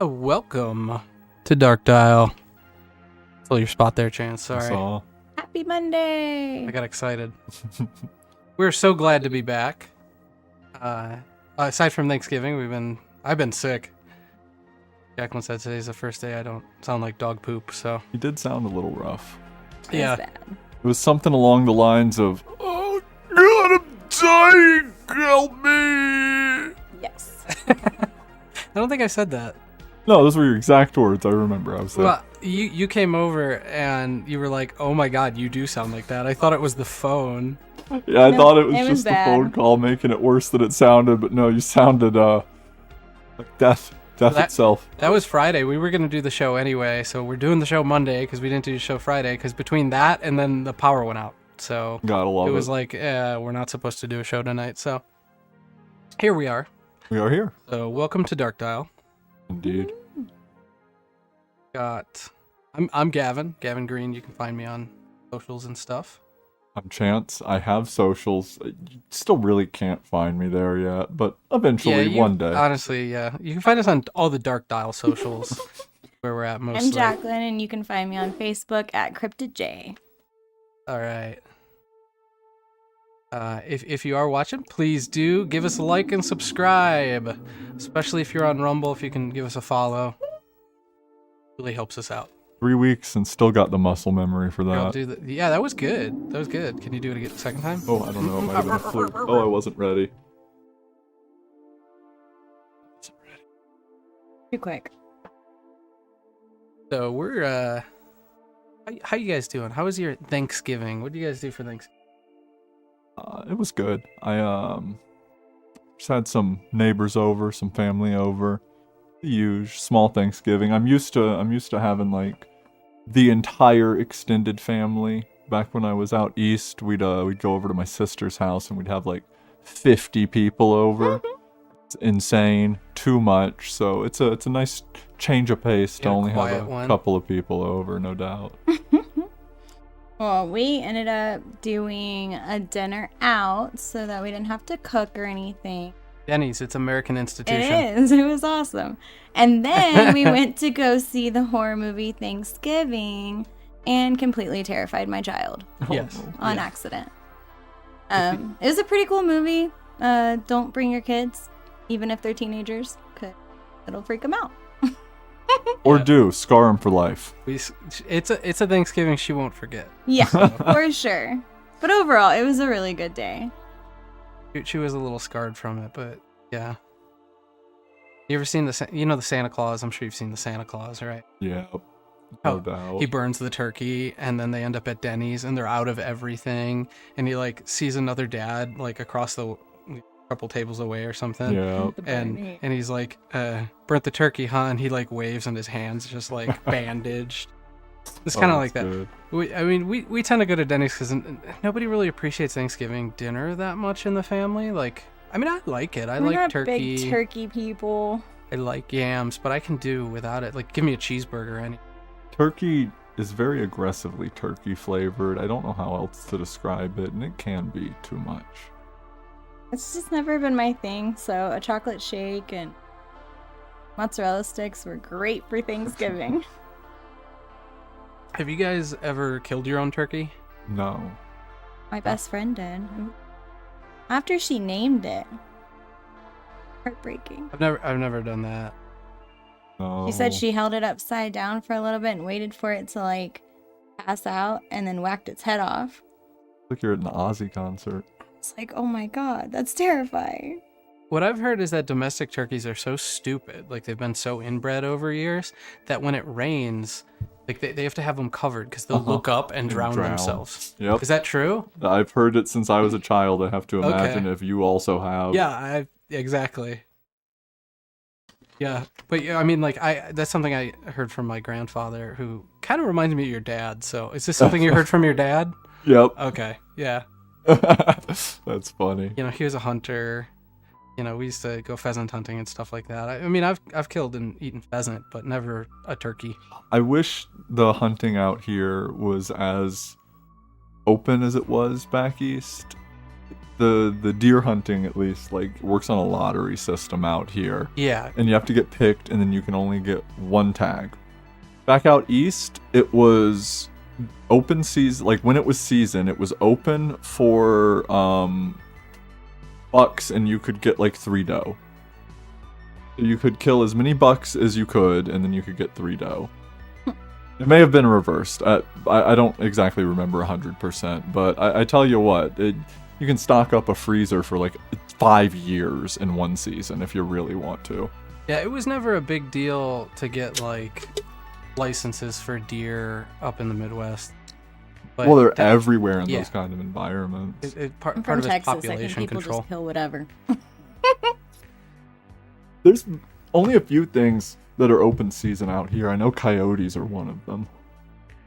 Welcome to Dark Dial. Fill your spot there, Chance. Sorry. Happy Monday. I got excited. We're so glad to be back. Aside from Thanksgiving, I've been sick. Jacqueline said today's the first day I don't sound like dog poop, so. You did sound a little rough. Yeah. Bad. It was something along the lines of, "Oh God, I'm dying, help me." Yes. I don't think I said that. No, those were your exact words. I remember. I was like, Well, you came over and you were like, "Oh my God, you do sound like that." I thought it was the phone. yeah, I No, thought it was it was just the bad. phone call making it worse than it sounded, but no, you sounded like death itself. That was Friday. We were going to do the show anyway, so we're doing the show Monday because we didn't do the show Friday because between that and then the power went out. So Gotta love it it. was like, we're not supposed to do a show tonight. So here we are. We are here. So welcome to Dark Dial. Indeed. I'm Gavin Green. You can find me on socials and stuff. I'm Chance. I have socials. You still really can't find me there yet, but eventually, one day. Honestly, yeah. You can find us on all the Dark Dial socials where we're at mostly. I'm Jacqueline, and you can find me on Facebook at CryptidJ. All right. If you are watching, please do give us a like and subscribe, especially if you're on Rumble. If you can give us a follow, really helps us out. 3 weeks and still got the muscle memory for I'll that. do that. Yeah, that was good. That was good. Can you do it again, second time? Oh, I don't know. It might have been a fluke. Oh, I wasn't ready. Too quick. So we're how you guys doing? How was your Thanksgiving? What did you guys do for Thanksgiving? It was good. I just had some neighbors over, some family over. The usual small Thanksgiving. I'm used to having like the entire extended family. Back when I was out east, we'd go over to my sister's house and we'd have like 50 people over. It's insane, too much. So it's a nice change of pace to Yeah, only have quiet a one. couple of people over, no doubt. Well, we ended up doing a dinner out so that we didn't have to cook or anything. Denny's, it's American institution. It is. It was awesome. And then we went to go see the horror movie Thanksgiving and completely terrified my child Yes. on Yeah. accident. It was a pretty cool movie. Don't bring your kids, even if they're teenagers, because it'll freak them out. Or scar them for life. It's a Thanksgiving she won't forget. Yeah, for sure. But overall, it was a really good day. She was a little scarred from it, but yeah. You ever seen the Santa Claus? I'm sure you've seen the Santa Claus, right? Yeah, Oh, no doubt. He burns the turkey, and then they end up at Denny's, and they're out of everything, and he like sees another dad like across the couple tables away or something. Yeah. And he's like, burnt the turkey, huh? And he like waves and his hand's just like bandaged. It's kind of like that. Good. We tend to go to Denny's because nobody really appreciates Thanksgiving dinner that much in the family. Like, I mean, I like it. I We're like not turkey. big turkey people. I like yams, but I can do without it. Like, give me a cheeseburger. Turkey is very aggressively turkey flavored. I don't know how else to describe it, and it can be too much. It's just never been my thing. So a chocolate shake and mozzarella sticks were great for Thanksgiving. Have you guys ever killed your own turkey? No. My best friend did. After she named it. Heartbreaking. I've never done that. No. She said she held it upside down for a little bit and waited for it to like pass out and then whacked its head off. Like you're at an Ozzy concert. It's like, oh my god, that's terrifying. What I've heard is that domestic turkeys are so stupid, like they've been so inbred over years, that when it rains, like they have to have them covered because they'll look up and drown themselves. Yep. Is that true? I've heard it since I was a child. I have to imagine if you also have. Yeah, exactly. Yeah, but yeah, I mean, like that's something I heard from my grandfather, who kind of reminds me of your dad. So is this something you heard from your dad? Yep. Okay, yeah. That's funny. You know, he was a hunter. You know, we used to go pheasant hunting and stuff like that. I mean, I've killed and eaten pheasant, but never a turkey. I wish the hunting out here was as open as it was back east. the deer hunting at least like works on a lottery system out here. Yeah. And you have to get picked, and then you can only get one tag. Back out east, it was open season. Like when it was season, it was open for bucks, and you could get like 3 doe. You could kill as many bucks as you could, and then you could get 3 doe. It may have been reversed. I don't exactly remember 100%, but I tell you what, you can stock up a freezer for like 5 years in one season if you really want to. Yeah, it was never a big deal to get like licenses for deer up in the Midwest. But Well, they're everywhere in yeah. those kind of environments. Part From of it's Texas, I population think people control. just kill whatever. There's only a few things that are open season out here. I know coyotes are one of them.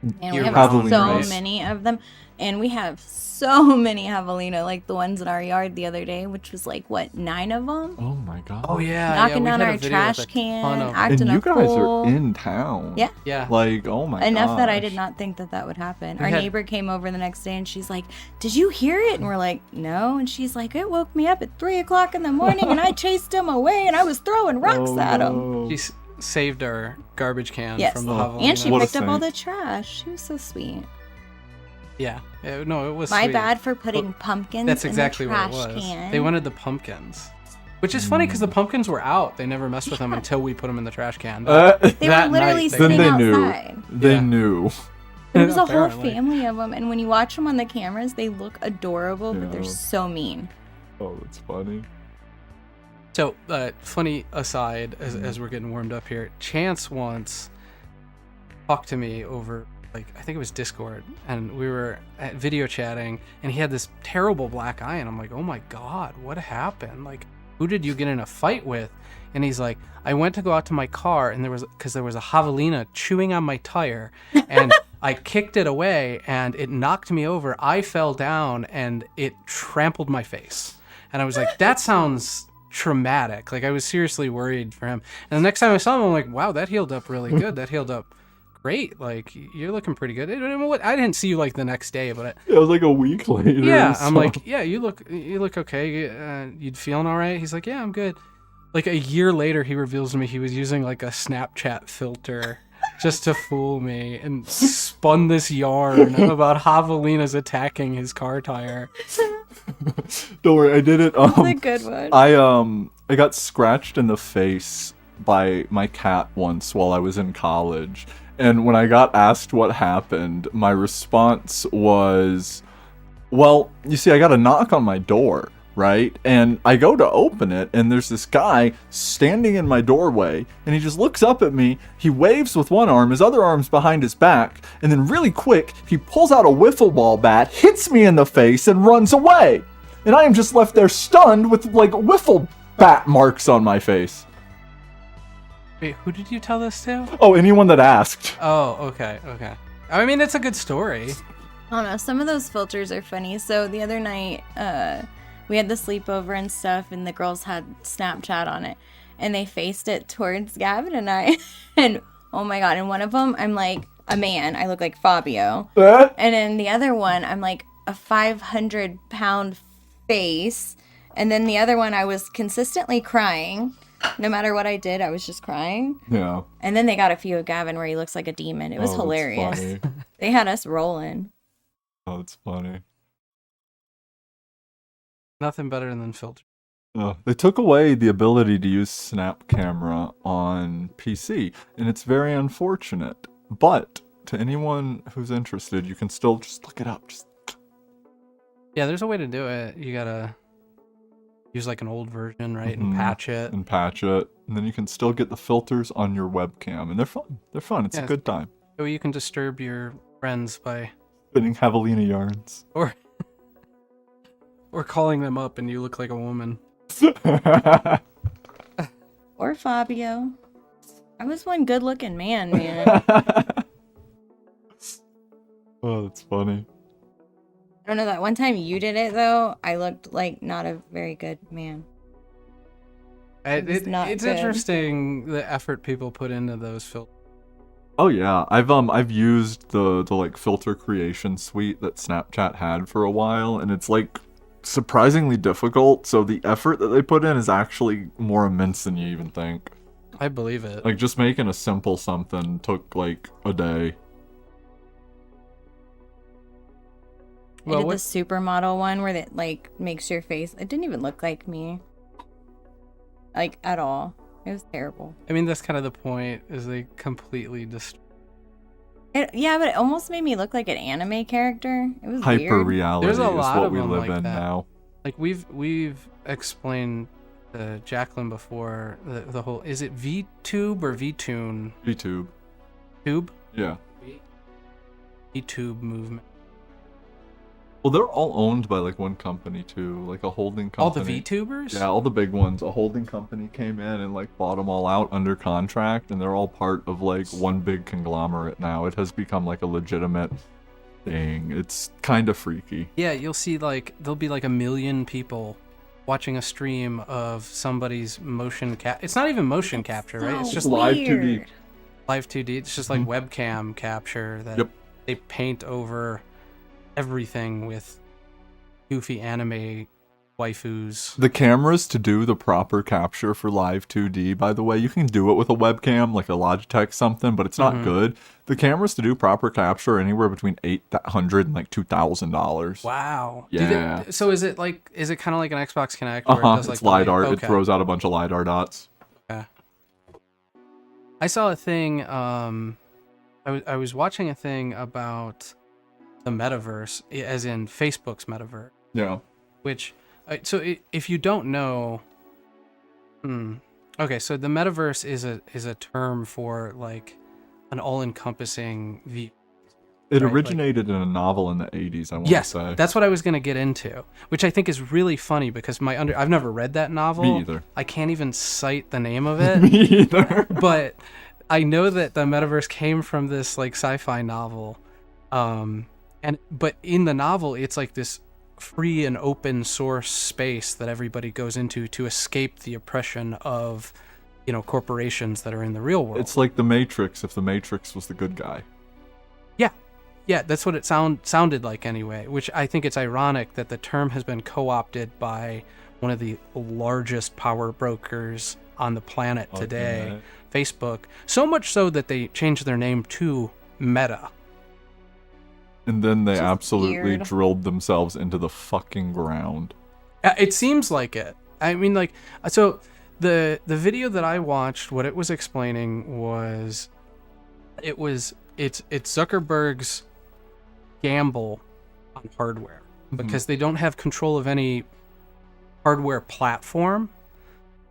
And we You're have probably so right. many of them. And we have so many javelina, like the ones in our yard the other day, which was like, what, 9 of them? Oh my god. Oh yeah, Knocking we down had a our video trash with a can, ton of- acting And you a guys fool. are in town. Yeah. Yeah. Like, oh my god. Enough that I did not think that would happen. We Our had- neighbor came over the next day and she's like, "Did you hear it?" And we're like, "No." And she's like, "It woke me up at 3 o'clock in the morning and I chased him away and I was throwing rocks at him." No. She saved our garbage can Yes. from the Oh. javelina. And she What a picked up all the saint. trash. She was so sweet. Yeah. No, it was My sweet. bad for putting pumpkins That's in exactly the what trash it was. can. They wanted the pumpkins. Which is funny because the pumpkins were out. They never messed with them until we put them in the trash can. They that were literally night, they- Then sitting they knew. outside. They Yeah. knew. There was a whole Apparently. family of them, and when you watch them on the cameras, they look adorable, but they're Yeah. so mean. Oh, that's funny. So, funny aside, as we're getting warmed up here, Chance once talked to me over, like, I think it was Discord, and we were at video chatting, and he had this terrible black eye, and I'm like, oh my god, what happened? Like, who did you get in a fight with? And he's like, I went to go out to my car, and there was a javelina chewing on my tire, and I kicked it away, and it knocked me over. I fell down, and it trampled my face. And I was like, that sounds traumatic. Like, I was seriously worried for him. And the next time I saw him, I'm like, wow, that healed up really good. That healed up great. Like, you're looking pretty good. I didn't see you like the next day, but It was like a week later. yeah, I'm so- like, yeah, you look okay. You feeling all right? He's like, yeah, I'm good. Like a year later, he reveals to me he was using like a Snapchat filter just to fool me and spun this yarn about javelinas attacking his car tire. Don't worry, I did it. That's a good one. I got scratched in the face by my cat once while I was in college. And when I got asked what happened, my response was, well, you see, I got a knock on my door, right? And I go to open it, and there's this guy standing in my doorway, and he just looks up at me, he waves with one arm, his other arm's behind his back, and then really quick, he pulls out a wiffle ball bat, hits me in the face, and runs away. And I am just left there stunned with, like, wiffle bat marks on my face. Wait, who did you tell this to? Oh, anyone that asked. Oh, okay. I mean, it's a good story. I don't know. Some of those filters are funny. So the other night, we had the sleepover and stuff, and the girls had Snapchat on it, and they faced it towards Gavin and I, and oh my god! In one of them, I'm like a man. I look like Fabio, and in the other one, I'm like a 500-pound face, and then the other one, I was consistently crying. No matter what I did, I was just crying. Yeah. And then they got a few of Gavin where he looks like a demon. It was Oh, that's hilarious. funny. They had us rolling. Oh, it's funny. Nothing better than filter. They took away the ability to use Snap Camera on PC, and it's very unfortunate. But to anyone who's interested, you can still just look it up. Yeah, there's a way to do it. You gotta use like an old version, right, and Mhm. patch it. And patch it, and then you can still get the filters on your webcam, and they're fun. They're fun. It's Yeah. a good time. So you can disturb your friends by Spinning javelina yarns. or calling them up and you look like a woman. Or Fabio. I was one good looking man. Oh, that's funny. I don't know, that one time you did it though, I looked like not a very good man. was not It's good. interesting the effort people put into those filters. Oh yeah, I've used the like filter creation suite that Snapchat had for a while, and it's like surprisingly difficult. So the effort that they put in is actually more immense than you even think. I believe it. Like, just making a simple something took, like, a day. I did the supermodel one where it, like, makes your face... It didn't even look like me. Like, at all. It was terrible. I mean, that's kind of the point, is they completely destroy. Yeah, but it almost made me look like an anime character. It was Hyper weird. reality There's a is lot what of we them live like in that. now. Like, we've explained to Jacqueline before the whole... Is it VTube or VTune? VTube. Tube? Yeah. VTube movement. Well, they're all owned by, like, one company, too. Like, a holding company. All the VTubers? Yeah, all the big ones. A holding company came in and, like, bought them all out under contract, and they're all part of, like, one big conglomerate now. It has become, like, a legitimate thing. It's kind of freaky. Yeah, you'll see, like, there'll be, like, 1 million people watching a stream of somebody's motion cap. It's not even motion capture, right? It's just live 2D. Live 2D. It's just like webcam capture that they paint over everything with goofy anime waifus. The cameras to do the proper capture for live 2D, by the way, you can do it with a webcam, like a Logitech something, but it's not good. The cameras to do proper capture are anywhere between $800 and like $2,000. Wow. Yeah. So is it kind of like an Xbox Kinect? Where it does, like, it's LiDAR. Okay. It throws out a bunch of LiDAR dots. Okay. I saw a thing, I was watching a thing about the metaverse, as in Facebook's metaverse. Yeah. Which, if you don't know, okay, so the metaverse is a term for, like, an all-encompassing view. It originated in a novel in the 80s, I want to say. Yes, that's what I was going to get into, which I think is really funny because I've never read that novel. Me either. I can't even cite the name of it. Me either. But I know that the metaverse came from this, like, sci-fi novel. But in the novel, it's like this free and open source space that everybody goes into to escape the oppression of, corporations that are in the real world. It's like the Matrix if the Matrix was the good guy. Yeah, that's what it sounded like anyway, which I think it's ironic that the term has been co-opted by one of the largest power brokers on the planet today, Facebook, so much so that they changed their name to Meta. And then they absolutely drilled themselves into the fucking ground. It seems like it. I mean, like, so the video that I watched, what it was explaining was, it's Zuckerberg's gamble on hardware because they don't have control of any hardware platform.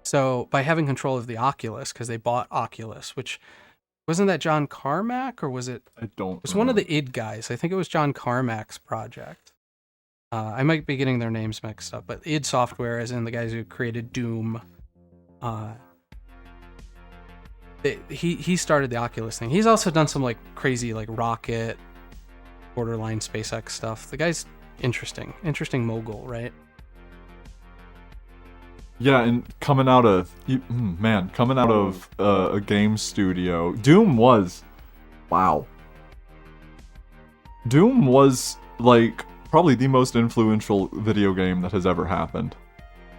So by having control of the Oculus, because they bought Oculus, which wasn't that John Carmack, or was it? I don't. It was one of the id guys. I think it was John Carmack's project. I might be getting their names mixed up, but id Software, as in the guys who created Doom. He started the Oculus thing. He's also done some, like, crazy, like, rocket, borderline SpaceX stuff. The guy's interesting mogul, right? Yeah, and coming out of a game studio, Doom was like probably the most influential video game that has ever happened.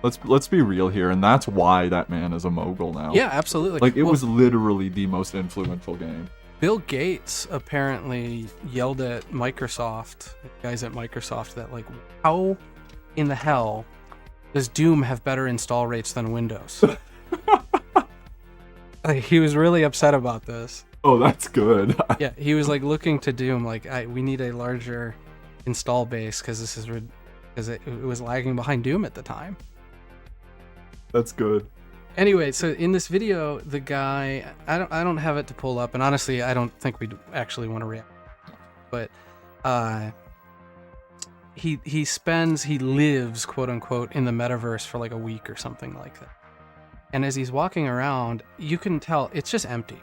Let's be real here, and that's why that man is a mogul now. Yeah, absolutely. Like, it was literally the most influential game. Bill Gates apparently yelled at Microsoft, guys at Microsoft, that, like, how in the hell does Doom have better install rates than Windows? Like, he was really upset about this. Oh, that's good. Yeah, he was, like, looking to Doom, like, we need a larger install base because it was lagging behind Doom at the time. That's good. Anyway, so in this video, the guy, I don't have it to pull up, and honestly, I don't think we'd actually want to react. But he lives, quote unquote, in the metaverse for like a week or something like that. And as he's walking around, you can tell it's just empty.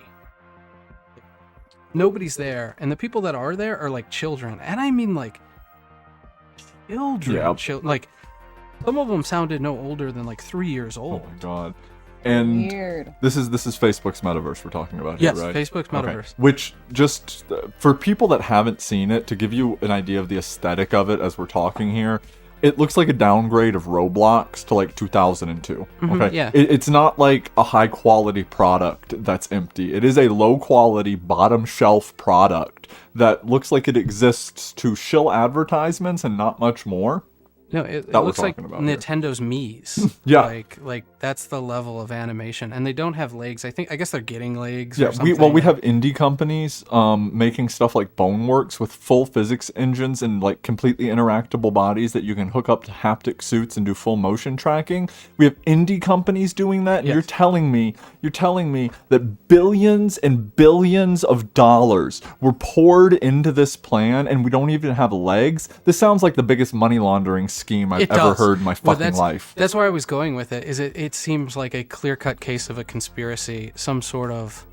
Nobody's there, and the people that are there are like children, and I mean like children. Yeah. Like, some of them sounded no older than like 3 years old. Oh my god. And Weird. this is Facebook's metaverse we're talking about here, Yes, right? Facebook's metaverse. Okay. Which, just for people that haven't seen it, to give you an idea of the aesthetic of it as we're talking here, it looks like a downgrade of Roblox to like 2002. Okay, yeah. it's not like a high quality product that's empty. It is a low quality bottom shelf product that looks like it exists to shill advertisements and not much more. No, it That we're looks like talking about here. Nintendo's Mii's. Yeah. Like that's the level of animation, and they don't have legs. I guess they're getting legs. Yeah, or something. we have indie companies making stuff like Boneworks with full physics engines and like completely interactable bodies that you can hook up to haptic suits and do full motion tracking. We have indie companies doing that, and Yes. you're telling me that billions and billions of dollars were poured into this plan and we don't even have legs? This sounds like the biggest money laundering scheme I've It ever does. heard in my Well, fucking life. That's where I was going with it. Is it seems like a clear-cut case of a conspiracy, some sort of,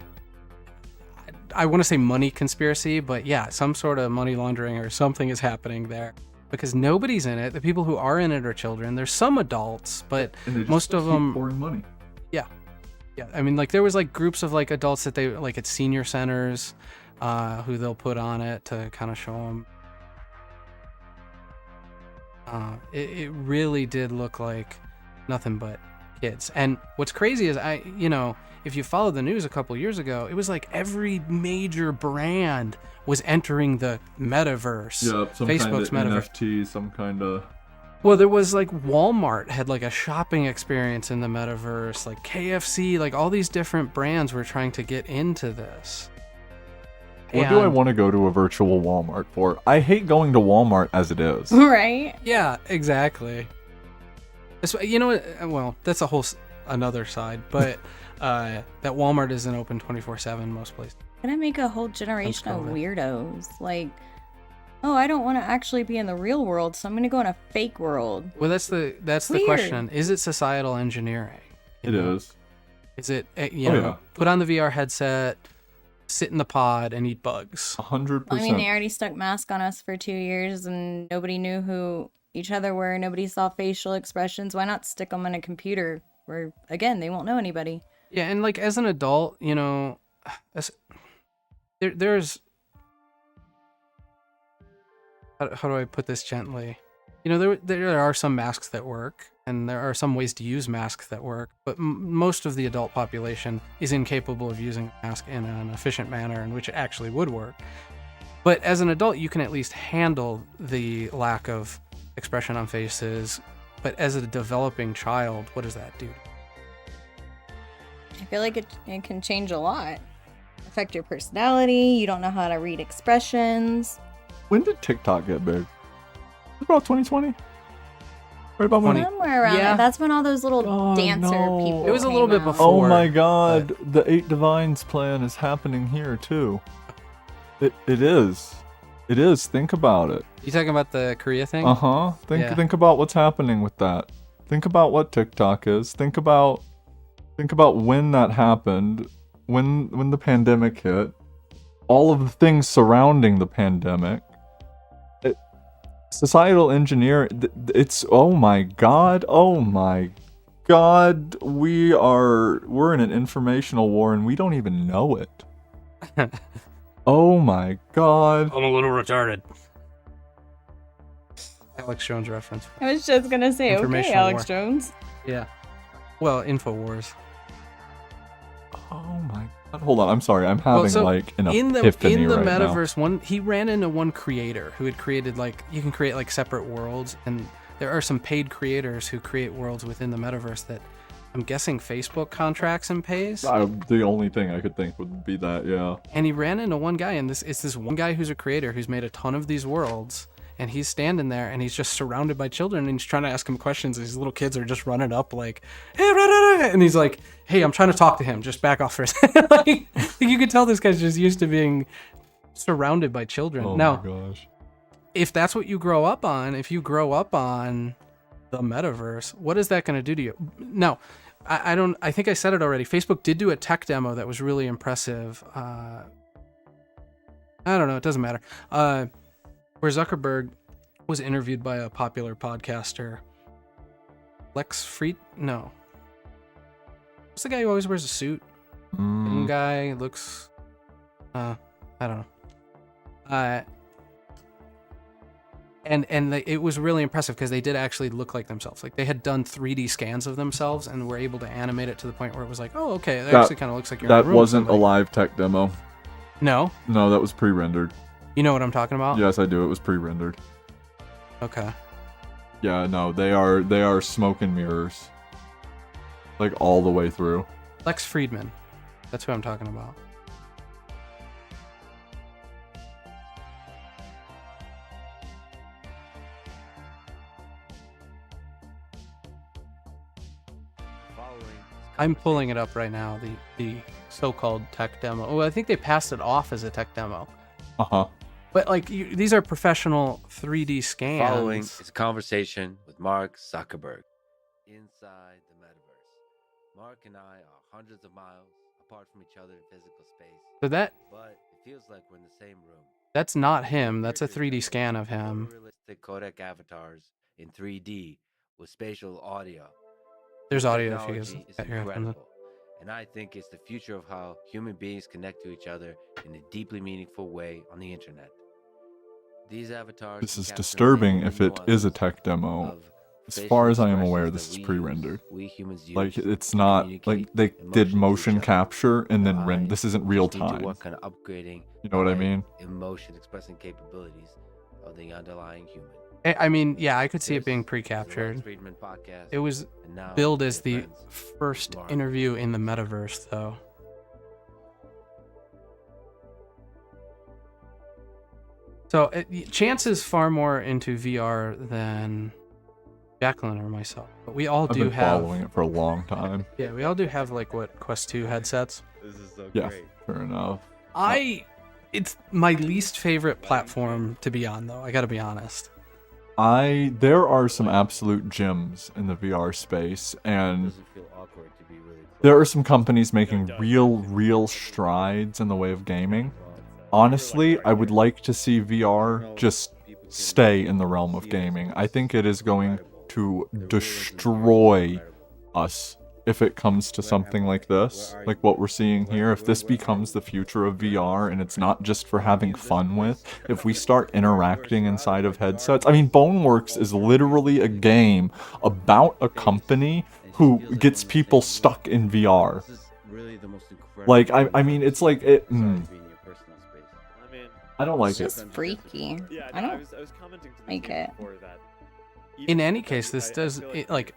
I want to say money conspiracy, but yeah, some sort of money laundering or something is happening there because nobody's in it. The people who are in it are children. There's some adults, but And they just most of keep them, pouring money. yeah. I mean, like there was like groups of like adults that they like at senior centers, who they'll put on it to kind of show them. It really did look like nothing but kids. And what's crazy is if you follow the news a couple years ago, it was like every major brand was entering the metaverse. Yeah, some Facebook's kind of metaverse. NFT, some kind of... Well, there was like Walmart had like a shopping experience in the metaverse, like KFC, like all these different brands were trying to get into this. What do I want to go to a virtual Walmart for? I hate going to Walmart as it is. Right? Yeah, exactly. You know what? Well, that's another side, but that Walmart isn't open 24/7 most places. Gonna make a whole generation of COVID. weirdos. Like, oh, I don't want to actually be in the real world, so I'm gonna go in a fake world. Well, that's the Weird. question. Is it societal engineering? It is. Is it yeah. put on the VR headset, sit in the pod, and eat bugs? 100%. I mean, they already stuck masks on us for 2 years, and nobody knew who each other were. Nobody saw facial expressions. Why not stick them on a computer where, again, they won't know anybody? Yeah, and like as an adult, there's how do I put this gently? There are some masks that work, and there are some ways to use masks that work, but most of the adult population is incapable of using a mask in an efficient manner in which it actually would work. But as an adult, you can at least handle the lack of expression on faces. But as a developing child, what does that do? I feel like it can change a lot. Affect your personality. You don't know how to read expressions. When did TikTok get big? About 2020? Right about when? Somewhere around Yeah. there. That's when all those little Oh, dancer no. people It was a came little bit out. before. Oh my god, the 8 Divines plan is happening here too. It is. It is. Think about it. You talking about the Korea thing? Uh-huh. Yeah. Think about what's happening with that. Think about what TikTok is. Think about when that happened, when the pandemic hit, all of the things surrounding the pandemic. Societal engineer, it's oh my god, we're in an informational war and we don't even know it. Oh my god. I'm a little retarded. Alex Jones reference. I was just gonna say, okay, Informational Alex war. Jones. Yeah. Well, InfoWars. Oh my god. Hold on, I'm sorry. I'm having so like an in the epiphany right now. metaverse, he ran into one creator who had created you can create like separate worlds, and there are some paid creators who create worlds within the metaverse that I'm guessing Facebook contracts and pays. The only thing I could think would be that, yeah. And he ran into one guy, and it's this one guy who's a creator who's made a ton of these worlds, and he's standing there and he's just surrounded by children, and he's trying to ask him questions. These little kids are just running up like, hey, rah, rah, rah, and he's like, hey, I'm trying to talk to him. Just back off for a second. Like, you could tell this guy's just used to being surrounded by children. Oh Now, my gosh. if that's what you grow up on, if you grow up on the metaverse, what is that going to do to you? Now, I think I said it already. Facebook did do a tech demo that was really impressive. I don't know. It doesn't matter. Where Zuckerberg was interviewed by a popular podcaster. Lex Fried? No. What's the guy who always wears a suit? Young guy, looks... I don't know. And it was really impressive because they did actually look like themselves. Like they had done 3D scans of themselves and were able to animate it to the point where it was like, oh, okay, it actually kind of looks like you're in a That room wasn't with a somebody. live tech demo. No? No, that was pre-rendered. You know what I'm talking about? Yes, I do. It was pre-rendered. Okay. Yeah, no, they are smoke and mirrors. Like all the way through. Lex Friedman. That's who I'm talking about. I'm pulling it up right now, the so-called tech demo. Oh, I think they passed it off as a tech demo. Uh-huh. But like these are professional 3D scans. Following is a conversation with Mark Zuckerberg inside the metaverse. Mark and I are hundreds of miles apart from each other in physical space, So but it feels like we're in the same room. that's not him. That's a 3D scan of him. Realistic codec avatars in 3D with spatial audio. There's audio if you Technology guys is got your headphones in. incredible, and I think it's the future of how human beings connect to each other in a deeply meaningful way on the internet. These avatars This can is capture disturbing many if it is a nuances tech demo. of As facial far as I am expressions aware, that this is we pre-rendered. we humans use Like it's to not like communicate they emotion did to motion each other. capture and then I this isn't real just need to time. work on upgrading You know what I my mean? emotion expressing capabilities of the underlying human. I mean, yeah, I could see it This being is the pre-captured. Lex Friedman podcast, It was and now billed your as the friends, first Mark. interview in the metaverse, though. So Chance is far more into VR than Jacqueline or myself, but we all I've do been have. following it for a long time. Yeah, we all do have like what Quest 2 headsets. This is so Yeah, great. fair enough. It's my least favorite platform to be on, though. I gotta be honest. There are some absolute gems in the VR space, and Doesn't feel awkward to be really close. there are some companies making real strides in the way of gaming. Honestly, I would like to see VR just stay in the realm of gaming. I think it is going to destroy us if it comes to something like this, like what we're seeing here. If this becomes the future of VR and it's not just for having fun with, if we start interacting inside of headsets. I mean, Boneworks is literally a game about a company who gets people stuck in VR. This is really the most incredible Like, I mean, it's like it. besides being your personal space. I mean, I don't like It's it. just freaky. yeah, I no, don't I was commenting to this like game it. before that. In even any though case, this I does feel it, we like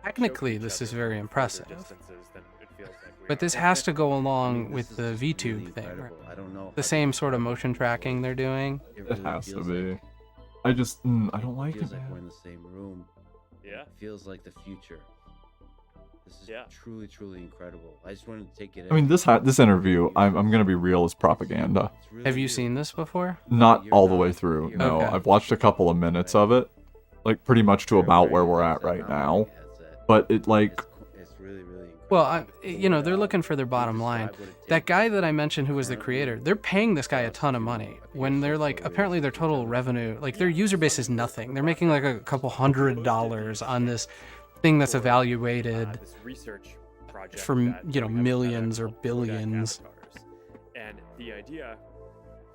technically choke this each is other very further impressive. distances than it feels like we But are. this has to go I along mean, with this the is VTube really thing, right? incredible. I don't know The how same to sort of describe motion it. tracking they're doing. It really has to feels be. like- I just, I don't like feels it, like we're man. in the same room. Yeah. It feels like the future. This is Yeah. truly incredible. I just wanted to take it. I mean, in. this interview, I'm gonna be real, is propaganda. It's really Have you weird. seen this before? Not You're all the not- way through. you're No, Okay. I've watched a couple of minutes of it, like pretty much to You're about where wearing we're a at headset, right I'm now. wearing a headset. But it like, It's really incredible. Well, they're looking for their bottom line. That guy that I mentioned who was the creator, they're paying this guy a ton of money when they're like, apparently their total revenue, like their user base is nothing. They're making like a couple $100 on this thing that's evaluated This research project for, that you know, we have millions or Kodak billions. avatars. And the idea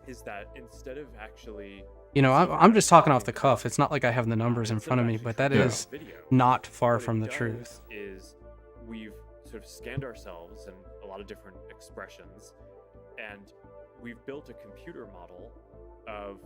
is that instead of actually You know, I'm just talking off the cuff. It's not like I have the numbers in front of me, but that Yeah. is video, not far what from it the does truth. Is we've sort of scanned ourselves and a lot of different expressions, and we've built a computer model of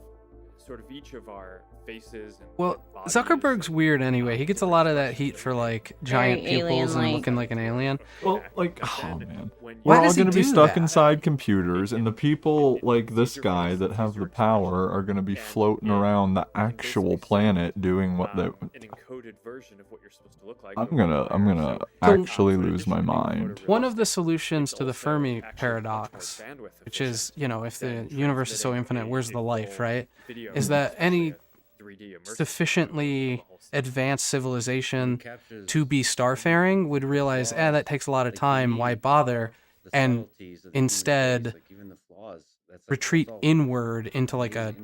sort of each of our faces and Well, bodies Zuckerberg's and, weird anyway. He gets a lot of that heat for like giant Very pupils and alien-like. looking like an alien. well, Connect, like, but oh then man, when Why we're all does he gonna be do stuck that? inside computers, and the people like this guy that have the power are gonna be floating around the actual planet doing what they. an encoded version of what you're supposed to look like. I'm gonna actually lose my mind. One of the solutions to the Fermi paradox, which is, you know, if the universe is so infinite, where's the life, right? Is that any sufficiently advanced civilization to be starfaring would realize, that takes a lot of time, why bother? And instead retreat inward into like a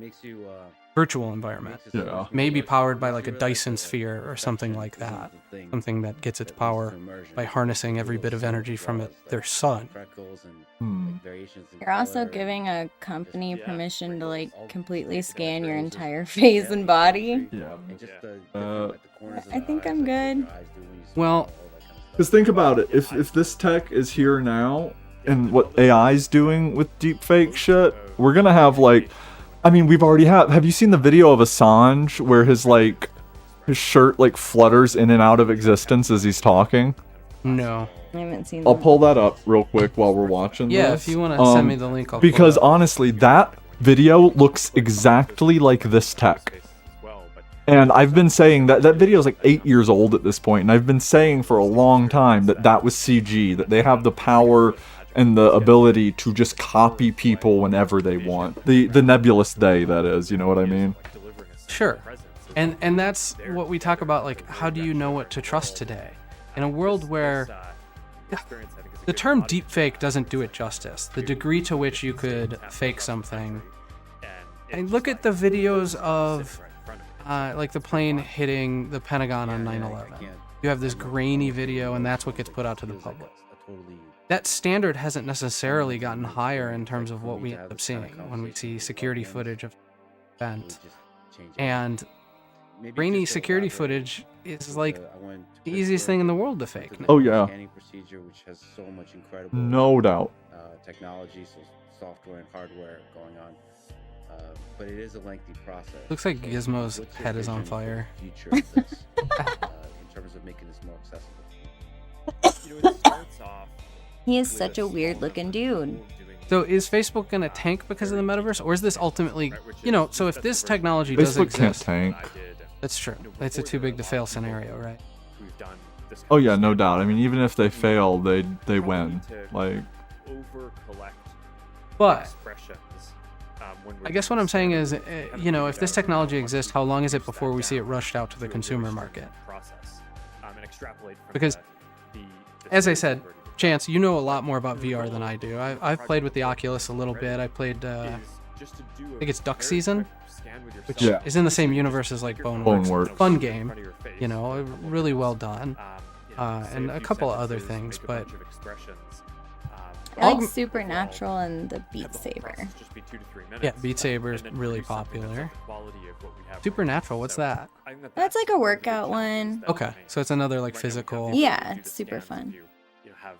virtual environment. Yeah. Maybe powered by like a Dyson sphere or something like that. Something that gets its power by harnessing every bit of energy from their sun. You're also giving a company permission to like completely scan your entire face and body. Yeah. I think I'm good. Well, Because think about it, if this tech is here now, and what AI's doing with deepfake shit, we're gonna have like, I mean, we've already have you seen the video of Assange where his shirt like flutters in and out of existence as he's talking? no. I haven't seen I'll that. pull that up real quick while we're watching Yeah, this. if you want to send me the link, I'll Because pull it up. honestly, that video looks exactly like this tech. And I've been saying that video is like 8 years old at this point, and I've been saying for a long time that was CG, that they have the power and the ability to just copy people whenever they want. The nebulous day, that is, you know what I mean? Sure. And that's what we talk about, like, how do you know what to trust today? In a world where the term deepfake doesn't do it justice. The degree to which you could fake something. And look at the videos of like the plane hitting the Pentagon on 9/11. You have this grainy video, and that's what gets put out to the public. That standard hasn't necessarily gotten higher in terms of what we end up seeing when we see security footage of event. And grainy security footage is like the easiest thing in the world to fake. Oh yeah. No doubt. Technology, so software and hardware going on. But it is a lengthy process. Looks like Gizmo's head is on fire. Future of this, in terms of making this more accessible. It starts off He is such a weird looking dude. So is Facebook going to tank because of the metaverse, or is this ultimately, so if this technology does Facebook can't exist, tank. that's true. It's a too big to fail scenario, right? Oh yeah, no doubt. I mean, even if they fail, they win. Like, But I guess what I'm saying is, if this technology exists, how long is it before we see it rushed out to the consumer market? Because, as I said, Chance, you know a lot more about VR than I do. I've played with the Oculus a little bit. I played, I think it's Duck Season, which is in the same universe as like Boneworks. Fun game, really well done, and a couple of other things, but. I like Supernatural and the Beat Saber. Yeah, Beat Saber is really popular. Supernatural, what's that? That's like a workout one. Okay, so it's another like physical. Yeah, it's super fun. You have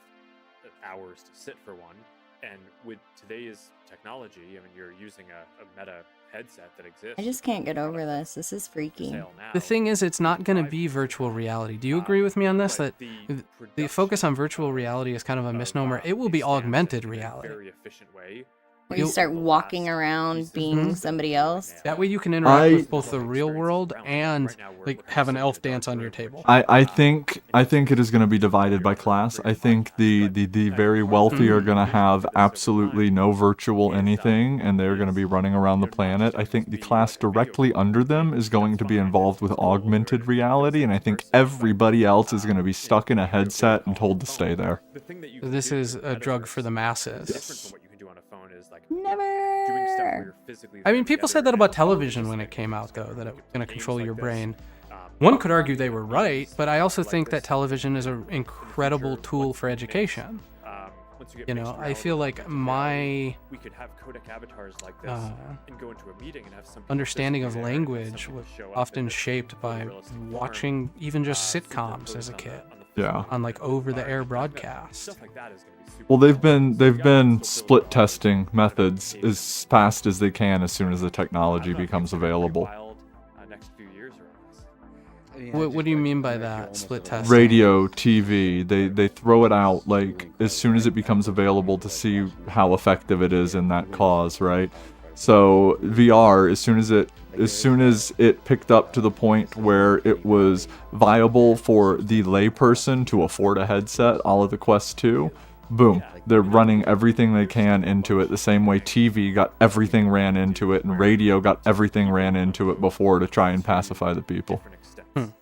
hours to sit for one, and with today's technology, I mean, you're using a meta headset that exists. I just can't get over this. This is freaky. The thing is, it's not going to be virtual reality. Do you agree with me on this? That the focus on virtual reality is kind of a misnomer. It will be augmented reality. Where you start walking around being somebody else. That way you can interact with both the real world and like have an elf dance on your table. I think it is going to be divided by class. I think the very wealthy are going to have absolutely no virtual anything, and they're going to be running around the planet. I think the class directly under them is going to be involved with augmented reality, and I think everybody else is going to be stuck in a headset and told to stay there. This is a drug for the masses. Never. I mean, people said that about television when it came out, though, that it was going to control your brain. One could argue they were right, but I also think that television is an incredible tool for education. I feel like my understanding of language was often shaped by watching even just sitcoms as a kid. Yeah. On like over-the-air broadcast. Well, they've been split testing methods as fast as they can as soon as the technology becomes available. What do you mean by that? Split testing? Radio, TV, they throw it out like as soon as it becomes available to see how effective it is in that cause, right? So VR, as soon as it picked up to the point where it was viable for the layperson to afford a headset, all of the Quest 2, boom, they're running everything they can into it the same way TV got everything ran into it and radio got everything ran into it before to try and pacify the people. I'm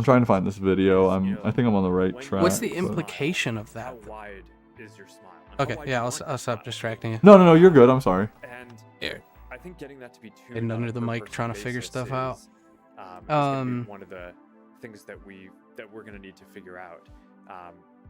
trying to find this video. I think I'm on the right track. What's the implication of that? Okay, yeah, I'll stop distracting you. No, you're good. I'm sorry. think getting that to be tuned Hidden on under a the per mic person trying to figure basis stuff out. is gonna be Um, one of the things that we're gonna need to figure out.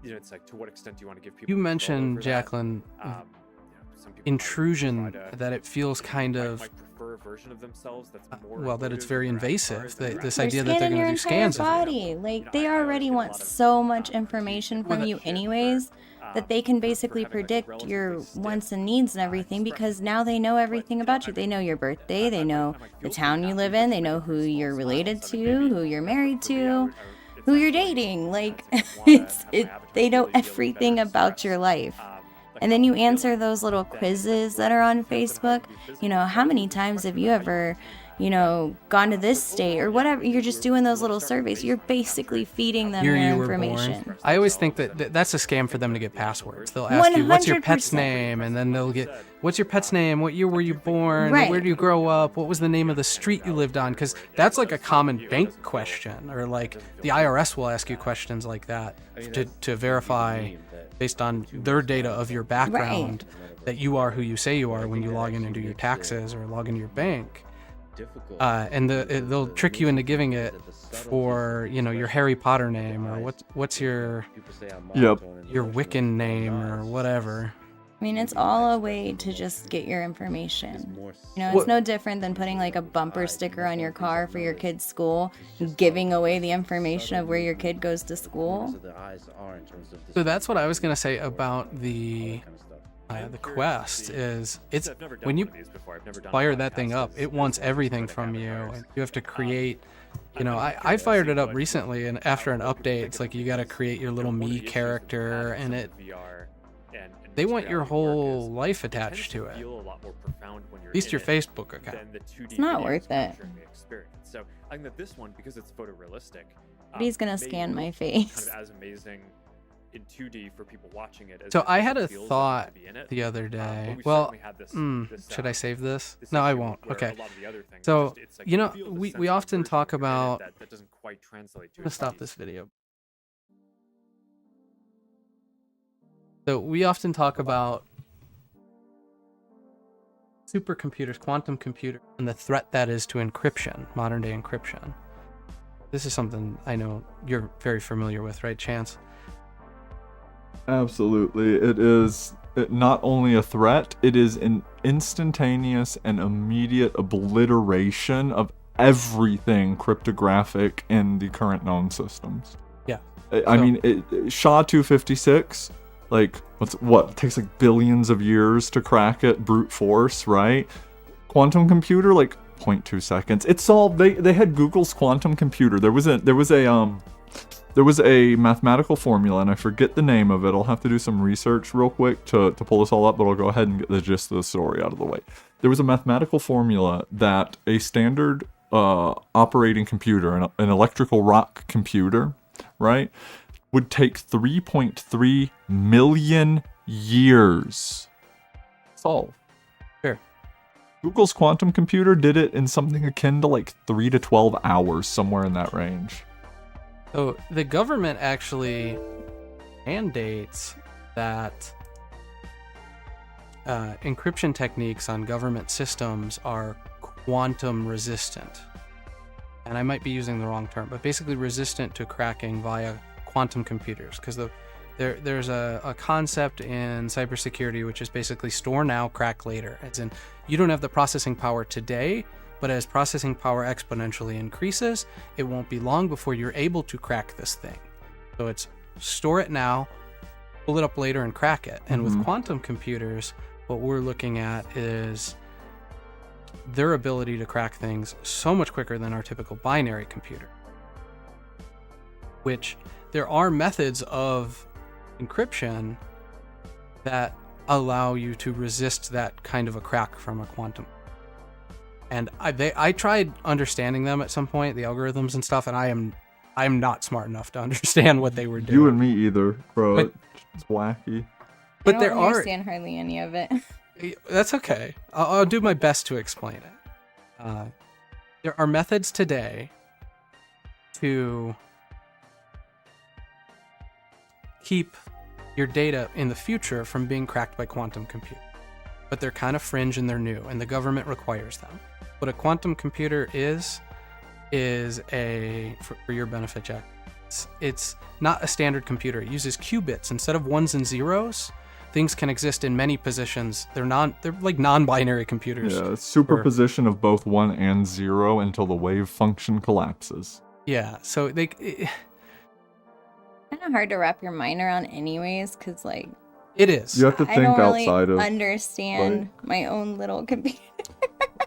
It's like, to what extent do you want to give people You control mentioned, over that? Jacqueline, Some people might intrusion, try to- that it feels kind might- of, might prefer a version of themselves that's more well, that it's emotive very in their invasive. avatars than their This They're idea that they're scanning going your to do entire scans of you. body. Like, they I always already get a want lot of, so much critique information Well, from you shit anyways, that they can basically predict your wants and needs and everything, because now they know everything about you. They know your birthday, they know the town you live in, they know who you're related to, who you're married to, who you're dating. Like, they know everything about your life. And then you answer those little quizzes that are on Facebook. You know, how many times have you ever, gone to this state or whatever? You're just doing those little surveys. You're basically feeding them Year your you were information. born. I always think that that's a scam for them to get passwords. They'll ask you, what's your pet's 100%. name? And then they'll get, what's your pet's name? What year were you born? Right. Where do you grow up? What was the name of the street you lived on? Because that's like a common bank question. Or like the IRS will ask you questions like that to verify based on their data of your background that you are who you say you are when you log in and do your taxes or log into your bank. And they'll trick you into giving it for, your Harry Potter name, or what's your Wiccan name, or whatever. I mean, it's all a way to just get your information. It's no different than putting like a bumper sticker on your car for your kid's school, giving away the information of where your kid goes to school. So that's what I was gonna say about the Quest. Is it's when you fire that thing up, it wants everything from you, and you have to create. I fired it up recently, and after an update, it's like you got to create your little me character, and they want your whole life attached to it. At least your Facebook account. It's not worth it. So I think that this one, because it's photorealistic, But he's gonna scan my face. Kind of as amazing in 2D for people watching it. So I as had it a feels thought to be in it. the other But day. we Well, certainly had this, should I save this? this No, I issue won't. where Okay. a lot of the other things So, just- it's like you know, feel the we sense of often version talk you're in it about- that doesn't quite translate to I'm gonna a stop 2D. this video. So we often talk about supercomputers, quantum computer, and the threat that is to encryption, modern day encryption. This is something I know you're very familiar with, right, Chance? Absolutely. It is not only a threat, it is an instantaneous and immediate obliteration of everything cryptographic in the current known systems. Yeah. I mean, SHA-256, like, it takes like billions of years to crack it, brute force, right? Quantum computer, like 0.2 seconds. It's all, they had Google's quantum computer. There was a mathematical formula, and I forget the name of it. I'll have to do some research real quick to pull this all up, but I'll go ahead and get the gist of the story out of the way. There was a mathematical formula that a standard operating computer, an electrical rock computer, right, would take 3.3 million years to solve. Sure. Google's quantum computer did it in something akin to like 3 to 12 hours, somewhere in that range. So the government actually mandates that encryption techniques on government systems are quantum resistant. And I might be using the wrong term, but basically resistant to cracking via quantum computers. Because there's a concept in cybersecurity which is basically store now, crack later. As in, you don't have the processing power today, but as processing power exponentially increases, it won't be long before you're able to crack this thing. So it's store it now, pull it up later, and crack it. And with quantum computers, what we're looking at is their ability to crack things so much quicker than our typical binary computer. Which there are methods of encryption that allow you to resist that kind of a crack from a quantum. And I tried understanding them at some point, the algorithms and stuff, and I'm not smart enough to understand what they were doing. You and me either, bro. But- It's wacky. But I there don't are. understand hardly any of it. That's okay. I'll do my best to explain it. There are methods today to keep your data in the future from being cracked by quantum computing. but they're kind of fringe and they're new, and the government requires them. What a quantum computer is for your benefit, Jack, it's not a standard computer. It uses qubits instead of ones and zeros. Things can exist in many positions. They're like non-binary computers. Yeah, superposition of both 1 and 0 until the wave function collapses. Yeah, so Kind of hard to wrap your mind around anyways, because like it is. You have to think I don't really outside of understand my own little computer.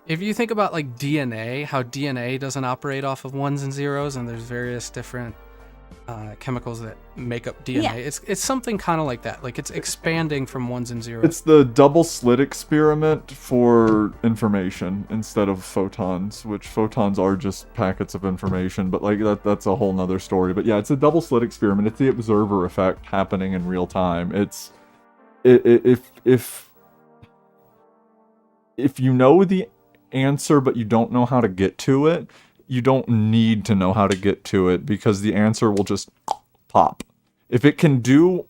If you think about like DNA, how DNA doesn't operate off of ones and zeros, and there's various different chemicals that make up DNA. Yeah. It's something kind of like that. Like it's expanding from ones and zeros. It's the double slit experiment for information instead of photons, which photons are just packets of information, but like that's a whole nother story. But yeah, it's a double slit experiment. It's the observer effect happening in real time. If you know the answer but you don't know how to get to it, you don't need to know how to get to it because the answer will just pop. If a qubit,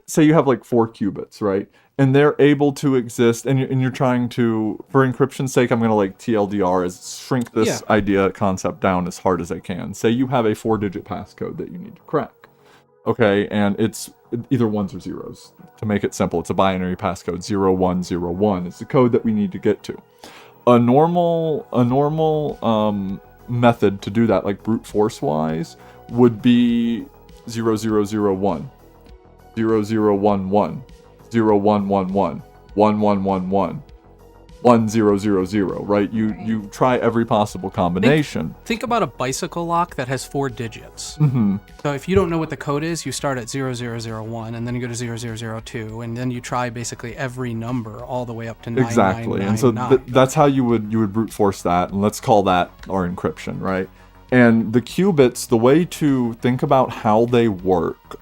say you have like 4 qubits, right? And they're able to exist, and you're trying to, for encryption's sake, I'm going to like TLDR is shrink this idea concept down as hard as I can. Say you have a 4-digit passcode that you need to crack. Okay, and it's either ones or zeros. To make it simple, it's a binary passcode, 0101. It's the code that we need to get to. A normal method to do that, like brute force wise, would be 0001, 0011, 0111, 1111, 1000, right? You try every possible combination. Think about a bicycle lock that has 4 digits. Mm-hmm. So if you don't know what the code is, you start at 0001, and then you go to 0002, and then you try basically every number all the way up to 9999. Exactly, and so that's how you would brute force that, and let's call that our encryption, right? And the qubits, the way to think about how they work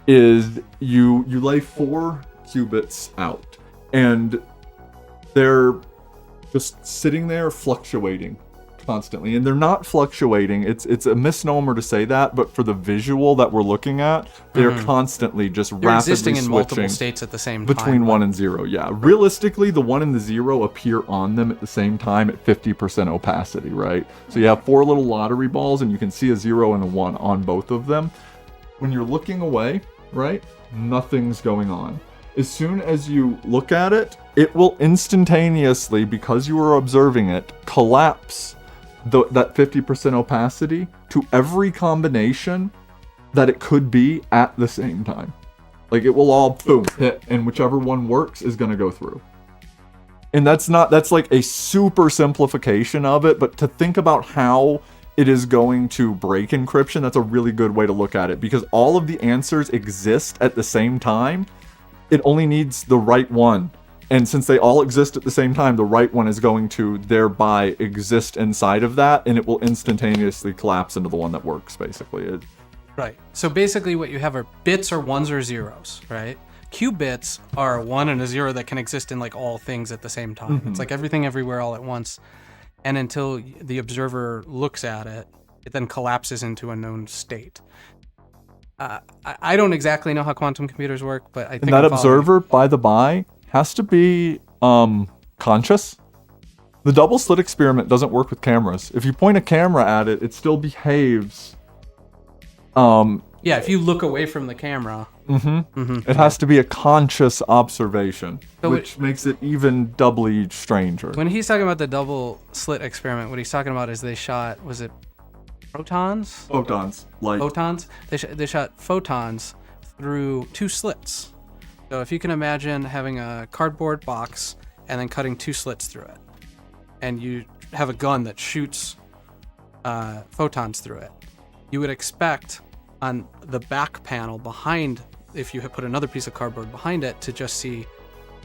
is you lay 4 qubits out, and they're just sitting there fluctuating constantly. And they're not fluctuating. It's a misnomer to say that, but for the visual that we're looking at, they're constantly just They're rapidly existing in switching multiple states at the same time. between 1 and 0. Yeah. Realistically, the 1 and the 0 appear on them at the same time at 50% opacity, right? So you have 4 little lottery balls, and you can see a 0 and a 1 on both of them. When you're looking away, right, nothing's going on. As soon as you look at it, it will instantaneously, because you are observing it, collapse that 50% opacity to every combination that it could be at the same time. Like it will all boom hit, and whichever one works is going to go through. And that's like a super simplification of it, but to think about how it is going to break encryption, that's a really good way to look at it, because all of the answers exist at the same time. It only needs the right one. And since they all exist at the same time, the right one is going to thereby exist inside of that, and it will instantaneously collapse into the one that works, basically. Right. So basically what you have are bits or ones or zeros, right? Qubits are a 1 and a 0 that can exist in like all things at the same time. It's like everything everywhere all at once. And until the observer looks at it, it then collapses into a known state. I don't exactly know how quantum computers work, but I think and that observer, by the by, has to be conscious. The double slit experiment doesn't work with cameras. If you point a camera at it, it still behaves. Yeah, if you look away from the camera. It has to be a conscious observation, which makes it even doubly stranger. When he's talking about the double slit experiment, what he's talking about is they shot, was it protons? Photons. Light. Photons? They shot photons through 2 slits. So if you can imagine having a cardboard box and then cutting 2 slits through it, and you have a gun that shoots photons through it, you would expect on the back panel behind, if you had put another piece of cardboard behind it, to just see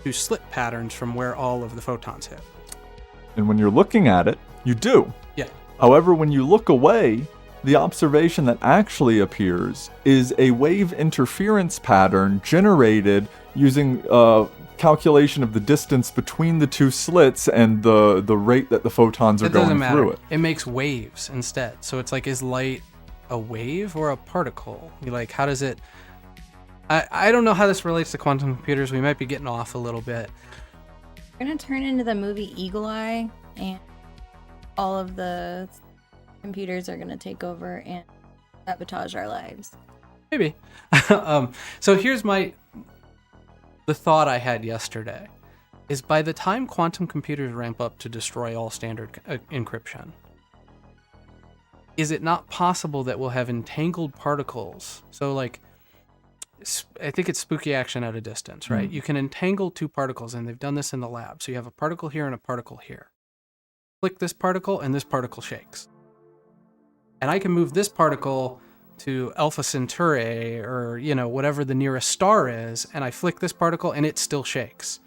2 slit patterns from where all of the photons hit. And when you're looking at it, you do. Yeah. However, when you look away, the observation that actually appears is a wave interference pattern generated using calculation of the distance between the 2 slits and the rate that the photons are going through it. It makes waves instead. So it's like, is light a wave or a particle? Like, how does it... I don't know how this relates to quantum computers. We might be getting off a little bit. We're gonna turn into the movie Eagle Eye, and all of the computers are gonna take over and sabotage our lives. Maybe. So here's the thought I had yesterday is by the time quantum computers ramp up to destroy all standard encryption, is it not possible that we'll have entangled particles? So like, I think it's spooky action at a distance, right? You can entangle two particles, and they've done this in the lab. So you have a particle here and a particle here. Click this particle, and this particle shakes. And I can move this particle to Alpha Centauri, or, you know, whatever the nearest star is, and I flick this particle, and it still shakes.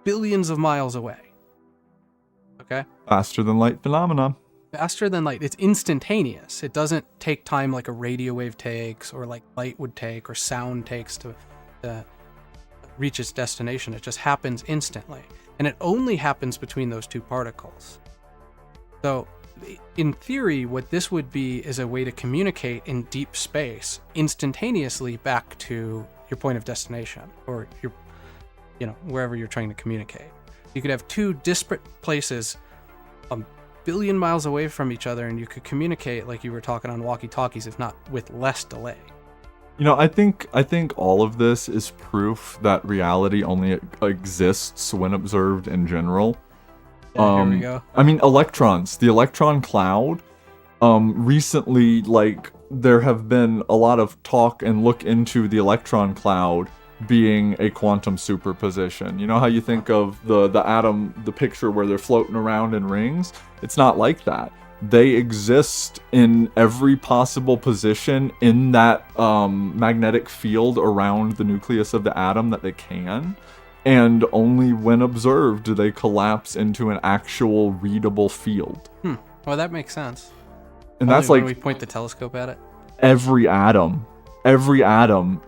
Billions of miles away. Okay? Faster than light phenomenon. Faster than light. It's instantaneous. It doesn't take time like a radio wave takes, or like light would take, or sound takes to reach its destination. It just happens instantly. And it only happens between those two particles. So, in theory, what this would be is a way to communicate in deep space instantaneously back to your point of destination, or your, you know, wherever you're trying to communicate. You could have two disparate places billion miles away from each other, and you could communicate like you were talking on walkie-talkies, if not with less delay. You know, I think all of this is proof that reality only exists when observed in general. Yeah, here we go. I mean, electrons, the electron cloud. Recently, like, there have been a lot of talk and look into the electron cloud being a quantum superposition. You know how you think of the atom, the picture where they're floating around in rings? It's not like that. They exist in every possible position in that magnetic field around the nucleus of the atom that they can, and only when observed do they collapse into an actual readable field. Well, that makes sense. And Only that's when like we point the telescope at it. every atom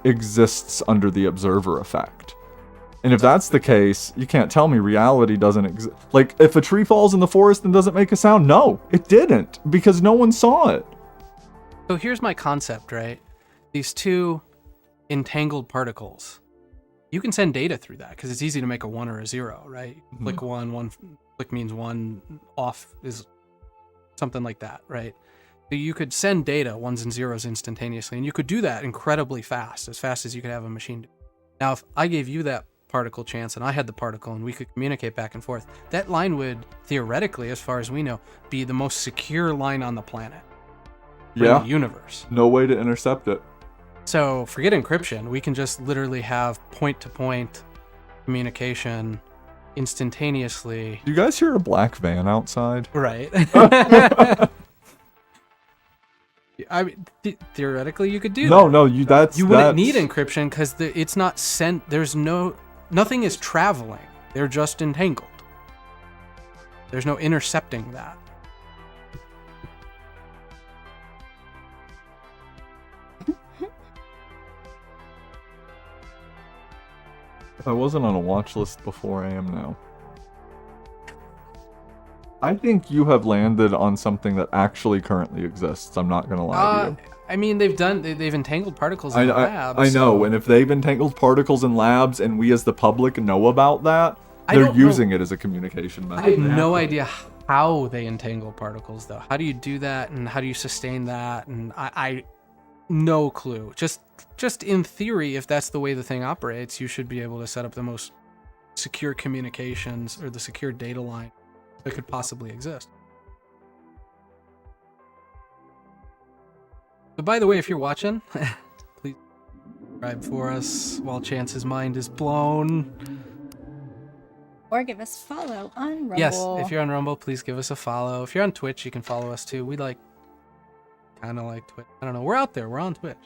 exists under the observer effect. And if that's the case, you can't tell me reality doesn't exist. Like, if a tree falls in the forest and doesn't make a sound, no, it didn't, because no one saw it. So here's my concept, right? These two entangled particles. You can send data through that because it's easy to make a 1 or a 0, right? Click one click means 1, off is something like that, right? So you could send data, 1s and 0s instantaneously, and you could do that incredibly fast as you could have a machine do. Now, if I gave you that particle chance and I had the particle and we could communicate back and forth, that line would theoretically, as far as we know, be the most secure line on the planet. In the universe. No way to intercept it. So forget encryption. We can just literally have point-to-point communication instantaneously. Do you guys hear a black van outside? Right. I mean, theoretically, you could do that. No, you wouldn't need encryption because it's not sent. Nothing is traveling. They're just entangled. There's no intercepting that. If I wasn't on a watch list before, I am now. I think you have landed on something that actually currently exists. I'm not gonna lie to you. I mean, they've entangled particles in labs. I know, so and if they've entangled particles in labs and we as the public know about that, they're using it as a communication method. I have no idea how they entangle particles, though. How do you do that, and how do you sustain that? And I no clue. Just in theory, if that's the way the thing operates, you should be able to set up the most secure communications or the secure data line that could possibly exist. But by the way, if you're watching, please subscribe for us while Chance's mind is blown. Or give us a follow on Rumble. Yes, if you're on Rumble, please give us a follow. If you're on Twitch, you can follow us too. We kind of like Twitch. I don't know. We're out there. We're on Twitch.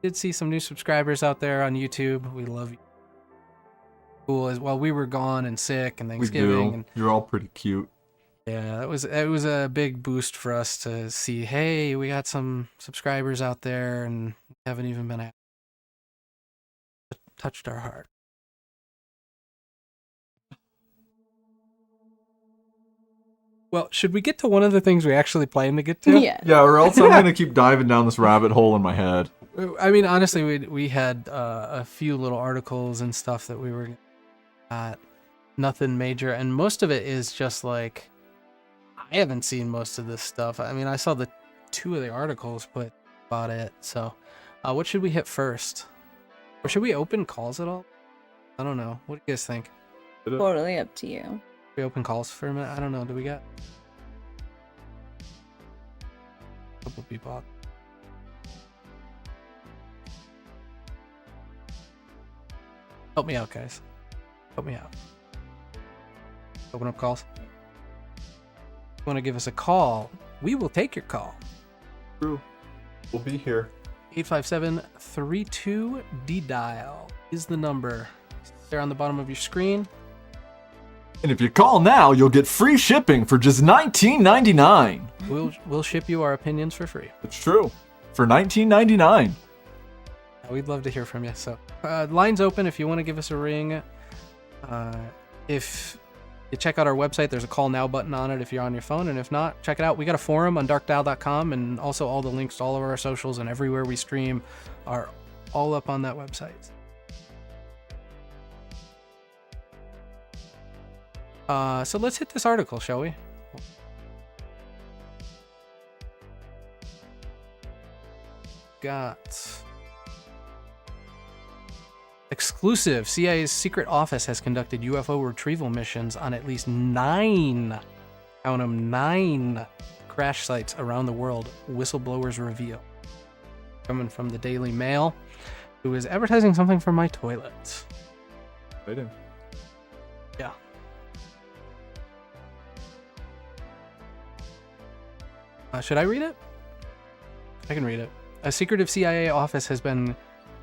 Did see some new subscribers out there on YouTube. We love you. Cool. As well, we were gone and sick and Thanksgiving. We do. You're all pretty cute. Yeah, it was a big boost for us to see. Hey, we got some subscribers out there, and we haven't even been. It touched our heart. Well, should we get to one of the things we actually plan to get to? Yeah. Yeah, or else I'm gonna keep diving down this rabbit hole in my head. I mean, honestly, we had a few little articles and stuff that we were nothing major, and most of it is just like I haven't seen most of this stuff. I mean, I saw the 2 of the articles, but about it. So, what should we hit first, or should we open calls at all? I don't know. What do you guys think? Totally up to you. We open calls for a minute. I don't know. Do we got a couple people out? Help me out, guys. Help me out. Open up calls. If you want to give us a call, we will take your call. True. We'll be here. 857-32-D-dial is the number. There on the bottom of your screen. And if you call now, you'll get free shipping for just $19.99. We'll ship you our opinions for free. It's true. For $19.99. We'd love to hear from you. So, line's open if you want to give us a ring. If you check out our website, there's a call now button on it if you're on your phone. And if not, check it out. We got a forum on darkdial.com, and also all the links to all of our socials and everywhere we stream are all up on that website. So let's hit this article, shall we? Got exclusive. CIA's secret office has conducted UFO retrieval missions on at least 9, count 'em, 9 crash sites around the world. Whistleblowers reveal. Coming from the Daily Mail, who is advertising something for my toilet. They do. Yeah. Should I read it? I can read it. A secretive CIA office has been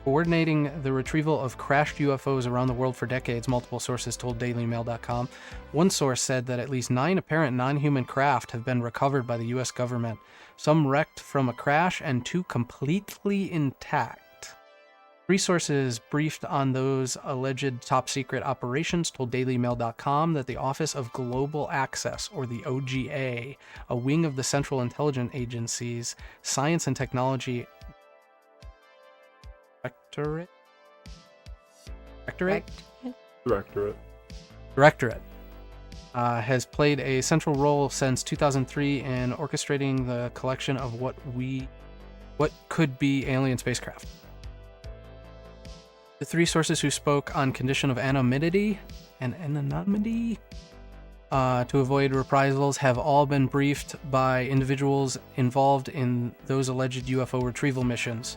coordinating the retrieval of crashed UFOs around the world for decades, multiple sources told DailyMail.com. One source said that at least 9 apparent non-human craft have been recovered by the U.S. government, some wrecked from a crash and 2 completely intact. 3 sources briefed on those alleged top-secret operations told DailyMail.com that the Office of Global Access, or the OGA, a wing of the Central Intelligence Agency's Science and Technology Directorate, has played a central role since 2003 in orchestrating the collection of what could be alien spacecraft. The 3 sources who spoke on condition of anonymity to avoid reprisals have all been briefed by individuals involved in those alleged UFO retrieval missions.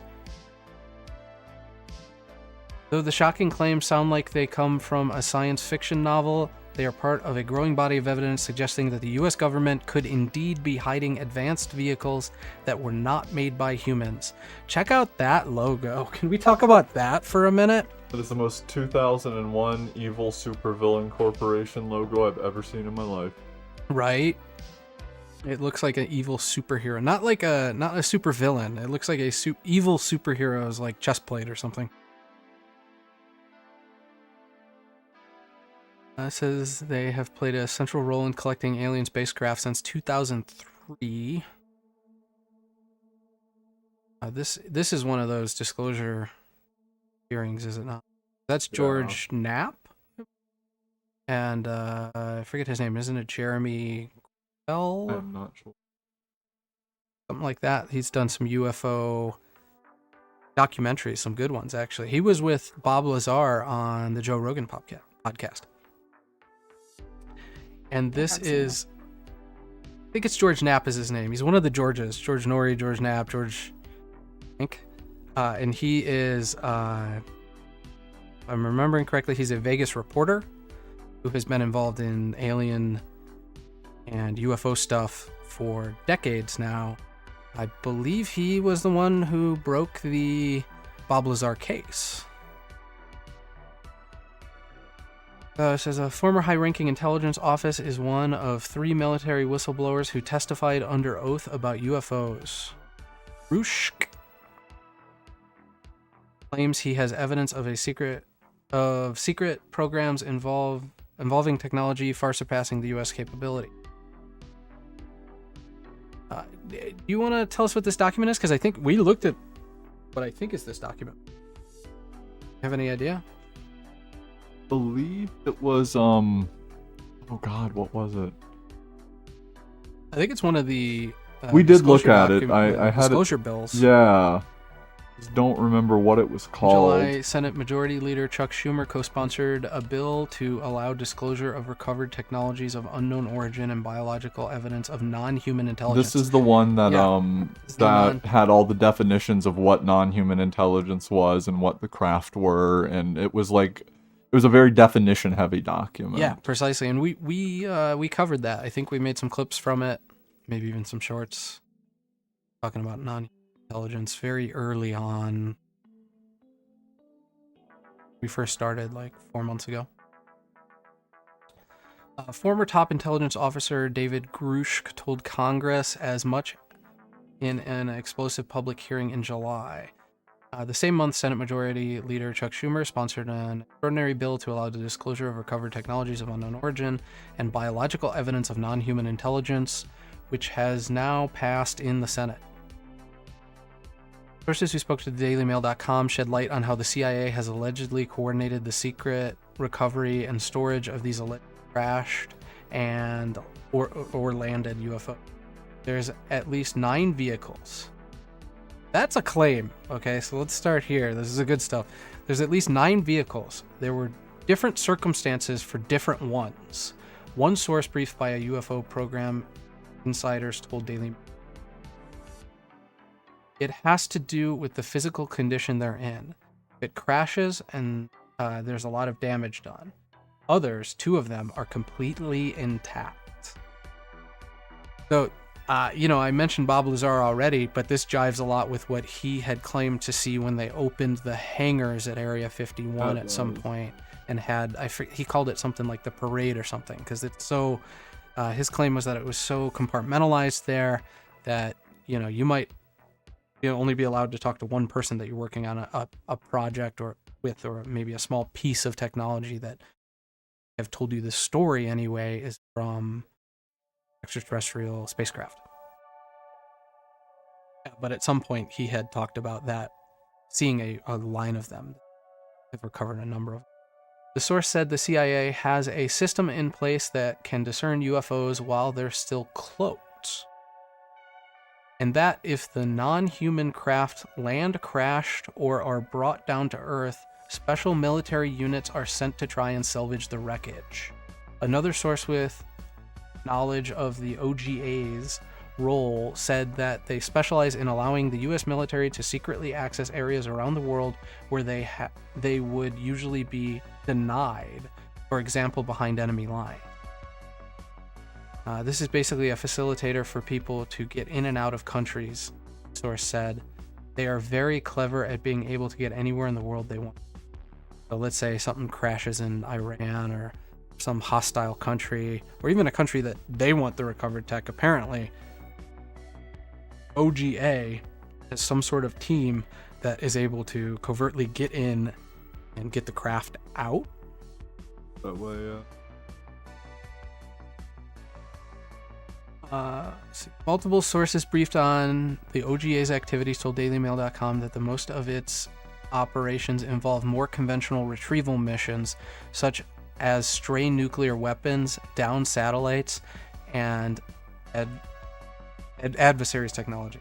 Though the shocking claims sound like they come from a science fiction novel, they are part of a growing body of evidence suggesting that the US government could indeed be hiding advanced vehicles that were not made by humans. Check out that logo. Can we talk about that for a minute? That is the most 2001 evil supervillain corporation logo I've ever seen in my life. Right? It looks like an evil superhero. Not a supervillain. It looks like a evil superhero's like chest plate or something. It says they have played a central role in collecting alien spacecraft since 2003. This is one of those disclosure hearings, is it not? That's George Knapp, and I forget his name. Isn't it Jeremy Bell? I'm not sure. Something like that. He's done some UFO documentaries, some good ones actually. He was with Bob Lazar on the Joe Rogan podcast. And this is, I think it's George Knapp is his name. He's one of the Georges. George Norrie, George Knapp, George, I think. And he is, if I'm remembering correctly, he's a Vegas reporter who has been involved in alien and UFO stuff for decades now. I believe he was the one who broke the Bob Lazar case. It says a former high-ranking intelligence office is one of 3 military whistleblowers who testified under oath about UFOs. Rushk claims he has evidence of secret programs involving technology far surpassing the U.S. capability. do you want to tell us what this document is? Because I think we looked at what I think is this document. Have any idea? Believe it was oh god, what was it? I think it's one of the. We did look disclosure at it. I had disclosure bills. Yeah. Just don't remember what it was called. July, Senate Majority Leader Chuck Schumer co-sponsored a bill to allow disclosure of recovered technologies of unknown origin and biological evidence of non-human intelligence. This is the one that Yeah. had all the definitions of what non-human intelligence was and what the craft were, and it was a very definition-heavy document. Yeah, precisely. And we covered that. I think we made some clips from it, maybe even some shorts, talking about non-human intelligence very early on. We first started like 4 months ago. Former top intelligence officer David Grush told Congress as much in an explosive public hearing in July. The same month, Senate Majority Leader Chuck Schumer sponsored an extraordinary bill to allow the disclosure of recovered technologies of unknown origin and biological evidence of non-human intelligence, which has now passed in the Senate. Sources who spoke to DailyMail.com shed light on how the CIA has allegedly coordinated the secret recovery and storage of these alleged crashed and or landed UFO. There's at least 9 vehicles. That's a claim. Okay, so let's start here. This is the good stuff. There's at least 9 vehicles. There were different circumstances for different ones. One source briefed by a UFO program insiders told Daily Mail. It has to do with the physical condition they're in. If it crashes and there's a lot of damage done. Others, 2 of them, are completely intact. So, I mentioned Bob Lazar already, but this jives a lot with what he had claimed to see when they opened the hangars at Area 51 at some point and had, he called it something like the parade or something, because it's so, his claim was that it was so compartmentalized there that, you might only be allowed to talk to one person that you're working on a project or maybe a small piece of technology that I've told you the story anyway is from extraterrestrial spacecraft. Yeah, but at some point he had talked about that, seeing a line of them. They've recovered a number of. The source said the CIA has a system in place that can discern UFOs while they're still cloaked. And that if the non-human craft land crashed or are brought down to Earth, special military units are sent to try and salvage the wreckage. Another source with knowledge of the OGA's role said that they specialize in allowing the U.S. military to secretly access areas around the world where they would usually be denied, for example, behind enemy lines. This is basically a facilitator for people to get in and out of countries, the source said. They are very clever at being able to get anywhere in the world they want. So let's say something crashes in Iran or some hostile country, or even a country that they want the recovered tech. Apparently, OGA has some sort of team that is able to covertly get in and get the craft out. That way, Multiple sources briefed on the OGA's activities told DailyMail.com that the most of its operations involve more conventional retrieval missions, such as stray nuclear weapons, down satellites, and adversaries technology.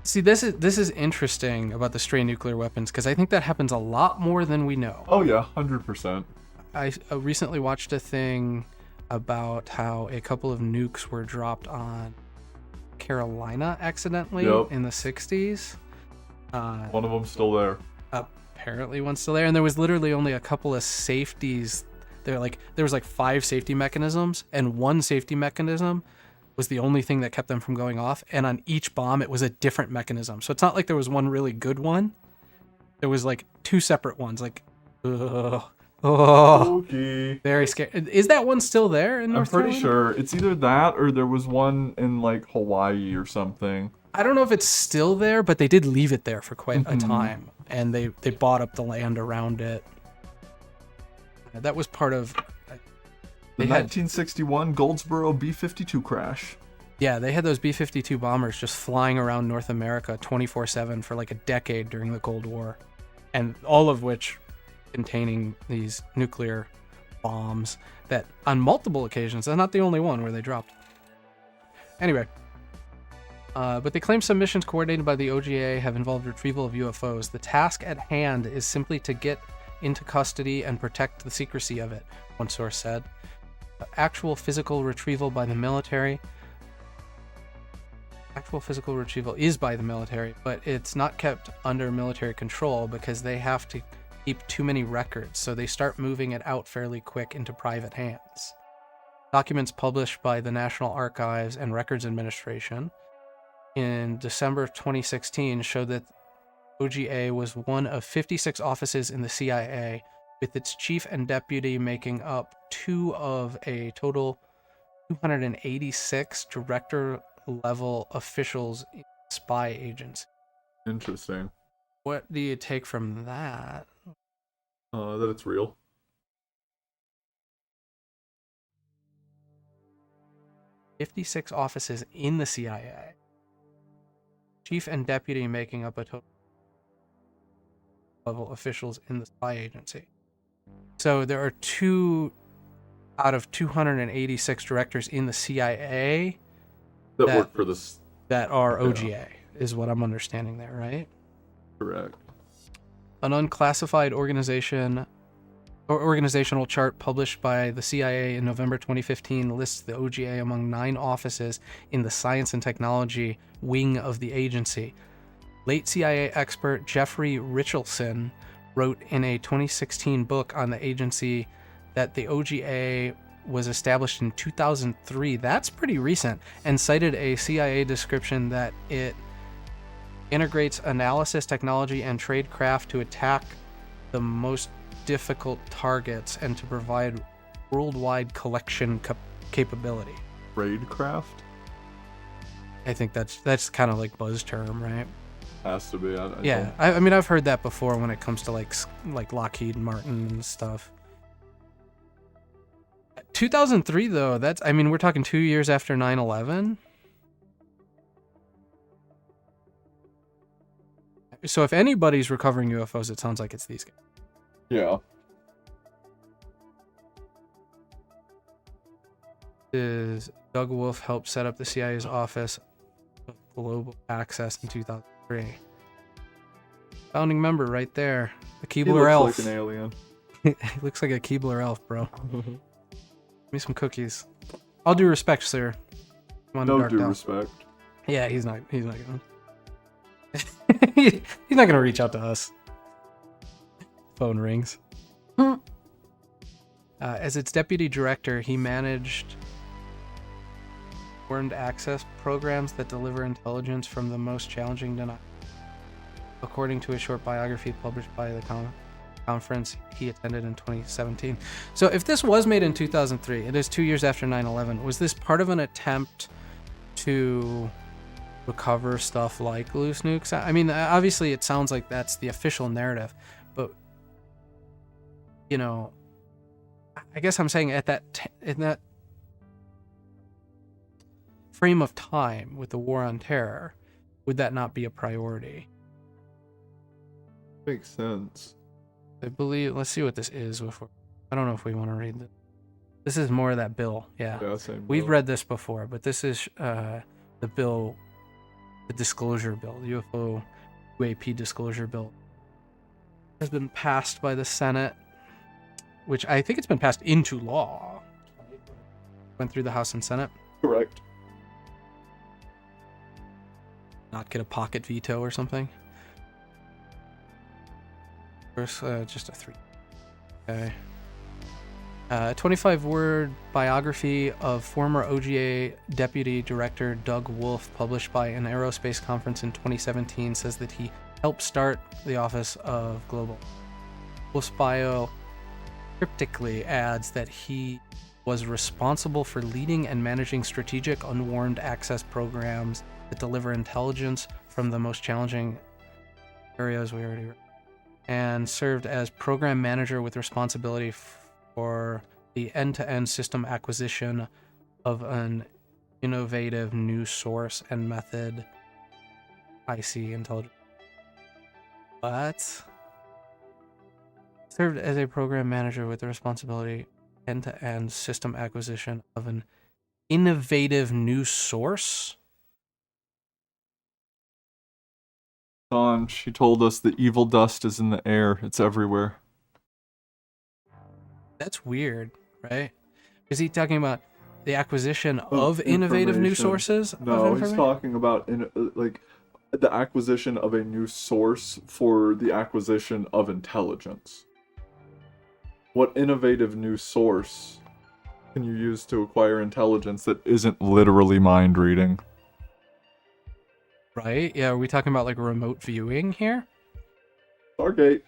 See, this is interesting about the stray nuclear weapons, because I think that happens a lot more than we know. Oh yeah, 100%. I recently watched a thing about how a couple of nukes were dropped on Carolina accidentally in the 60s. One of them's still there. Apparently one's still there, and there was literally only a couple of safeties. There was 5 safety mechanisms, and one safety mechanism was the only thing that kept them from going off, and on each bomb it was a different mechanism. So it's not like there was one really good one. There was 2 separate ones. Okay. Very scary. Is that one still there in North Carolina? Carolina? I'm pretty sure it's either that or there was one in Hawaii or something. I don't know if it's still there, but they did leave it there for quite a time, and they bought up the land around it. That was part of The 1961 Goldsboro B-52 crash. Yeah, they had those B-52 bombers just flying around North America 24/7 for like a decade during the Cold War, and all of which containing these nuclear bombs that on multiple occasions, that's not the only one where they dropped. Anyway, but they claim some missions coordinated by the OGA have involved retrieval of UFOs. The task at hand is simply to get into custody and protect the secrecy of it, one source said. Actual physical retrieval is by the military, but it's not kept under military control because they have to keep too many records, so they start moving it out fairly quick into private hands. Documents published by the National Archives and Records Administration in December of 2016 showed that OGA was one of 56 offices in the CIA, with its chief and deputy making up two of a total 286 director-level officials in spy agents. Interesting. What do you take from that? That it's real. "56 offices in the CIA. Chief and deputy making up a total level officials in the spy agency." So there are 2 out of 286 directors in the CIA That That- work for this. that are Yeah. OGA, is what I'm understanding there, right? Correct. An unclassified organizational chart published by the CIA in November 2015 lists the OGA among 9 offices in the science and technology wing of the agency. Late CIA expert Jeffrey Richelson wrote in a 2016 book on the agency that the OGA was established in 2003. That's pretty recent, and cited a CIA description that it integrates analysis technology and tradecraft to attack the most difficult targets and to provide worldwide collection capability. Raidcraft? I think that's kind of like buzz term, right? Has to be. Yeah, I mean, I've heard that before when it comes to like Lockheed Martin and stuff. 2003 though, we're talking 2 years after 9/11. So if anybody's recovering UFOs, it sounds like it's these guys. Yeah. Doug Wolf helped set up the CIA's Office of Global Access in 2003. Founding member right there. The He Keebler looks elf. like an alien. He looks like a Keebler elf, bro. Give me some cookies. All due respect, sir. Come on, No Dark due Down. respect. Yeah, he's not gonna. He's not gonna reach out to us. Phone rings. As its deputy director, he managed warned access programs that deliver intelligence from the most challenging denial. According to a short biography published by the conference he attended in 2017. So if this was made in 2003, it is 2 years after 9/11. Was this part of an attempt to recover stuff like loose nukes? I mean, obviously it sounds like that's the official narrative, but you know, I guess I'm saying at in that frame of time with the war on terror, would that not be a priority? Makes sense. I believe. Let's see what this is before. I don't know if we want to read this. This is more of that bill. Yeah, Yeah, same. we've bill. read this before, but this is the bill, the disclosure bill, the UFO UAP disclosure bill, has been passed by the Senate, which I think it's been passed into law. Went through the House and Senate. Correct. Not get a pocket veto or something. First, just a 3. Okay. A 25-word biography of former OGA Deputy Director Doug Wolf, published by an aerospace conference in 2017, says that he helped start the Office of Global. Wolf's bio cryptically adds that he was responsible for leading and managing strategic unwarned access programs that deliver intelligence from the most challenging areas we already read, and served as program manager with responsibility for the end-to-end system acquisition of an innovative new source and method. IC intelligence. But served as a program manager with the responsibility end-to-end system acquisition of an innovative new source. Dawn, she told us the evil dust is in the air. It's everywhere. That's weird, right? Is he talking about the acquisition of innovative new information. sources? No, he's talking about like the acquisition of a new source for the acquisition of intelligence. What innovative new source can you use to acquire intelligence that isn't literally mind reading? Right? Yeah, are we talking about like remote viewing here? Stargate.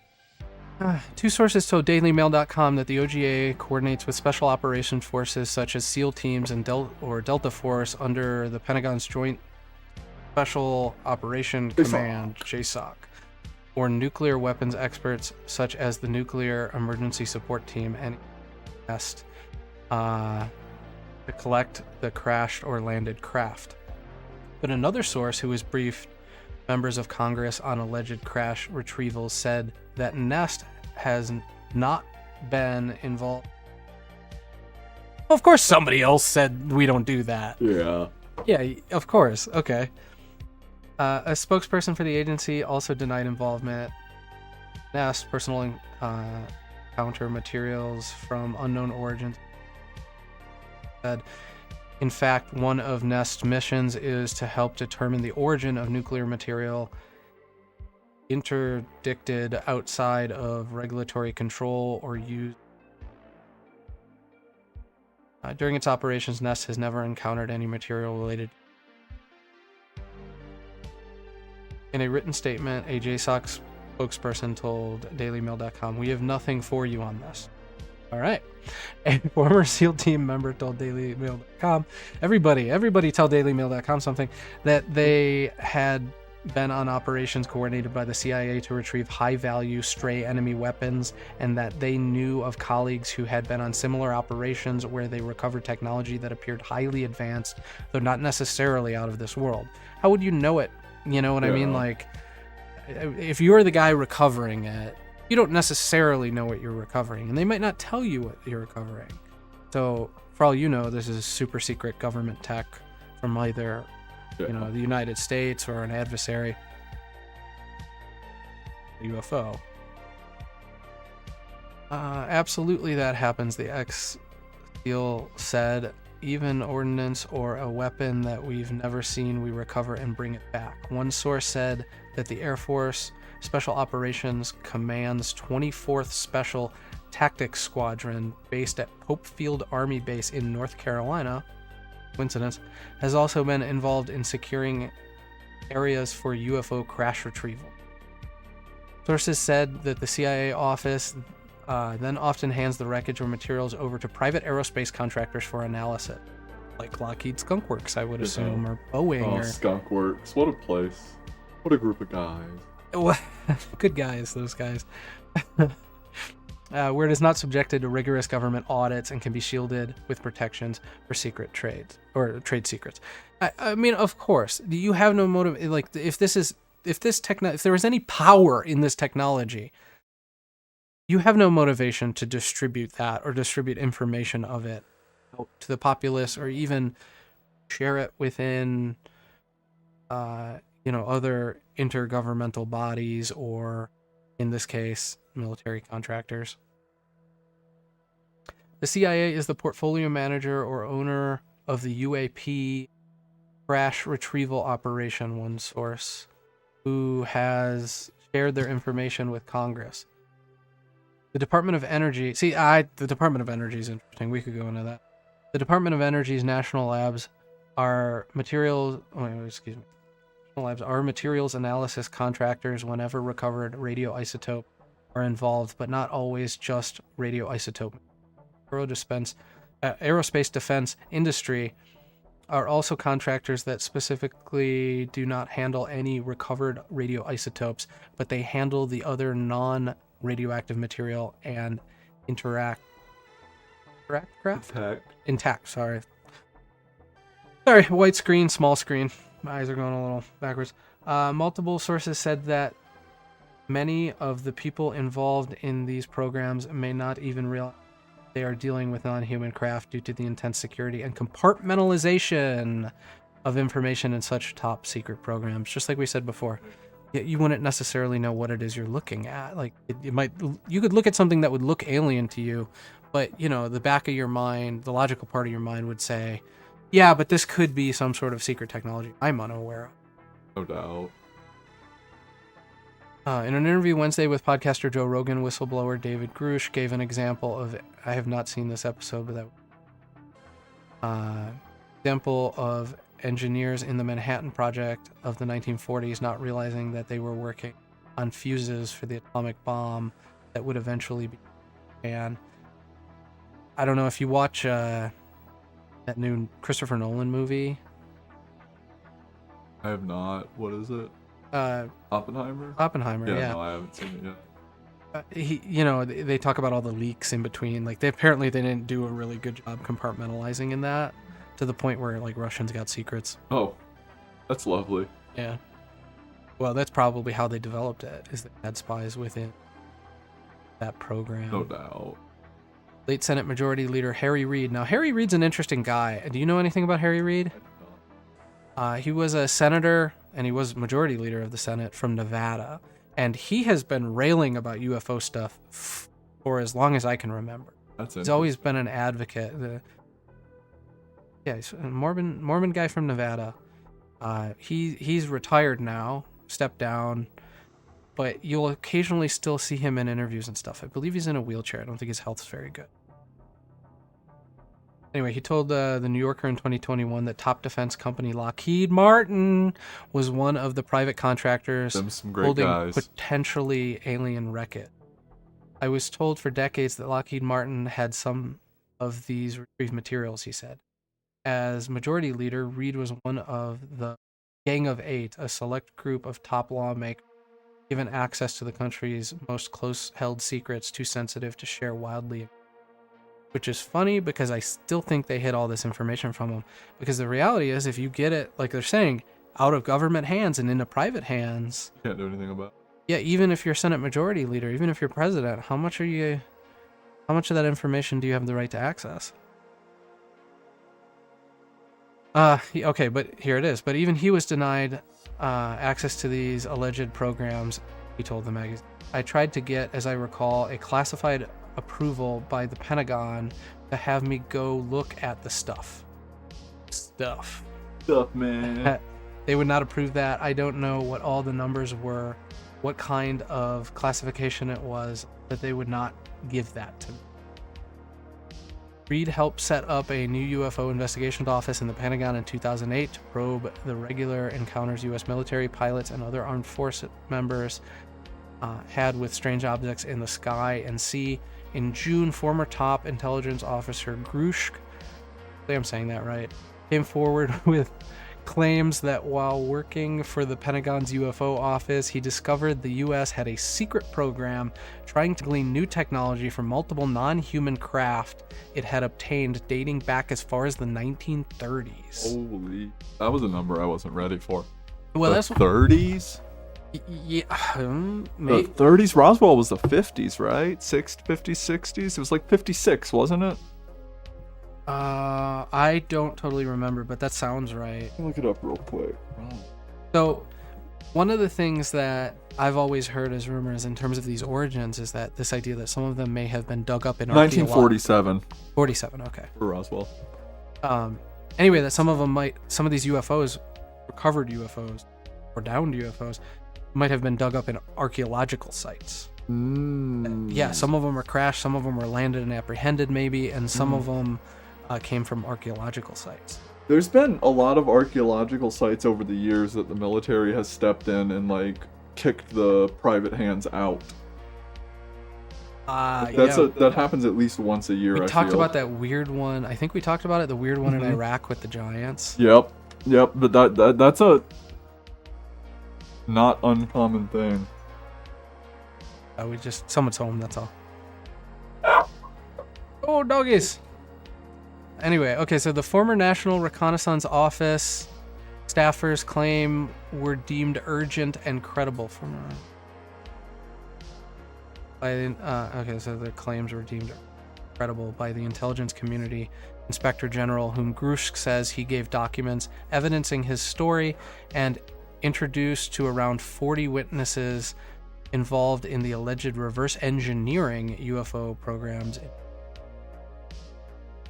Two sources told DailyMail.com that the OGA coordinates with special operations forces such as SEAL teams and Delta Force under the Pentagon's Joint Special Operation Command, JSOC, or nuclear weapons experts such as the Nuclear Emergency Support Team and NEST to collect the crashed or landed craft. But another source who was briefed members of Congress on alleged crash retrievals said that NEST has not been involved. Of course somebody else said we don't do that. Yeah. Yeah, of course. Okay. A spokesperson for the agency also denied involvement. NEST personal encounter materials from unknown origins. Said, in fact, one of NEST's missions is to help determine the origin of nuclear material interdicted outside of regulatory control or use. During its operations, NEST has never encountered any material related. In a written statement, a JSOC spokesperson told DailyMail.com, "We have nothing for you on this." All right. A former SEAL team member told DailyMail.com, everybody tell DailyMail.com something, that they had been on operations coordinated by the CIA to retrieve high-value stray enemy weapons, and that they knew of colleagues who had been on similar operations where they recovered technology that appeared highly advanced, though not necessarily out of this world. How would you know it? You know what I mean? Like, if you're the guy recovering it, you don't necessarily know what you're recovering, and they might not tell you what you're recovering. So, for all you know, this is super secret government tech from either, the United States or an adversary, a UFO. Absolutely, that happens. The ex-SEAL said, even ordnance or a weapon that we've never seen, we recover and bring it back. One source said that the Air Force Special Operations Command's 24th Special Tactics Squadron, based at Pope Field Army Base in North Carolina, coincidence, has also been involved in securing areas for UFO crash retrieval. Sources said that the CIA office then often hands the wreckage or materials over to private aerospace contractors for analysis, like Lockheed Skunk Works, I would assume, or Boeing. Oh, Skunk Works. What a place. What a group of guys. Good guys, those guys. Where it is not subjected to rigorous government audits and can be shielded with protections for secret trades or trade secrets. I mean, of course, you have no motive. Like, if there is any power in this technology, you have no motivation to distribute that or distribute information of it out to the populace, or even share it within, other intergovernmental bodies, or in this case, military contractors. The CIA is the portfolio manager or owner of the UAP crash retrieval operation, one source, who has shared their information with Congress. The Department of Energy, the Department of Energy is interesting. We could go into that. The Department of Energy's national labs are materials analysis contractors whenever recovered radioisotope are involved, but not always just radioisotope. Aerospace defense industry are also contractors that specifically do not handle any recovered radioisotopes, but they handle the other non-radioactive material and intact. Sorry, white screen, small screen. My eyes are going a little backwards. Multiple sources said that many of the people involved in these programs may not even realize they are dealing with non-human craft due to the intense security and compartmentalization of information in such top secret programs. Just like we said before, you wouldn't necessarily know what it is you're looking at. Like you could look at something that would look alien to you, but the back of your mind, the logical part of your mind would say, yeah, but this could be some sort of secret technology I'm unaware of. No doubt. In an interview Wednesday with podcaster Joe Rogan, whistleblower David Grush gave an example of, I have not seen this episode, but that example of engineers in the Manhattan Project of the 1940s not realizing that they were working on fuses for the atomic bomb that would eventually be Japan. I don't know if you watch that new Christopher Nolan movie. I have not. What is it? Oppenheimer? Oppenheimer, yeah. No, I haven't seen it yet. They talk about all the leaks in between. Like, they didn't do a really good job compartmentalizing in that, to the point where, like, Russians got secrets. Oh, that's lovely. Yeah. Well, that's probably how they developed it, is they had spies within that program. No doubt. Late Senate Majority Leader Harry Reid. Now, Harry Reid's an interesting guy. Do you know anything about Harry Reid? He was a senator, and he was Majority Leader of the Senate from Nevada. And he has been railing about UFO stuff for as long as I can remember. He's always been an advocate. He's a Mormon guy from Nevada. He's retired now, stepped down, but you'll occasionally still see him in interviews and stuff. I believe he's in a wheelchair. I don't think his health's very good. Anyway, he told the New Yorker in 2021 that top defense company Lockheed Martin was one of the private contractors holding potentially alien wreckage. I was told for decades that Lockheed Martin had some of these retrieved materials, he said. As majority leader, Reid was one of the Gang of Eight, a select group of top lawmakers given access to the country's most close-held secrets too sensitive to share wildly. Which is funny because I still think they hid all this information from them. Because the reality is, if you get it, like they're saying, out of government hands and into private hands, you can't do anything about it. Yeah, even if you're Senate Majority Leader, even if you're president, how much of that information do you have the right to access? Okay, but here it is. But even he was denied access to these alleged programs, he told the magazine. I tried to get, as I recall, a classified approval by the Pentagon to have me go look at the stuff, man. They would not approve that. I don't know what all the numbers were, what kind of classification it was, but they would not give that to me. Reid helped set up a new UFO investigation office in the Pentagon in 2008 to probe the regular encounters U.S. military, pilots, and other armed force members had with strange objects in the sky and sea. In June, former top intelligence officer Grush, I think I'm saying that right, came forward with claims that while working for the Pentagon's UFO office, he discovered the U.S. had a secret program trying to glean new technology from multiple non-human craft it had obtained dating back as far as the 1930s. Holy, that was a number I wasn't ready for. Well, the that's 30s? Yeah, the 30s. Roswell was the 50s, right? 50s, 60s. It was like 56, wasn't it? I don't totally remember, but that sounds right. Look it up real quick. So, one of the things that I've always heard as rumors in terms of these origins is that this idea that some of them may have been dug up in 1947. 47, okay. For Roswell. Anyway, that some of these UFOs, recovered UFOs, or downed UFOs, might have been dug up in archaeological sites. Yeah, some of them were crashed, some of them were landed and apprehended maybe, and some of them came from archaeological sites. There's been a lot of archaeological sites over the years that the military has stepped in and like kicked the private hands out. That happens at least once a year. We talked about that weird one. I think we talked about it, the weird one in Iraq with the giants. Yep, but that's a not uncommon thing. Someone's home, that's all. Oh, doggies. Anyway, okay, so the former National Reconnaissance Office staffers claim were deemed urgent and credible from okay, so the claims were deemed credible by the intelligence community inspector general, whom Grush says he gave documents evidencing his story and introduced to around 40 witnesses involved in the alleged reverse engineering UFO programs.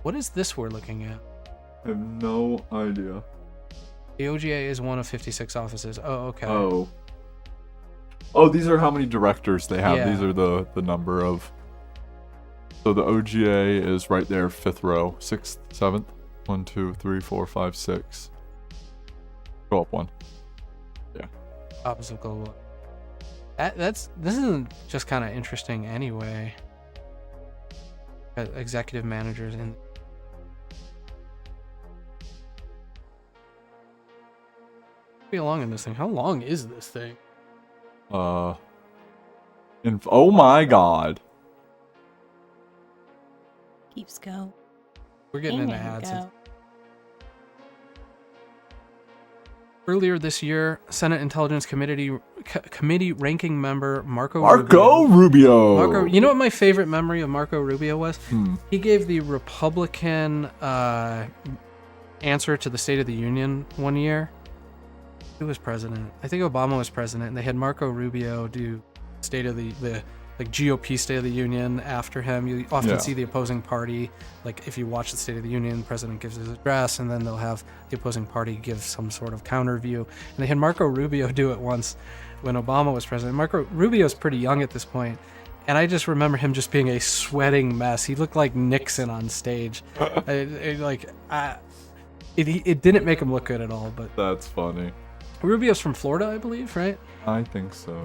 What is this we're looking at? I have no idea. The OGA is one of 56 offices. Oh, okay. Oh, these are how many directors they have. Yeah. These are the number of. So the OGA is right there, 5th row, 6th, 7th. 1, 2, 3, 4, 5, 6. Go up one. Yeah. Opposite global. This isn't just kind of interesting anyway. Executive managers in. Be along in this thing. How long is this thing? Oh my god. Keeps going. We're getting into And ads. go. Earlier this year, Senate Intelligence Committee ranking member Marco Rubio. Marco, you know what my favorite memory of Marco Rubio was? Hmm. He gave the Republican answer to the State of the Union one year. Who was president? I think Obama was president, and they had Marco Rubio do State of the GOP State of the Union after him. You often see the opposing party, like if you watch the State of the Union, the president gives his address, and then they'll have the opposing party give some sort of counter view. And they had Marco Rubio do it once when Obama was president. Marco Rubio's pretty young at this point, and I just remember him just being a sweating mess. He looked like Nixon on stage. It didn't make him look good at all. But That's funny. Rubio's from Florida, I believe, right? I think so.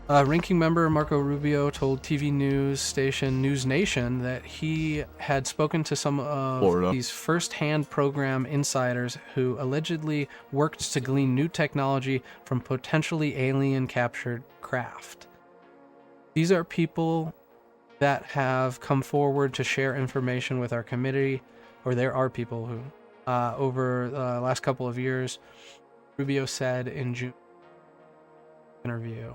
Ranking member Marco Rubio told TV news station News Nation that he had spoken to some of Florida. these first-hand program insiders who allegedly worked to glean new technology from potentially alien-captured craft. These are people that have come forward to share information with our committee, or there are people who, over the last couple of years, Rubio said in June interview.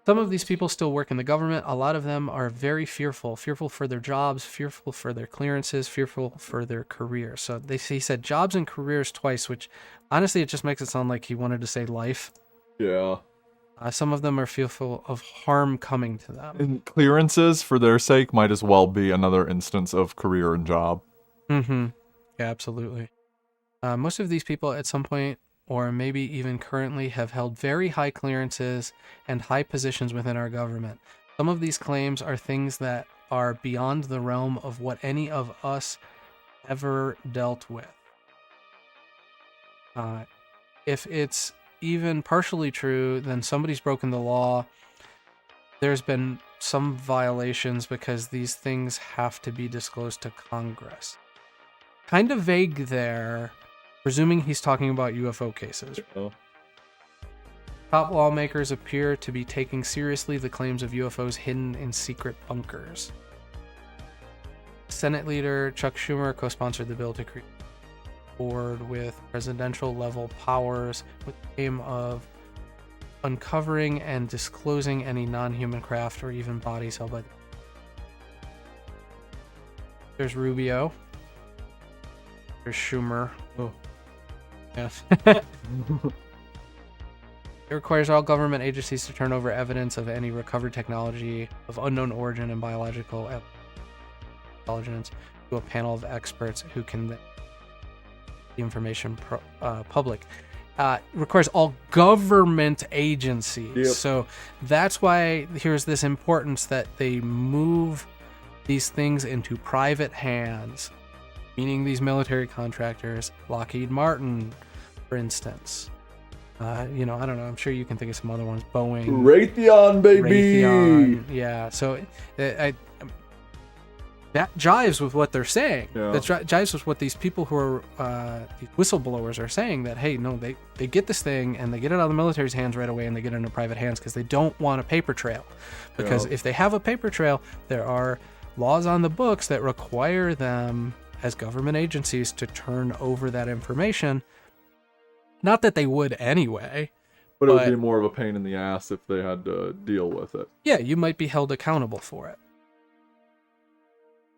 Some of these people still work in the government. A lot of them are very fearful for their jobs, fearful for their clearances, fearful for their careers. So he said jobs and careers twice, which honestly, it just makes it sound like he wanted to say life. Yeah. Some of them are fearful of harm coming to them. And clearances, for their sake, might as well be another instance of career and job. Mm-hmm. Yeah, absolutely. Most of these people at some point, or maybe even currently, have held very high clearances and high positions within our government. Some of these claims are things that are beyond the realm of what any of us ever dealt with. If it's even partially true, then somebody's broken the law. There's been some violations because these things have to be disclosed to Congress. Kind of vague there, presuming he's talking about UFO cases. Oh. Top lawmakers appear to be taking seriously the claims of UFOs hidden in secret bunkers. Senate leader Chuck Schumer co-sponsored the bill to create a board with presidential-level powers with the aim of uncovering and disclosing any non-human craft or even bodies held by the... There's Rubio. There's Schumer. Oh. Yes. It requires all government agencies to turn over evidence of any recovered technology of unknown origin and biological intelligence to a panel of experts who can then the information public. Requires all government agencies. Yep. So that's why here's this importance that they move these things into private hands, meaning these military contractors, Lockheed Martin, for instance. I don't know. I'm sure you can think of some other ones. Boeing, Raytheon, baby. Raytheon. Yeah. So that jives with what they're saying. Yeah. That jives with what these people who are these whistleblowers are saying. That hey, no, they get this thing and they get it out of the military's hands right away, and they get it into private hands because they don't want a paper trail. Because if they have a paper trail, there are laws on the books that require them as government agencies to turn over that information. Not that they would anyway. But it would be more of a pain in the ass if they had to deal with it. Yeah, you might be held accountable for it.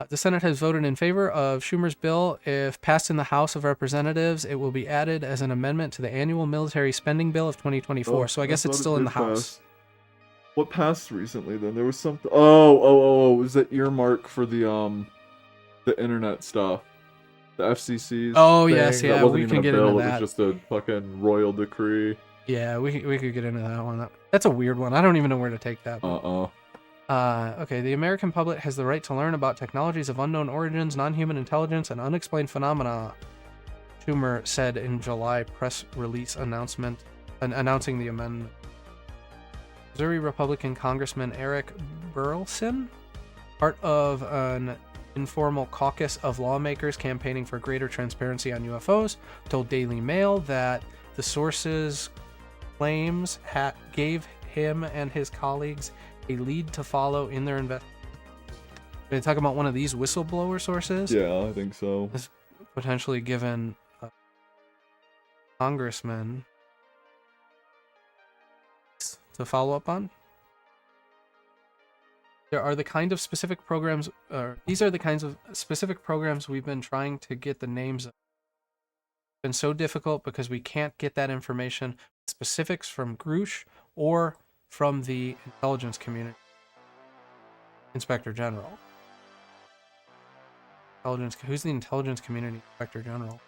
The Senate has voted in favor of Schumer's bill. If passed in the House of Representatives, it will be added as an amendment to the annual military spending bill of 2024. So I guess it's still in the House. What passed recently then? There was something. Oh! Was that earmark for the internet stuff? The FCC's. Oh thing? yes, yeah, That we wasn't can even get a bill, into it that. was just a fucking royal decree. Yeah, we could get into that one. That's a weird one. I don't even know where to take that. Okay, the American public has the right to learn about technologies of unknown origins, non-human intelligence, and unexplained phenomena, Schumer said in July press release announcement announcing the amendment. Missouri Republican Congressman Eric Burleson, part of an informal caucus of lawmakers campaigning for greater transparency on UFOs, told Daily Mail that the source's claims gave him and his colleagues a lead to follow in their investigation. Are they talking about one of these whistleblower sources? Yeah, I think so. Has potentially given a congressman to follow up on. There are the kind of specific programs, these are the kinds of specific programs we've been trying to get the names of. It's been so difficult because we can't get that information, specifics from Grush or from the intelligence community. Inspector General. Who's the intelligence community inspector general?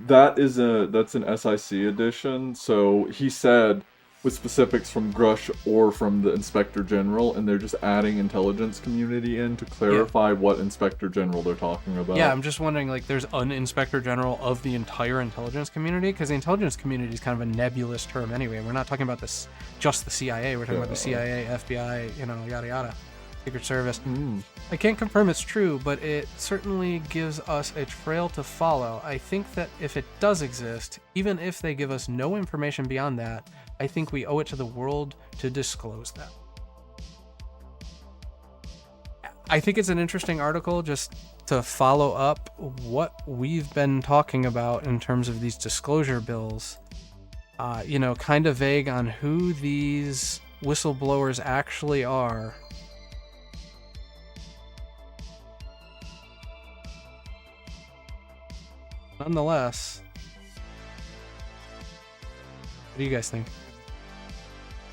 That's an SIC edition. So he said with specifics from Grush or from the inspector general, and they're just adding intelligence community in to clarify what inspector general they're talking about. Yeah, I'm just wondering, like, there's an inspector general of the entire intelligence community, because the intelligence community is kind of a nebulous term anyway. We're not talking about this just the CIA. We're talking about the CIA, FBI, yada yada. Secret Service. I can't confirm it's true, but it certainly gives us a trail to follow. I think that if it does exist, even if they give us no information beyond that, I think we owe it to the world to disclose that. I think it's an interesting article just to follow up what we've been talking about in terms of these disclosure bills. Kind of vague on who these whistleblowers actually are. Nonetheless, what do you guys think?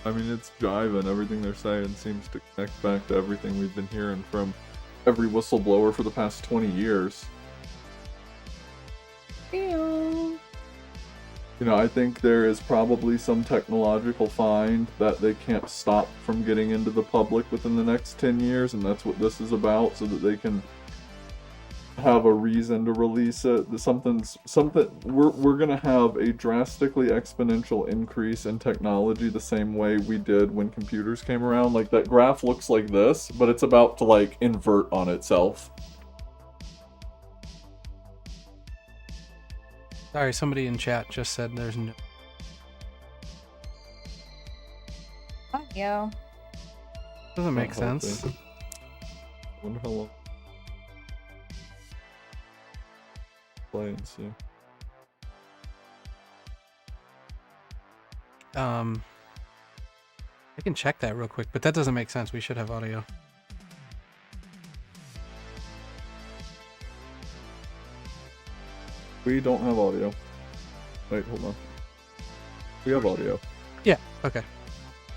I mean, it's jiving. Everything they're saying seems to connect back to everything we've been hearing from every whistleblower for the past 20 years. I think there is probably some technological find that they can't stop from getting into the public within the next 10 years, and that's what this is about, so that they can have a reason to release it. We're gonna have a drastically exponential increase in technology the same way we did when computers came around. Like, that graph looks like this, but it's about to like invert on itself. Sorry, somebody in chat just said there's no. Fuck you. Doesn't make sense. I wonder how long. Play and see. I can check that real quick, but that doesn't make sense. We should have audio. We don't have audio. Wait, hold on. We have audio. Yeah, okay.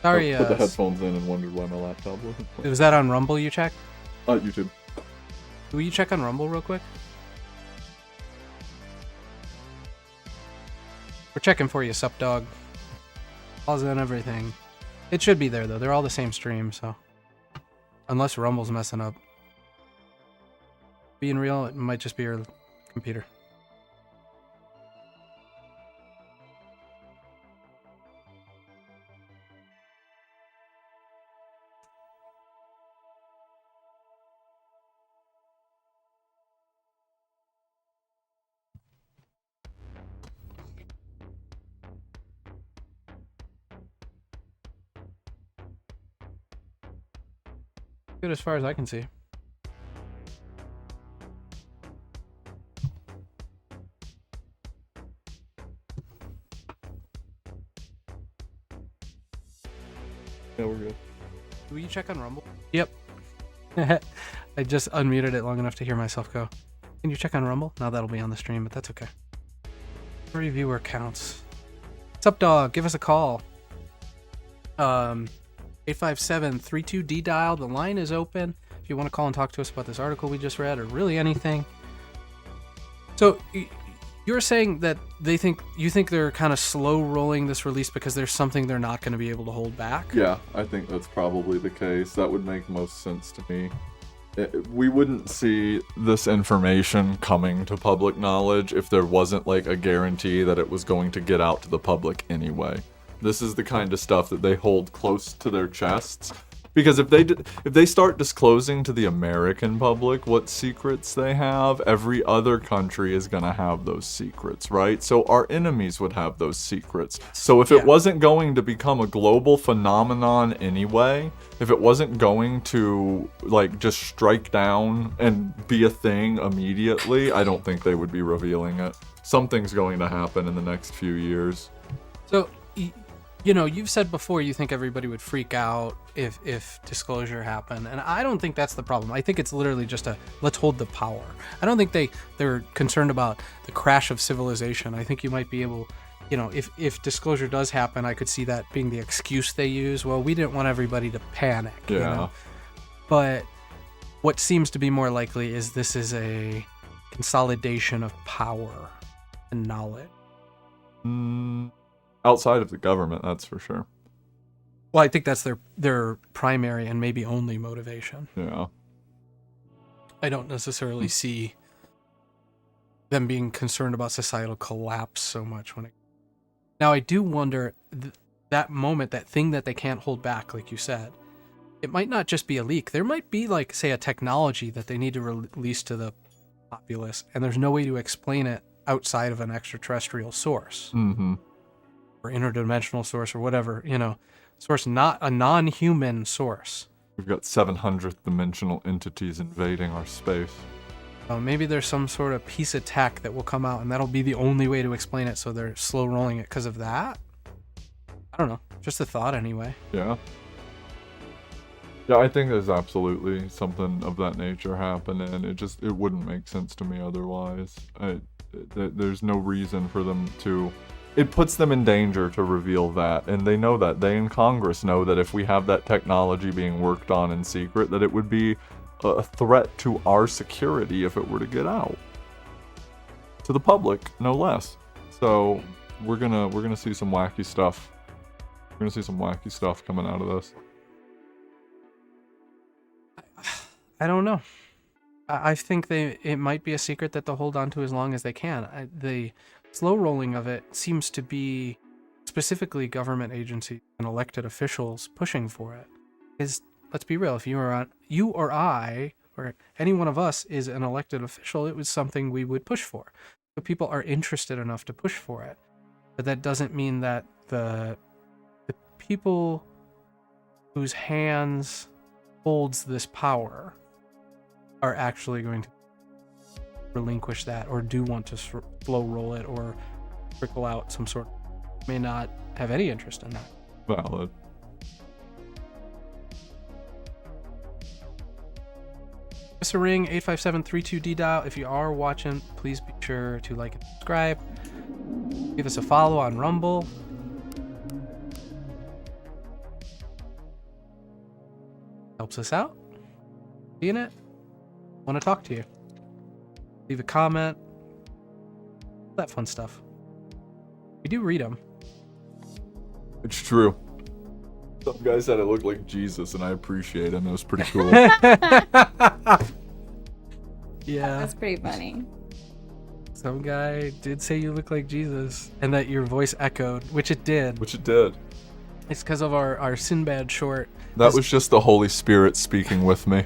Sorry, I put the headphones in and wondered why my laptop wasn't playing. Was that on Rumble you checked? YouTube. Will you check on Rumble real quick? We're checking for you, sup dog. Pause on everything. It should be there though. They're all the same stream, so unless Rumble's messing up. Being real, it might just be your computer. Good as far as I can see. Yeah, we're good. Will you check on Rumble? Yep. I just unmuted it long enough to hear myself go. Can you check on Rumble? Now that'll be on the stream, but that's okay. Every viewer counts. What's up, dog? Give us a call. 857-32D dial. The line is open. If you want to call and talk to us about this article we just read, or really anything. So you're saying that you think they're kind of slow rolling this release because there's something they're not going to be able to hold back? Yeah, I think that's probably the case. That would make most sense to me. We wouldn't see this information coming to public knowledge if there wasn't like a guarantee that it was going to get out to the public anyway. This is the kind of stuff that they hold close to their chests. Because if they start disclosing to the American public what secrets they have, every other country is going to have those secrets, right? So our enemies would have those secrets. So if it wasn't going to become a global phenomenon anyway, if it wasn't going to like just strike down and be a thing immediately, I don't think they would be revealing it. Something's going to happen in the next few years. So, you know, you've said before you think everybody would freak out if disclosure happened, and I don't think that's the problem. I think it's literally just let's hold the power. I don't think they're concerned about the crash of civilization. I think you might be able, you know, if disclosure does happen, I could see that being the excuse they use. Well, we didn't want everybody to panic. Yeah. You know? But what seems to be more likely is this is a consolidation of power and knowledge. Outside of the government, that's for sure. Well, I think that's their primary and maybe only motivation. Yeah. I don't necessarily see them being concerned about societal collapse so much. Now, I do wonder, that moment, that thing that they can't hold back, like you said, it might not just be a leak. There might be, like, say, a technology that they need to release to the populace, and there's no way to explain it outside of an extraterrestrial source. Mm-hmm. Or interdimensional source or whatever, you know, source, not a non-human source. We've got 700th dimensional entities invading our space. Maybe there's some sort of piece of tech that will come out and that'll be the only way to explain it, so they're slow rolling it because of that. I don't know, just a thought anyway. Yeah, I think there's absolutely something of that nature happening. It wouldn't make sense to me otherwise. There's no reason for them to. It puts them in danger to reveal that, and they know that. They in Congress know that if we have that technology being worked on in secret, that it would be a threat to our security if it were to get out. To the public, no less. So we're gonna see some wacky stuff. We're gonna see some wacky stuff coming out of this. I don't know. I think it might be a secret that they'll hold on to as long as they can. The slow rolling of it seems to be specifically government agencies and elected officials pushing for it. Because let's be real, if you or I or any one of us is an elected official, it was something we would push for. But people are interested enough to push for it. But that doesn't mean that the people whose hands holds this power are actually going to relinquish that or do want to slow roll it or trickle out some sort. May not have any interest in that. Valid. Give us a ring, 857-32D dial. If you are watching, please be sure to like and subscribe. Give us a follow on Rumble. Helps us out. Seeing it? Want to talk to you. Leave a comment. All that fun stuff. We do read them. It's true. Some guy said I looked like Jesus, and I appreciate him. It was pretty cool. Yeah. That's pretty funny. Some guy did say you look like Jesus, and that your voice echoed, which it did. Which it did. It's because of our Sinbad short. That was just the Holy Spirit speaking with me.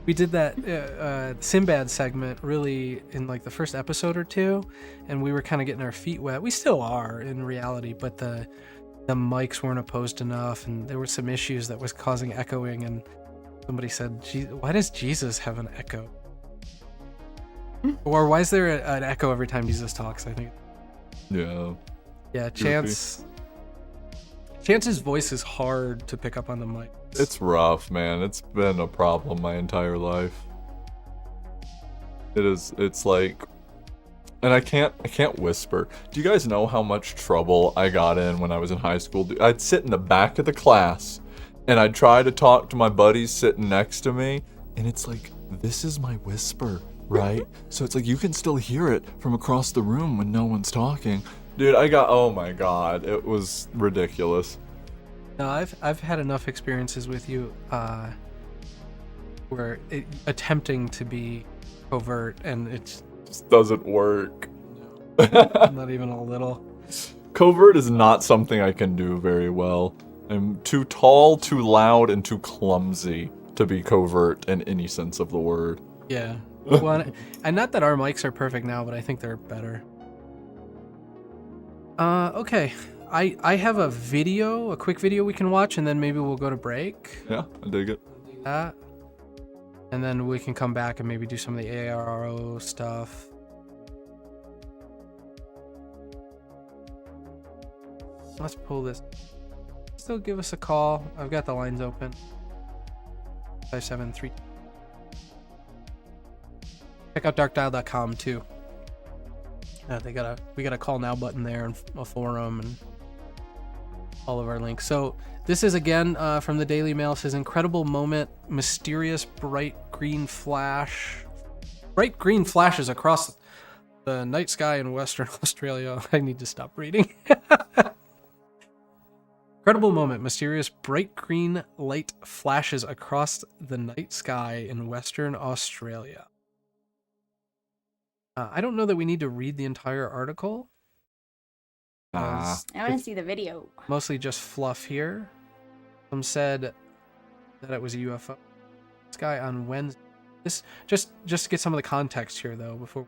We did that Sinbad segment really in like the first episode or two, and we were kind of getting our feet wet. We still are in reality, but the mics weren't opposed enough, and there were some issues that was causing echoing, and somebody said, why does Jesus have an echo? Or why is there an echo every time Jesus talks, I think? Yeah. Yeah, Chance Chance's voice is hard to pick up on the mic. It's rough, man. It's been a problem my entire life. It's like, and I can't whisper. Do you guys know how much trouble I got in when I was in high school? I'd sit in the back of the class and I'd try to talk to my buddies sitting next to me, and it's like, this is my whisper, right? So it's like you can still hear it from across the room when no one's talking. Dude, oh my god, it was ridiculous. No, I've had enough experiences with you where attempting to be covert and it's Just doesn't work. not even a little. Covert is not something I can do very well. I'm too tall, too loud, and too clumsy to be covert in any sense of the word. Yeah. Well, and not that our mics are perfect now, but I think they're better. Okay. I have a quick video we can watch, and then maybe we'll go to break. Yeah, I dig it. That. And then we can come back and maybe do some of the ARO stuff. Let's pull this. Still give us a call. I've got the lines open. 573. Check out darkdial.com too. We got a call now button there and a forum and all of our links. So this is again from the Daily Mail. It says incredible moment, mysterious bright green flashes across the night sky in Western Australia. I need to stop reading. Incredible moment, mysterious bright green light flashes across the night sky in Western Australia. I don't know that we need to read the entire article. I want to see the video. Mostly just fluff here. Some said that it was a UFO sky on Wednesday. This just to get some of the context here though before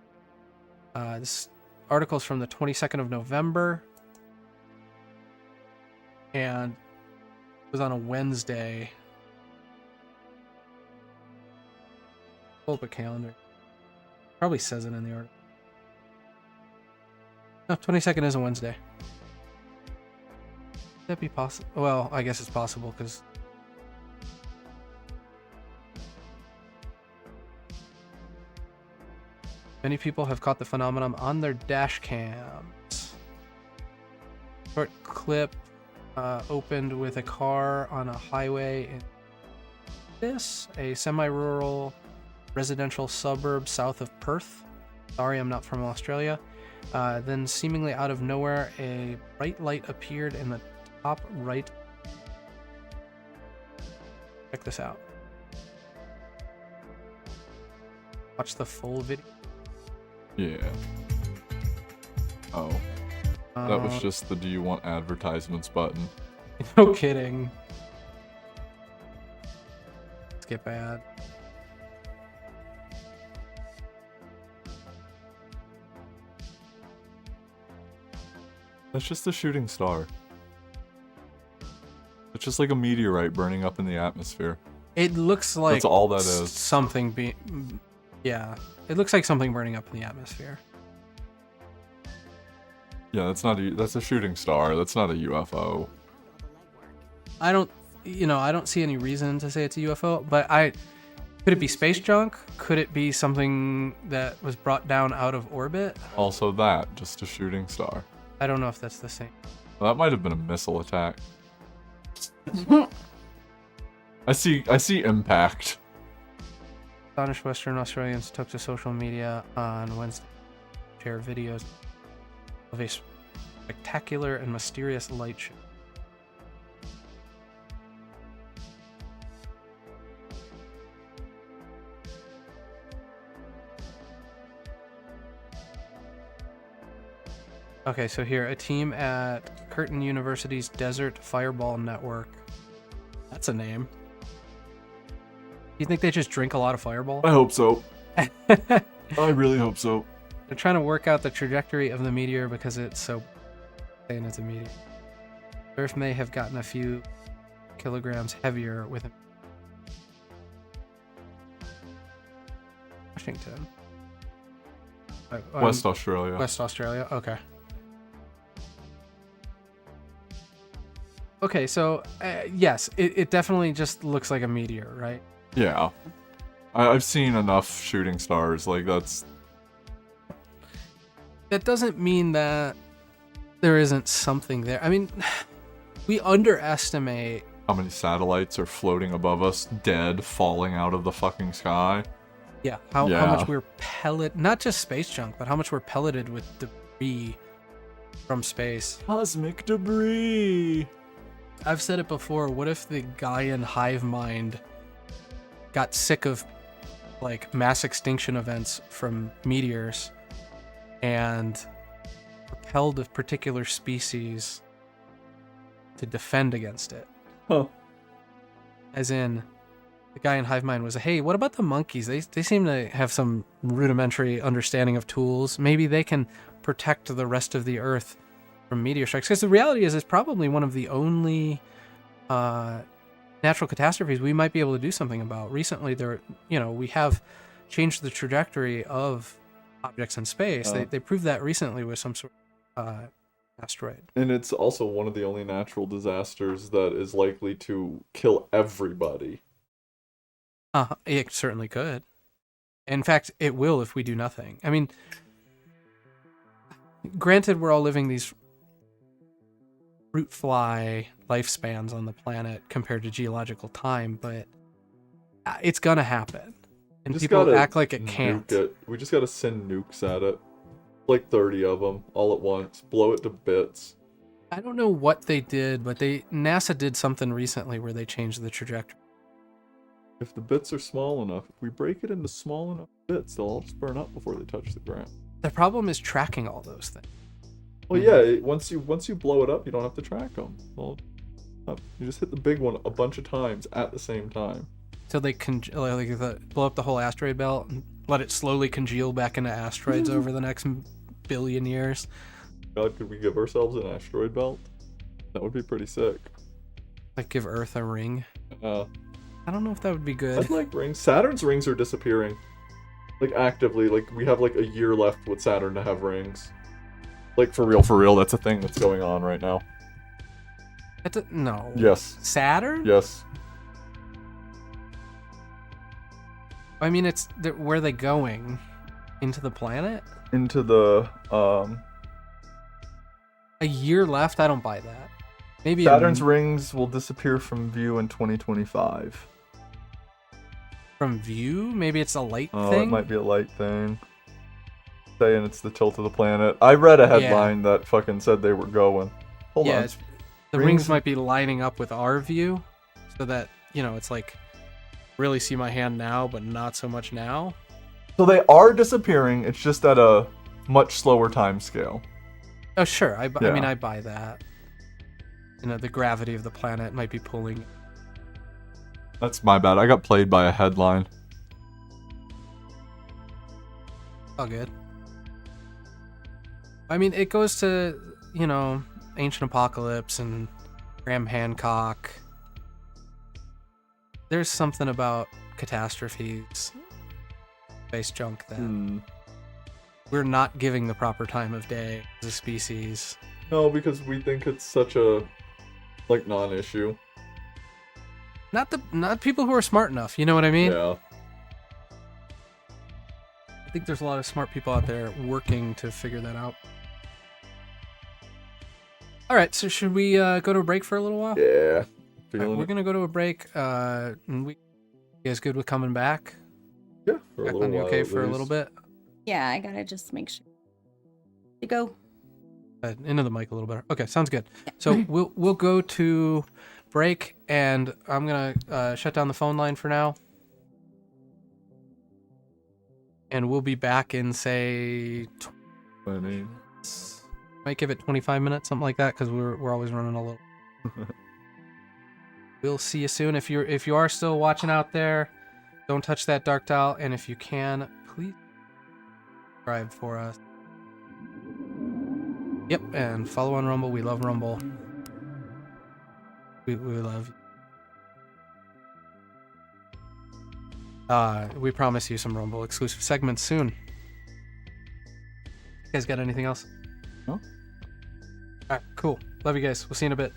this article is from the 22nd of November and it was on a Wednesday. Pull up a calendar. Probably says it in the article. No, 22nd is a Wednesday. Could that be possible? Well, I guess it's possible because many people have caught the phenomenon on their dash cams. Short clip opened with a car on a highway in a semi-rural residential suburb south of Perth. Sorry, I'm not from Australia. Then seemingly out of nowhere, a bright light appeared in the top right. Check this out. Watch the full video. Yeah. Oh. That was just the do you want advertisements button. No kidding. Let's get bad. That's just a shooting star. It's just like a meteorite burning up in the atmosphere. It looks like That's all that is. Something yeah. It looks like something burning up in the atmosphere. Yeah, that's a shooting star. That's not a UFO. I don't see any reason to say it's a UFO, but could it be space junk? Could it be something that was brought down out of orbit? Also that, just a shooting star. I don't know if that's the same. Well, that might have been a missile attack. I see impact. Astonished Western Australians took to social media on Wednesday to share videos of a spectacular and mysterious light show. Okay, so here, a team at Curtin University's Desert Fireball Network. That's a name. You think they just drink a lot of Fireball? I hope so. I really hope so. They're trying to work out the trajectory of the meteor because it's so saying it's a meteor. Earth may have gotten a few kilograms heavier with it. Washington. West Australia. West Australia, okay. Okay, so yes, it definitely just looks like a meteor, right? Yeah. I've seen enough shooting stars. Like, that's... That doesn't mean that there isn't something there. I mean, we underestimate... How many satellites are floating above us, dead, falling out of the fucking sky? Yeah, how Yeah. much we're not just space junk, but how much we're pelleted with debris from space. Cosmic debris! I've said it before, what if the guy in Hive Mind got sick of, like, mass extinction events from meteors and propelled a particular species to defend against it? Huh. As in, the guy in Hive Mind was, hey, what about the monkeys? They seem to have some rudimentary understanding of tools. Maybe they can protect the rest of the Earth from meteor strikes. Because the reality is, it's probably one of the only natural catastrophes we might be able to do something about. Recently, we have changed the trajectory of objects in space. They proved that recently with some sort of asteroid. And it's also one of the only natural disasters that is likely to kill everybody. It certainly could. In fact, it will if we do nothing. I mean, granted, we're all living these fruit fly lifespans on the planet compared to geological time, but it's gonna happen. And Just people gotta act like it can't. nuke it. We just gotta send nukes at it. Like 30 of them, all at once. Blow it to bits. I don't know what they did, but NASA did something recently where they changed the trajectory. If the bits are small enough, if we break it into small enough bits, they'll all just burn up before they touch the ground. The problem is tracking all those things. Well, yeah, once you blow it up, you don't have to track them. Well, you just hit the big one a bunch of times at the same time. So they can blow up the whole asteroid belt and let it slowly congeal back into asteroids over the next billion years. God, could we give ourselves an asteroid belt? That would be pretty sick. Like give Earth a ring. I I don't know if that would be good. like rings. Saturn's rings are disappearing. Like actively, like we have like a year left with Saturn to have rings. Like for real, that's a thing that's going on right now. No. Yes. Saturn? Yes. I mean, where are they going? Into the planet? Into the A year left? I don't buy that. Maybe Saturn's rings will disappear from view in 2025. From view? Maybe it's a light Oh, thing? it might be a light thing. Saying it's the tilt of the planet. I read a headline that fucking said they were going. Hold on. The rings might be lining up with our view, so that, it's like, really see my hand now, but not so much now. So they are disappearing, it's just at a much slower time scale. Oh, sure. I mean, Yeah. I buy that. The gravity of the planet might be pulling. That's my bad. I got played by a headline. All good. I mean, it goes to, Ancient Apocalypse and Graham Hancock. There's something about catastrophes, space junk, that we're not giving the proper time of day as a species. No, because we think it's such a, non-issue. Not people who are smart enough, you know what I mean? Yeah. I think there's a lot of smart people out there working to figure that out. All right, so should we go to a break for a little while? Yeah. All right, we're gonna go to a break. And you guys good with coming back? Yeah, for a Back little on you while. okay at for a little least. bit? Yeah, I gotta just make sure to go. Into the mic a little better. Okay, sounds good. So we'll go to break, and I'm gonna shut down the phone line for now, and we'll be back in say 20. might give it 25 minutes, something like that, because we're always running a little. We'll see you soon. If you are still watching out there, don't touch that dark dial, and if you can, please subscribe for us. Yep, and follow on Rumble. We love Rumble. We love you. We promise you some Rumble exclusive segments soon. You guys got anything else? No. Alright, cool. Love you guys. We'll see you in a bit.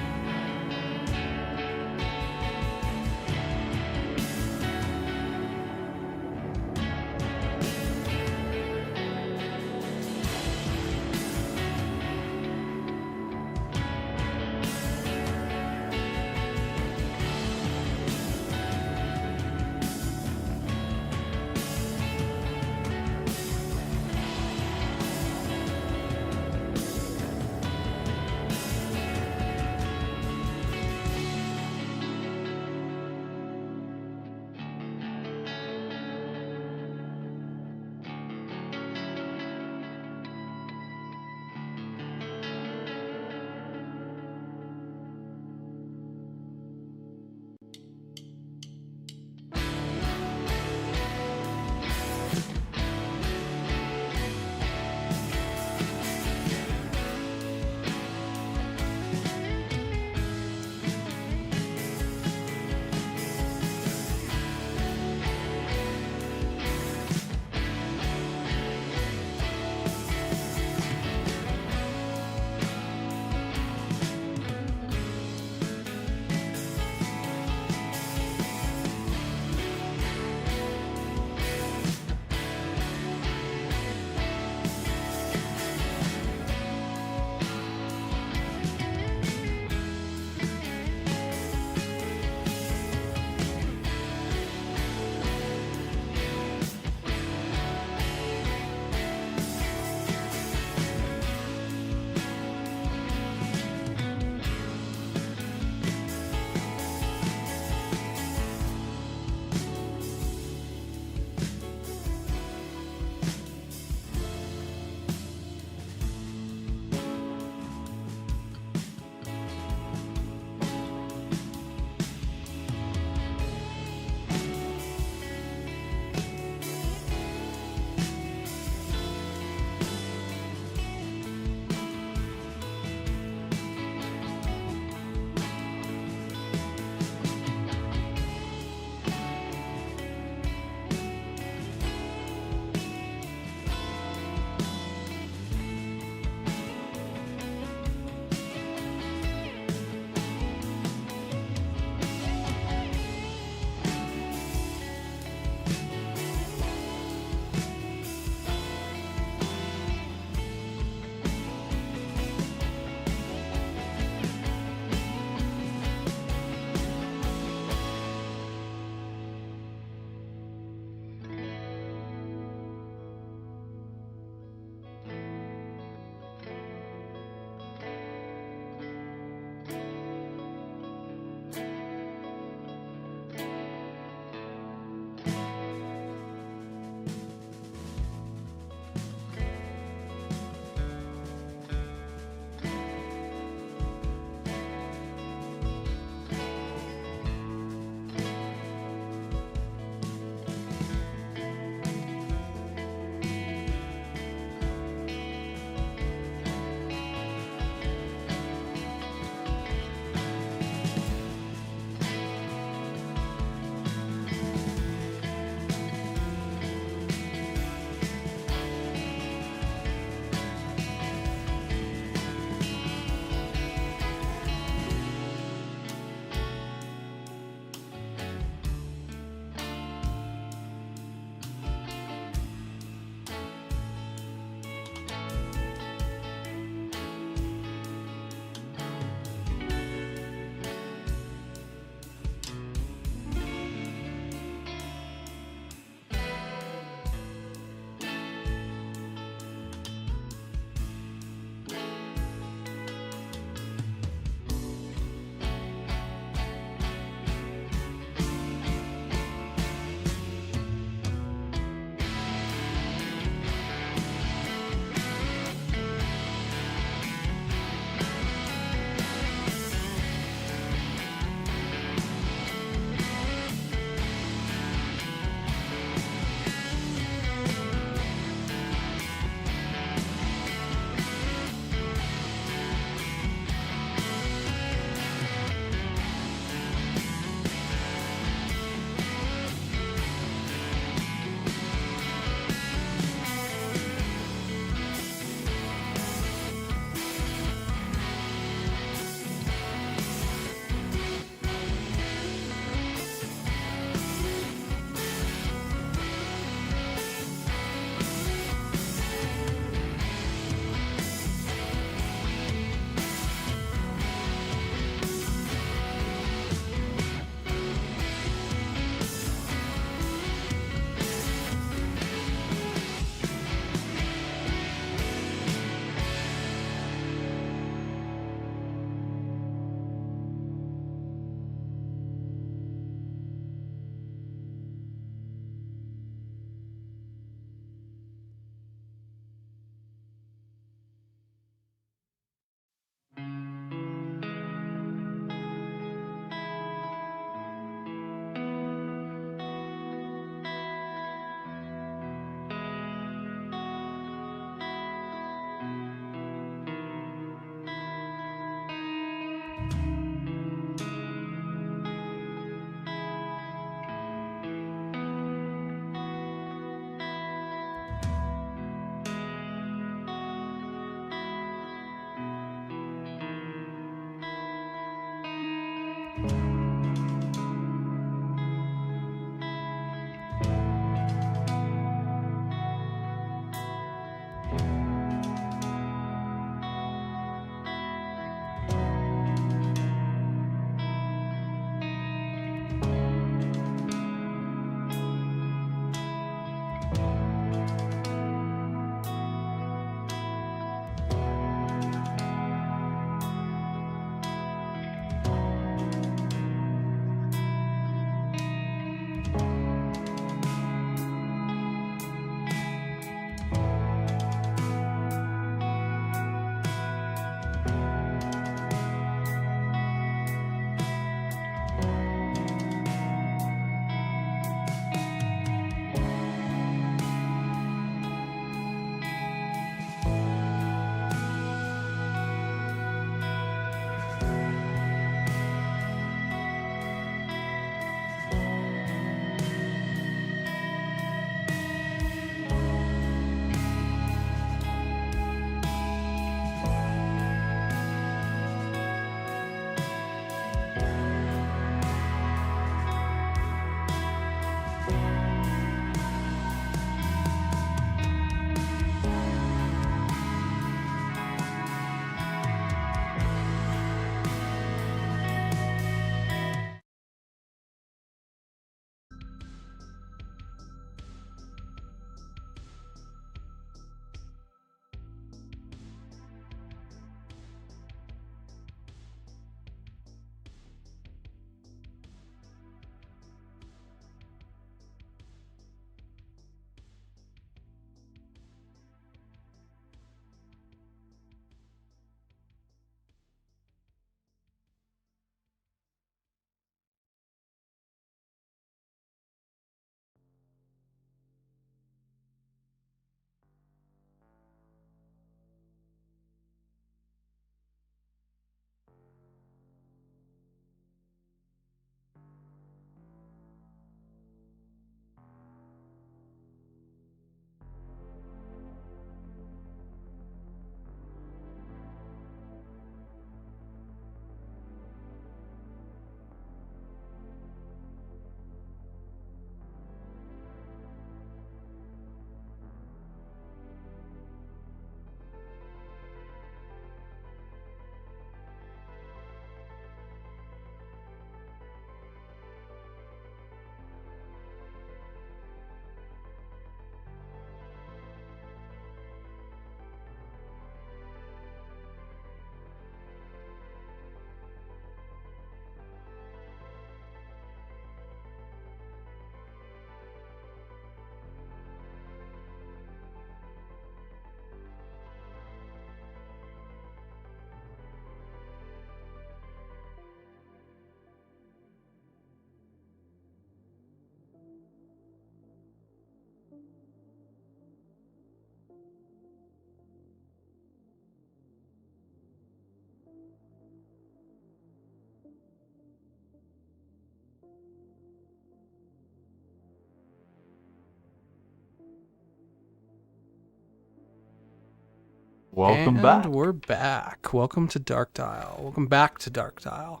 Welcome and back. we're back. Welcome to Dark Dial. Welcome back to Dark Dial.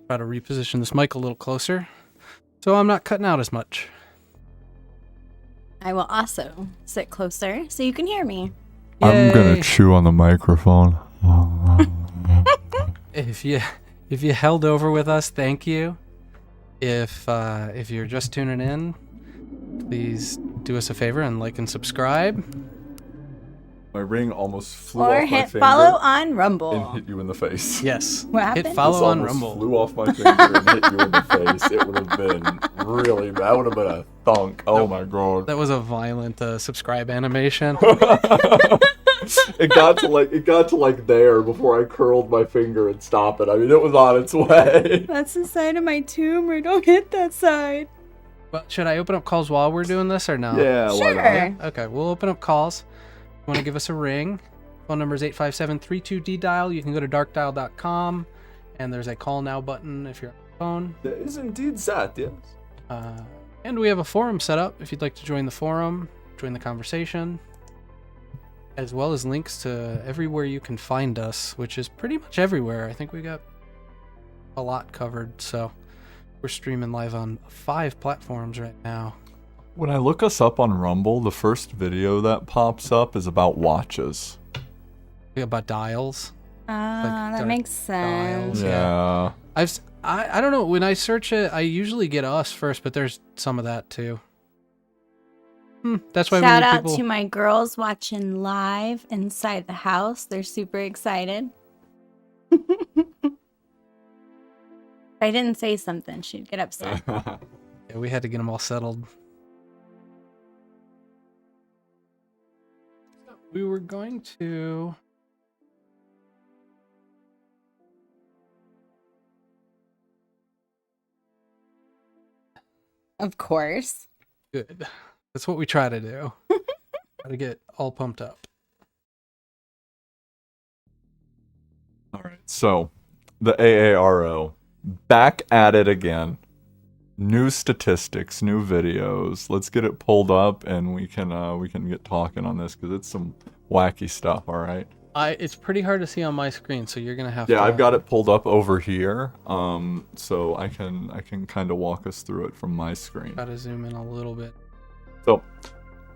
Try to reposition this mic a little closer so I'm not cutting out as much. I will also sit closer so you can hear me. I'm gonna Yay. chew on the microphone. If you held over with us, thank you. If you're just tuning in, please do us a favor and like and subscribe. My ring almost flew Or off my hit finger follow on and Rumble. hit you in the face. Yes. What happened? Hit follow This on almost Rumble. flew off my finger and hit you in the face. It would have been really bad. That would have been a thunk. Oh my god. That was a violent subscribe animation. It got to like there before I curled my finger and stopped it. I mean, it was on its way. That's the side of my tumor. Don't hit that side. But should I open up calls while we're doing this or no? Yeah, why not? Sure. Okay, we'll open up calls. If you want to give us a ring, phone number is 857-32-D-DIAL. You can go to darkdial.com, and there's a call now button if you're on the phone. There is indeed that, yes. And we have a forum set up if you'd like to join the forum, join the conversation, as well as links to everywhere you can find us, which is pretty much everywhere. I think we got a lot covered. So we're streaming live on 5 platforms right now. When I look us up on Rumble, the first video that pops up is about watches. About dials. Ah, that dark makes sense. dials. Yeah. I don't know. When I search it, I usually get us first, but there's some of that too. That's why Shout we need out people... to my girls watching live inside the house. They're super excited. If I didn't say something, she'd get upset. Yeah, we had to get them all settled. We were going to... Of course. Good. That's what we try to do. Try to get all pumped up. All right. So, the AARO, back at it again. New statistics, new videos. Let's get it pulled up, and we can get talking on this because it's some wacky stuff. All right. It's pretty hard to see on my screen, so you're gonna have to. Yeah, I've got it pulled up over here, so I can kind of walk us through it from my screen. Try to zoom in a little bit. So,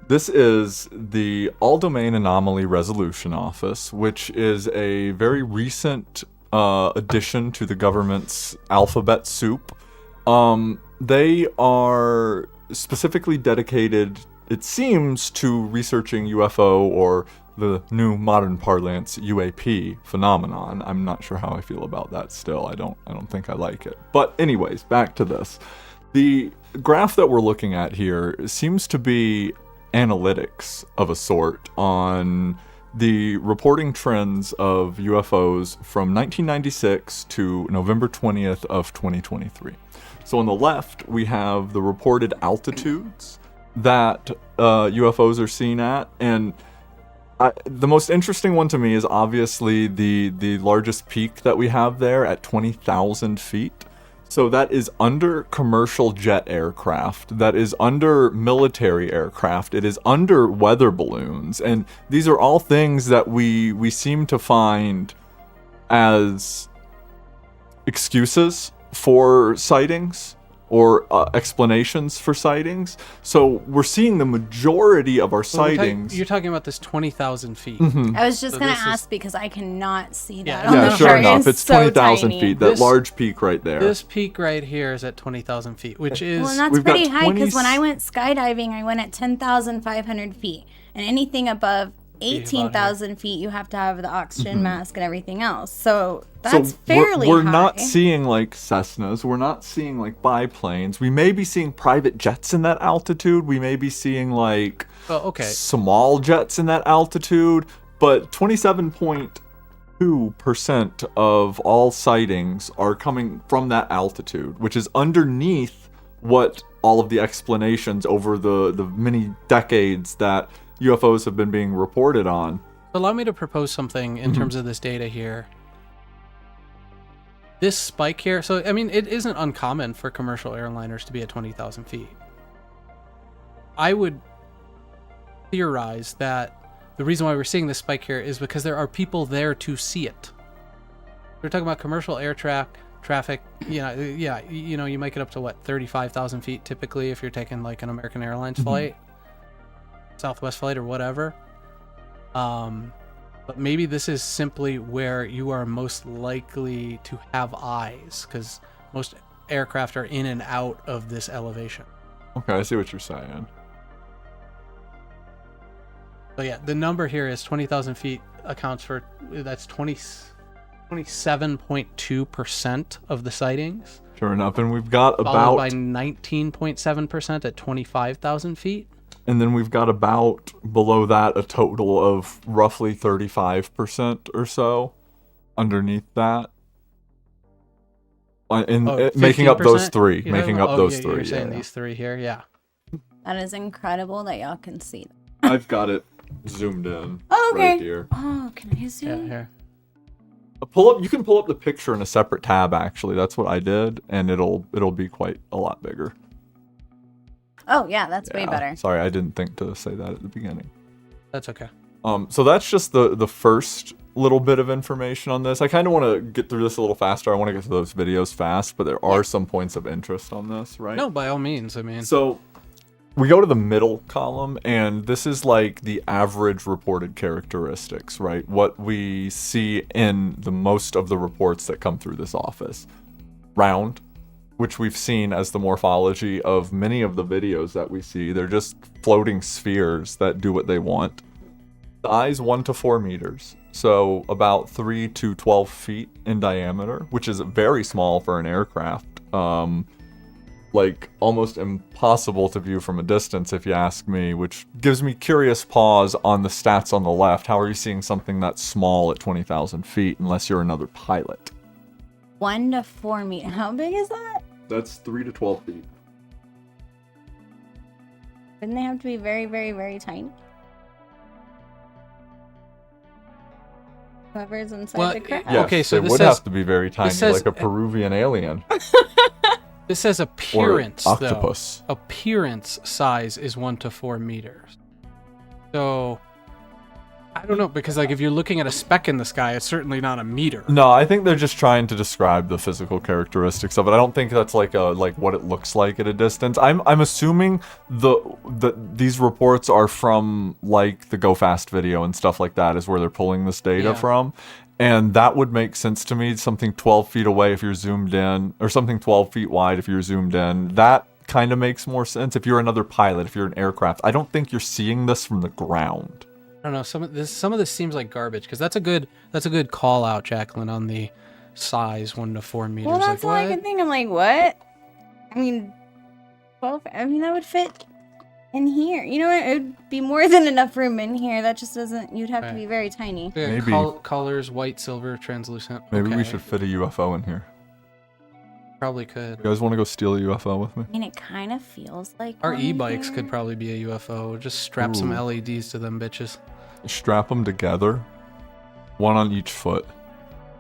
this is the All Domain Anomaly Resolution Office, which is a very recent addition to the government's alphabet soup. They are specifically dedicated, it seems, to researching UFO, or the new modern parlance UAP phenomenon. I'm not sure how I feel about that still. I don't think I like it. But anyways, back to this. The graph that we're looking at here seems to be analytics of a sort on the reporting trends of UFOs from 1996 to November 20th of 2023. So on the left, we have the reported altitudes that UFOs are seen at, and the most interesting one to me is obviously the largest peak that we have there at 20,000 feet. So that is under commercial jet aircraft, that is under military aircraft, it is under weather balloons, and these are all things that we seem to find as excuses for sightings or explanations for sightings. So we're seeing the majority of our sightings. You're talking about this 20,000 feet. Mm-hmm. I was just So going to this is- ask because I cannot see that. Yeah, on Yeah, the sure chart. enough, it's so 20,000 tiny. feet, that This- large peak right there. This peak right here is at 20,000 feet, which is... Well, and that's We've got pretty high because when 20 I went skydiving, I went at 10,500 feet. And anything above 18,000 feet, you have to have the oxygen mask and everything else. So that's fairly we're high. not seeing like Cessnas, we're not seeing like biplanes. We may be seeing private jets in that altitude. We may be seeing like small jets in that altitude, but 27.2% of all sightings are coming from that altitude, which is underneath what all of the explanations over the many decades that UFOs have been being reported on. Allow me to propose something in terms of this data here. This spike here, so I mean, it isn't uncommon for commercial airliners to be at 20,000 feet. I would theorize that the reason why we're seeing this spike here is because there are people there to see it. We're talking about commercial air traffic. You might get up to what, 35,000 feet typically if you're taking like an American Airlines flight, Southwest flight or whatever. But maybe this is simply where you are most likely to have eyes, because most aircraft are in and out of this elevation. Okay, I see what you're saying. So yeah, the number here is 20,000 feet accounts for, that's 27.2% of the sightings. Sure enough, and we've got Followed about by 19.7% at 25,000 feet. And then we've got about below that a total of roughly 35% or so underneath that. Making up those 15%? three. Yeah, Making up those You're three. saying Yeah. these three here, yeah. That is incredible that y'all can see that. I've got it zoomed in Oh, okay. right here. Oh, can I zoom? Yeah, here. You can pull up the picture in a separate tab actually. That's what I did, and it'll be quite a lot bigger. Oh, yeah, that's way Yeah. better. Sorry, I didn't think to say that at the beginning. That's okay. So that's just the first little bit of information on this. I kind of want to get through this a little faster. I want to get to those videos fast, but there are some points of interest on this, right? No, by all means. I mean, So we go to the middle column, and this is like the average reported characteristics, right? What we see in the most of the reports that come through this office. Round, which we've seen as the morphology of many of the videos that we see. They're just floating spheres that do what they want. Size 1 to 4 meters. So about 3 to 12 feet in diameter, which is very small for an aircraft. Like almost impossible to view from a distance, if you ask me, which gives me curious pause on the stats on the left. How are you seeing something that's small at 20,000 feet unless you're another pilot? 1 to 4 meters. How big is that? That's 3 to 12 feet. Wouldn't they have to be very, very, very tiny? Whoever's inside Well, the craft. Yes, Okay, so they this would says- have to be very tiny, says- like a Peruvian alien this says or appearance, octopus. though. Appearance size is 1 to 4 meters. So, I don't know, because like if you're looking at a speck in the sky, it's certainly not a meter. No, I think they're just trying to describe the physical characteristics of it. I don't think that's like what it looks like at a distance. I'm assuming these reports are from like the Go Fast video and stuff like that is where they're pulling this data Yeah. from. And that would make sense to me. Something 12 feet away if you're zoomed in, or something 12 feet wide if you're zoomed in. That kind of makes more sense if you're another pilot, if you're an aircraft. I don't think you're seeing this from the ground. I don't know. Some of this seems like garbage because that's a good call out, Jacqueline, on the size 1 to 4 meters. Well, that's all like, I can think. I'm like, what? I mean, 12. I mean, that would fit in here. You know what? It would be more than enough room in here. That just doesn't. You'd have to Okay. be very tiny. Yeah, Maybe- colors, white, silver, translucent. Maybe we Okay. should fit a UFO in here. Probably could. You guys want to go steal a UFO with me? I mean, it kind of feels like Our one e-bikes here. could probably be a UFO. Just strap some Ooh. LEDs to them bitches. Strap them together, one on each foot,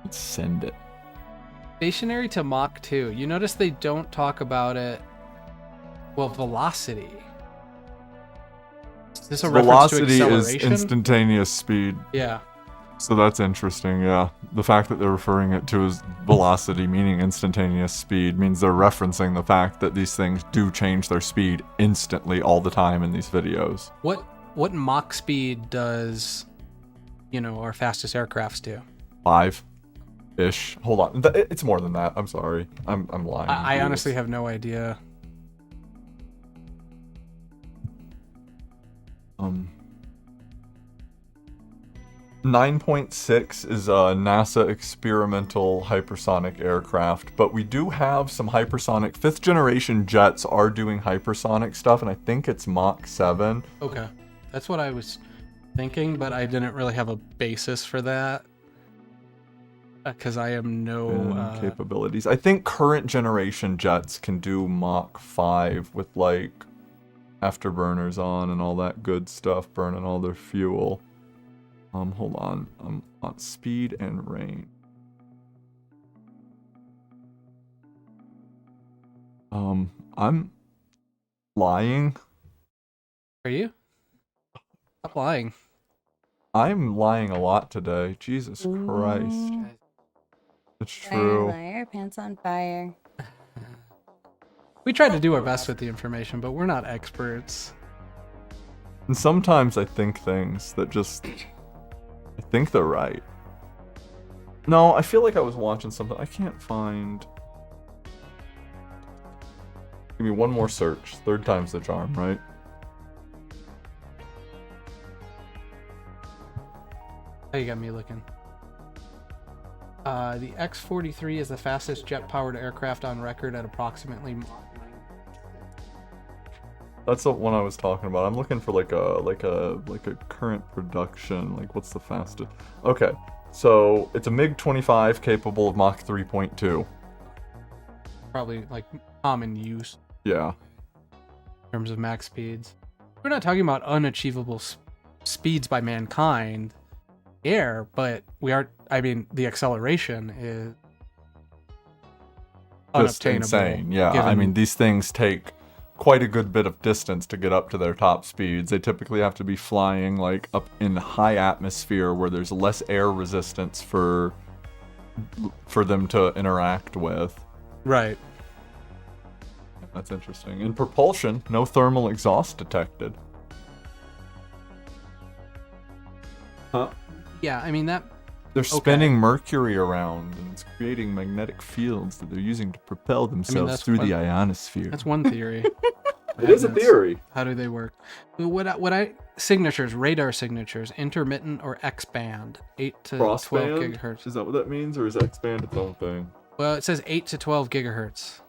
and send it. Stationary to Mach 2. You notice they don't talk about it. Well, velocity. Is this a reference Velocity to is acceleration? instantaneous speed, Yeah. so that's interesting. Yeah, the fact that they're referring it to as velocity, meaning instantaneous speed, means they're referencing the fact that these things do change their speed instantly all the time in these videos. What Mach speed does, our fastest aircrafts do? 5-ish. Hold on, it's more than that. I'm sorry. I'm lying. I honestly have no idea. 9.6 is a NASA experimental hypersonic aircraft, but we do have some hypersonic 5th generation jets are doing hypersonic stuff, and I think it's Mach 7. Okay. That's what I was thinking, but I didn't really have a basis for that. Because I am no... capabilities. I think current generation jets can do Mach 5 with like afterburners on and all that good stuff, burning all their fuel. Hold on. On speed and range. I'm lying. Are you? Stop lying. I'm lying a lot today. Jesus Christ. It's Liar, true. liar, pants on fire. We tried to do our best with the information, but we're not experts. And sometimes I think things that just... I think they're right. No, I feel like I was watching something. I can't find... Give me one more search. 3rd time's the charm, right? Oh, you got me looking. The X-43 is the fastest jet-powered aircraft on record at approximately Mach 9. That's the one I was talking about. I'm looking for like a current production. Like, what's the fastest? Okay, so it's a MiG-25 capable of Mach 3.2. Probably like common use Yeah. in terms of max speeds. We're not talking about unachievable speeds by mankind, air, but we are. I mean, the acceleration is Just unobtainable. insane. Yeah, I given- mean, these things take quite a good bit of distance to get up to their top speeds. They typically have to be flying like up in high atmosphere where there's less air resistance for them to interact with. Right. That's interesting. In propulsion, no thermal exhaust detected. Huh? Yeah, I mean that. They're spinning mercury around, and it's creating magnetic fields that they're using to propel themselves that's through one- the ionosphere. That's one theory. It is a That's- theory. How do they work? Signatures, radar signatures, intermittent or X-band, 8 to 12 Crossband? gigahertz. Is that what that means, or is X-band its own thing? Well, it says 8 to 12 gigahertz.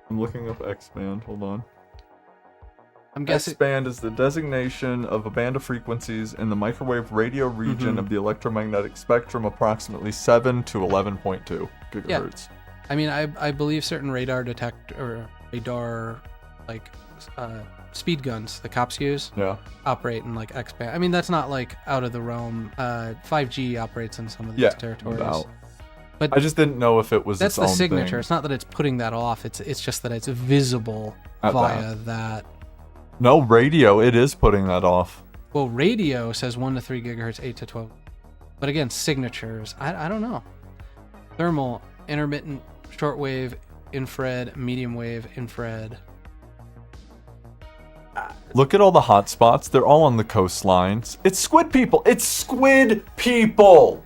I'm looking up X-band. Hold on. I'm guessing. X-band is the designation of a band of frequencies in the microwave radio region of the electromagnetic spectrum, approximately 7 to 11.2 gigahertz. I mean, I believe certain radar like speed guns the cops use Yeah. operate in like X-band. I mean, that's not like out of the realm. 5G operates in some of these territories. No doubt. But I just didn't know if it was that's its the own signature. thing. It's not that it's putting that off. It's just that it's visible At via that. No, radio, it is putting that off. Well, radio says 1 to 3 gigahertz, 8 to 12. But again, signatures. I don't know. Thermal, intermittent, shortwave, infrared, medium wave, infrared. Look at all the hot spots. They're all on the coastlines. It's squid people. It's squid people.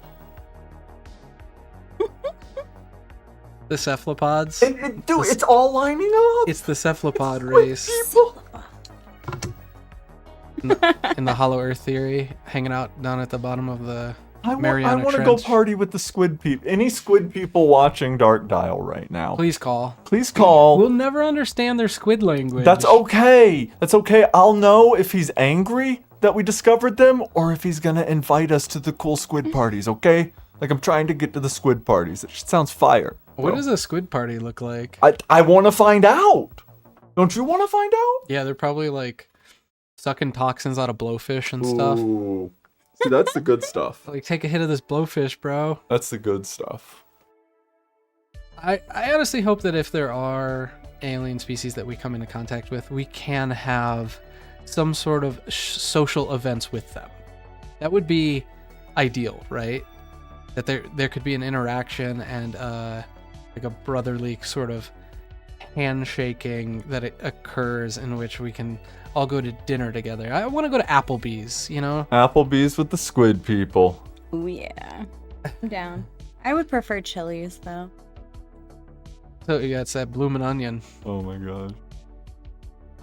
The cephalopods. Dude, it's all lining up. It's the cephalopod race. People. In the Hollow Earth theory, hanging out down at the bottom of the I Mariana want to Trench. go party with the squid people. Any squid people watching Dark Dial right now? Please call. Please call. We'll never understand their squid language. That's okay. That's okay. I'll know if he's angry that we discovered them or if he's gonna invite us to the cool squid parties, okay? Like, I'm trying to get to the squid parties. It sounds fire. What bro. does a squid party look like? I want to find out. Don't you want to find out? Yeah, they're probably like sucking toxins out of blowfish and stuff. Ooh. See, that's the good stuff. Like, take a hit of this blowfish, bro. That's the good stuff. I honestly hope that if there are alien species that we come into contact with, we can have some sort of social events with them. That would be ideal, right? That there could be an interaction and like a brotherly sort of handshaking that it occurs in which we can all go to dinner together. I want to go to Applebee's, you know? Applebee's with the squid people. Oh yeah, I'm down. I would prefer Chili's though. So yeah, it's that bloomin' onion. Oh my god.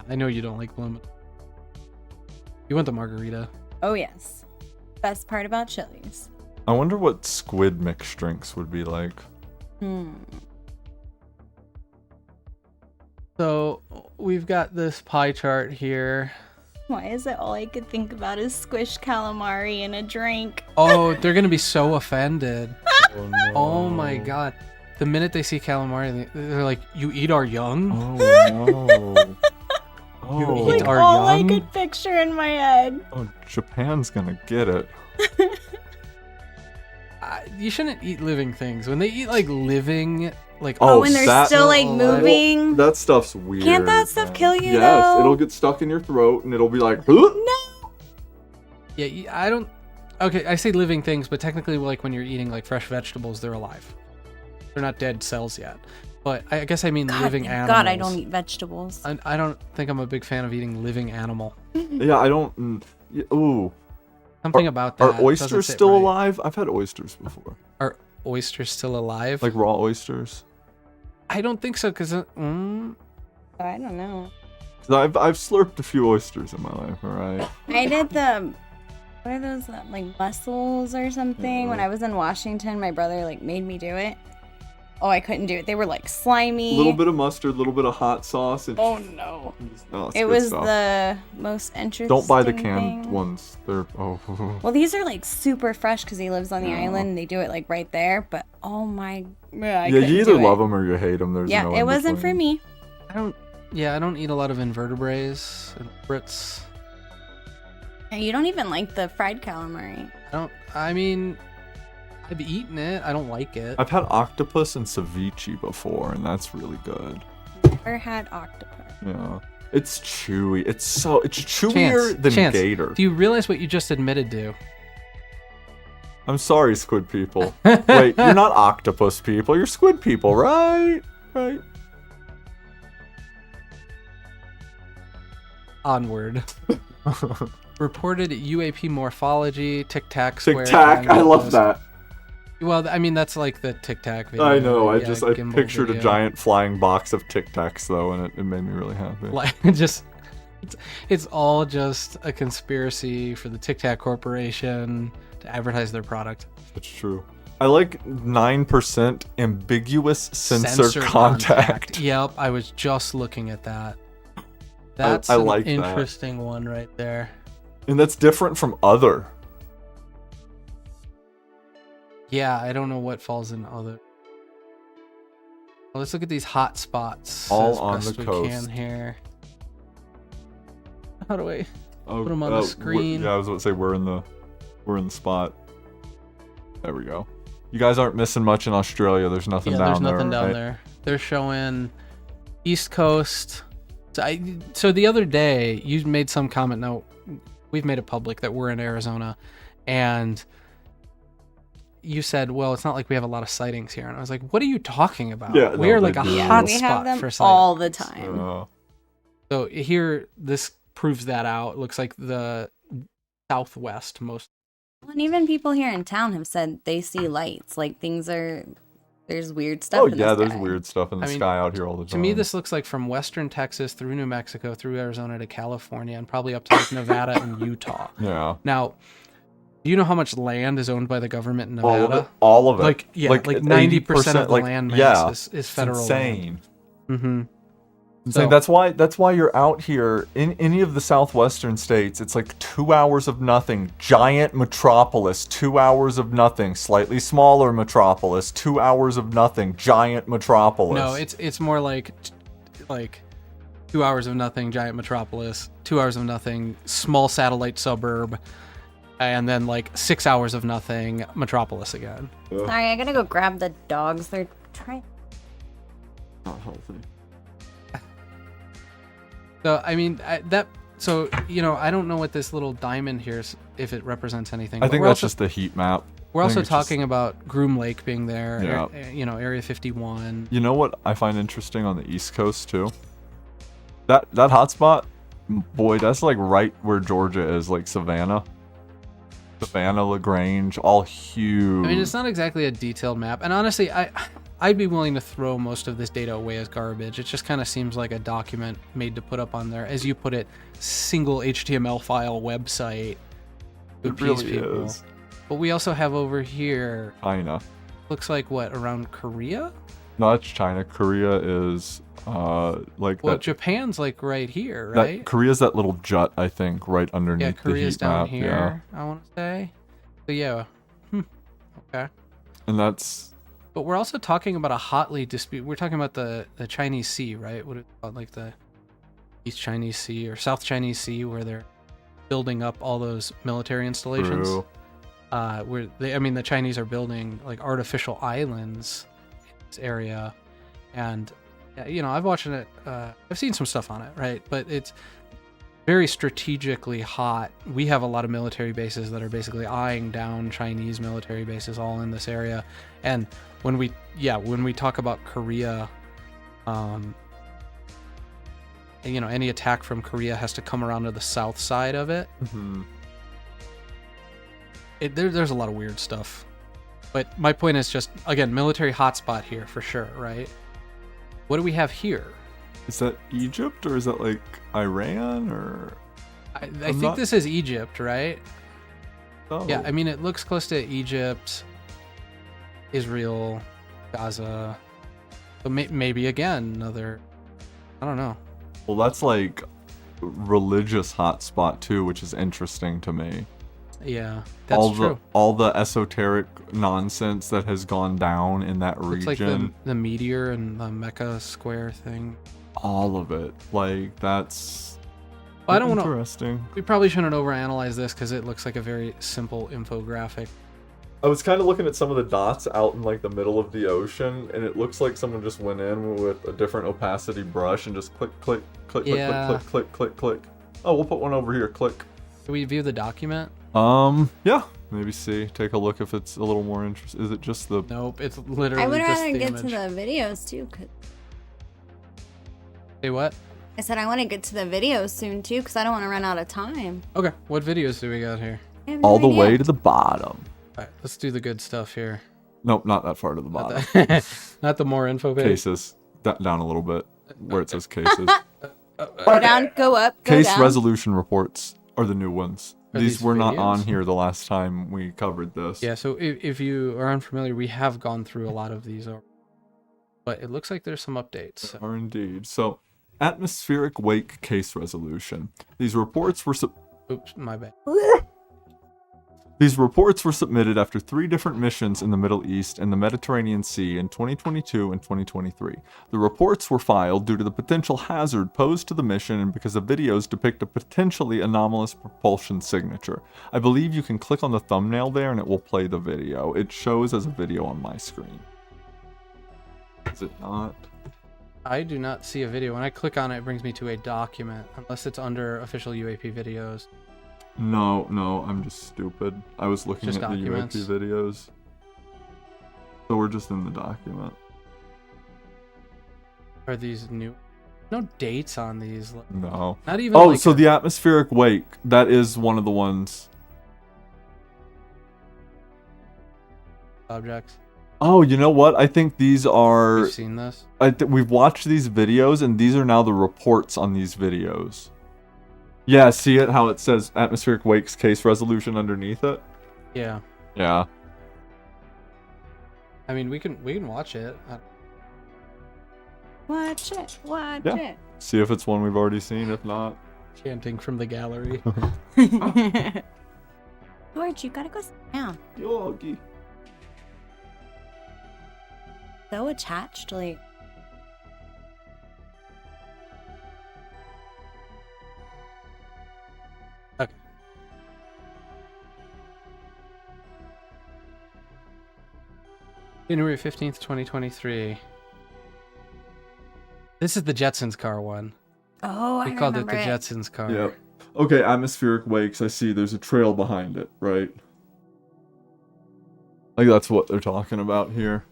I know you don't like bloomin'. You want the margarita. Oh yes. Best part about Chili's. I wonder what squid mixed drinks would be like. So we've got this pie chart here. Why is it all I could think about is squished calamari in a drink? Oh, they're gonna be so offended. Oh, no. Oh my god. The minute they see calamari, they're like, "You eat our young?" Oh no. You Oh, eat Like our all I young? could picture in my head. oh, Japan's gonna get it. You shouldn't eat living things. When they eat like living, like Oh, when they're that- still like oh, moving. That stuff's weird. Can't that stuff kill you Yes, though? it'll get stuck in your throat and it'll be like, No. yeah, I don't. Okay, I say living things, but technically, like when you're eating like fresh vegetables, they're alive. They're not dead cells yet. But I guess I mean living thank animals. God, I don't eat vegetables. I don't think I'm a big fan of eating living animal. yeah, I don't. Ooh. Something about that. Are doesn't oysters sit still right. alive? I've had oysters before. Are oysters still alive? Like raw oysters. I don't think so, because I don't know. 'Cause I've slurped a few oysters in my life, alright? I did the what are those like mussels or something when I was in Washington. My brother like made me do it. Oh, I couldn't do it. They were like slimy. A little bit of mustard, a little bit of hot sauce. And Oh no! oh, it's It good was stuff. the most interesting. Don't buy the canned thing. ones. They're Well, these are like super fresh because he lives on the Yeah. island. And they do it like right there. But oh my, I yeah. couldn't You either do love it. them or you hate them. There's Yeah, no it in wasn't for between. me. I don't eat a lot of invertebrates and Brits. And you don't even like the fried calamari. I mean, I've eaten it. I don't like it. I've had octopus and ceviche before, and that's really good. never had octopus. Yeah. It's chewy. It's chewier than Chance, gator. do you realize what you just admitted to? I'm sorry, squid people. Wait, you're not octopus people. You're squid people, right? Right. Onward. Reported UAP morphology, Tic Tac square. Tic Tac. I love that. Well, I mean, that's like the Tic Tac video. I know. I gimbal pictured video. a giant flying box of Tic Tacs though, and it made me really happy. Like, it's all just a conspiracy for the Tic Tac Corporation to advertise their product. It's true. I like 9% ambiguous sensor contact. Yep, I was just looking at that. That's I an like that. interesting one right there. And that's different from other. Yeah, I don't know what falls in other. Well, let's look at these hot spots. All as on best the we coast. Can here. How do I Oh, put them on the screen? Yeah, I was about to say we're in the spot. There we go. You guys aren't missing much in Australia. There's nothing down there. There's nothing down right? there. They're showing East Coast. So the other day, you made some comment. Now, we've made it public that we're in Arizona, and you said, "Well, it's not like we have a lot of sightings here." And I was like, "What are you talking about? Yeah, we no, are like they a do. hot we have spot them for sightings all the time. So here, this proves that out. It looks like the southwest most. And even people here in town have said they see lights. Like there's weird stuff. in the yeah, there's sky. weird stuff in the I mean, sky out here all the time. To me, this looks like from western Texas through New Mexico, through Arizona to California, and probably up to like Nevada and Utah. Yeah. Now, do you know how much land is owned by the government in Nevada? All of it. Like 90% of the land mass is it's federal insane. Mm-hmm. Insane. That's why you're out here in any of the southwestern states. It's like 2 hours of nothing, giant metropolis. 2 hours of nothing, slightly smaller metropolis. 2 hours of nothing, giant metropolis. No, it's more like 2 hours of nothing, giant metropolis. 2 hours of nothing, small satellite suburb, and then like 6 hours of nothing, metropolis again. Sorry, I gotta go grab the dogs. They're trying. Not healthy. So I mean So I don't know what this little diamond here is, if it represents anything. I but think we're that's also, just the heat map. We're I also think it's just- talking about Groom Lake being there. Yeah. Area 51. You know what I find interesting on the East Coast too? That hotspot, boy, that's like right where Georgia is, like Savannah, LaGrange, all huge. I mean, it's not exactly a detailed map, and honestly, I'd be willing to throw most of this data away as garbage. It just kind of seems like a document made to put up on there, as you put it, single HTML file website to It appease really people. is. But we also have over here, China. looks like what, around Korea? No, that's China. Korea is like Well, that. Japan's like right here, right? That Korea's that little jut, I think, right underneath Yeah, the Korea's heat down map. here, I want to say. So yeah, okay. And that's But we're also talking about a hotly dispute. We're talking about the Chinese Sea, right? What about like the East Chinese Sea or South Chinese Sea, where they're building up all those military installations. true. The Chinese are building like artificial islands in this area, and I've watched it. I've seen some stuff on it, right? But it's very strategically hot. We have a lot of military bases that are basically eyeing down Chinese military bases all in this area. And when we talk about Korea, any attack from Korea has to come around to the south side of it. Mhm. There's a lot of weird stuff. But my point is just, again, military hotspot here for sure, right? What do we have here? Is that Egypt or is that like Iran or? I think this is Egypt, right? Oh. Yeah, I mean, it looks close to Egypt, Israel, Gaza. But maybe again, another, I don't know. Well, that's like religious hotspot too, which is interesting to me. Yeah, that's true. All the esoteric nonsense that has gone down in that It's region. like the meteor and the Mecca square thing. All of it. Like, that's Well, I don't want to. interesting. We probably shouldn't overanalyze this because it looks like a very simple infographic. I was kind of looking at some of the dots out in like the middle of the ocean, and it looks like someone just went in with a different opacity brush and just click, click, click, Yeah. click, click, click, click, click. Oh, we'll put one over here. Click. Can we view the document? Yeah. Maybe take a look if it's a little more interesting. Is it just the? Nope, it's literally I would just rather the get image. to the videos too. Say what? I said I want to get to the videos soon too, because I don't want to run out of time. Okay, what videos do we got here? I have no All the idea. way to the bottom. All right, let's do the good stuff here. Nope, not that far to the bottom. Not the more info page. Cases. Down a little bit, where it says cases. Go down, go up, go Case down. resolution reports are the new ones. Are These these were not on videos? here the last time we covered this. Yeah, so if you are unfamiliar, we have gone through a lot of these, but it looks like there's some updates. So. Are indeed. So, atmospheric wake case resolution. These reports were Oops, my bad. These reports were submitted after 3 different missions in the Middle East and the Mediterranean Sea in 2022 and 2023. The reports were filed due to the potential hazard posed to the mission and because the videos depict a potentially anomalous propulsion signature. I believe you can click on the thumbnail there and it will play the video. It shows as a video on my screen. Is it not? I do not see a video. When I click on it, it brings me to a document, unless it's under official UAP videos. No, I'm just stupid. I was looking Just at documents. the UAP videos. So we're just in the document. Are these new? No dates on these. No. Not even. Oh, like so the atmospheric wake, that is one of the ones. objects. Oh, you know what? I think these are... We've seen this. We've watched these videos, and these are now the reports on these videos. Yeah, see it? How it says atmospheric wakes case resolution underneath it? Yeah. Yeah. I mean, we can watch it. Watch it, watch Yeah. it. See if it's one we've already seen. If not... Chanting from the gallery. George, you gotta go sit down. Yogi. So attached, like. Okay. January 15th, 2023. This is the Jetsons car one. Oh, I We called it remember the Jetsons car. Yep. Okay, atmospheric wakes. I see there's a trail behind it, right? Like that's what they're talking about here.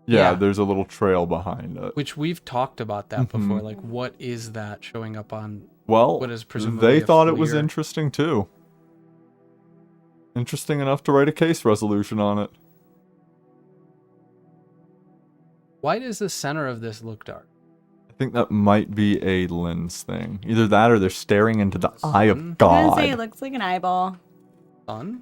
Yeah, Yeah. there's a little trail behind it. Which we've talked about that before. Mhm. Like, what is that showing up on? Well, what is presumably they a thought it was FLIR. interesting too. Interesting enough to write a case resolution on it. Why does the center of this look dark? I think that might be a lens thing. Either that or they're staring into the eye Sun? of I was gonna say it God. looks like an eyeball. Sun?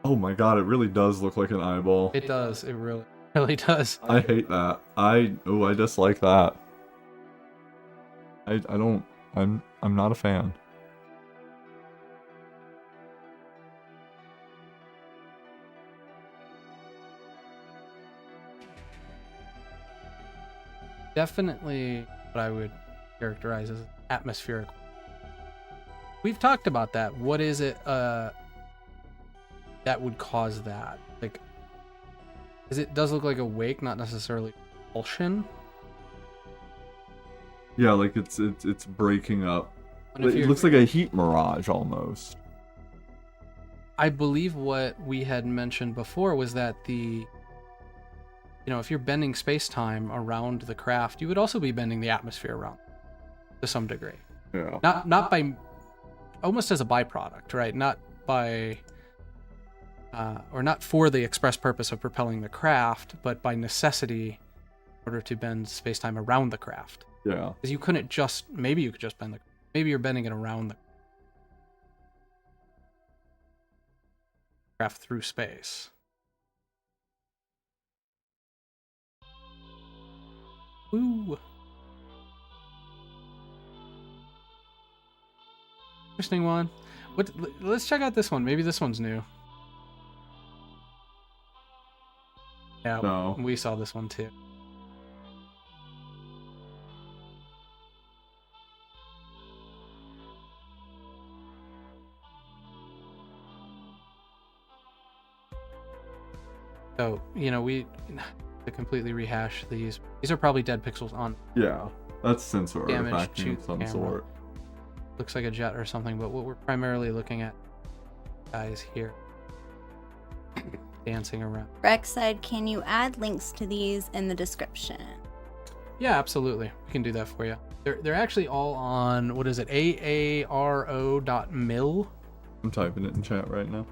Oh my God, it really does look like an eyeball. It does. It really, really does. I hate that. I dislike that. I'm not a fan. Definitely what I would characterize as atmospheric. We've talked about that. What is it that would cause that? Like, because it does look like a wake, not necessarily propulsion. Yeah, like it's breaking up. And if It you're- looks like a heat mirage almost. I believe what we had mentioned before was that if you're bending space-time around the craft, you would also be bending the atmosphere around to some degree. Yeah. Not by, almost as a byproduct, right? Not by, or not for the express purpose of propelling the craft, but by necessity in order to bend space-time around the craft. Yeah. Because you couldn't just, maybe you could just bend maybe you're bending it around the craft through space. Ooh. Interesting one. Let's check out this one. Maybe this one's new. Yeah, No. we saw this one too. So, we to completely rehash these. These are probably dead pixels on. Yeah, that's sensor Damage artifacting to of some camera. sort. Looks like a jet or something, but what we're primarily looking at, guys, here. Dancing around. Rex said, can you add links to these in the description? Yeah, absolutely. We can do that for you. They're actually all on, what is it, aaro.mil? I'm typing it in chat right now.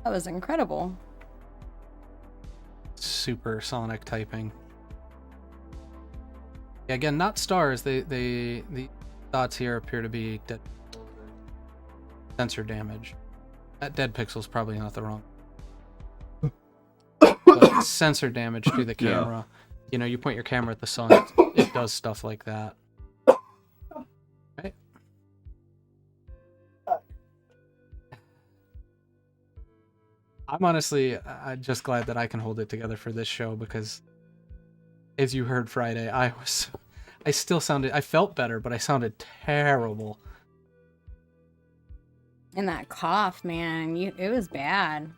That was incredible. Supersonic typing. Yeah, again, not stars. The dots here appear to be dead sensor damage. That dead pixel's probably not the wrong. But sensor damage to the camera. Yeah. You point your camera at the sun, it does stuff like that. Right? I'm just glad that I can hold it together for this show because, as you heard Friday, I felt better, but I sounded terrible. And that cough, man, it was bad.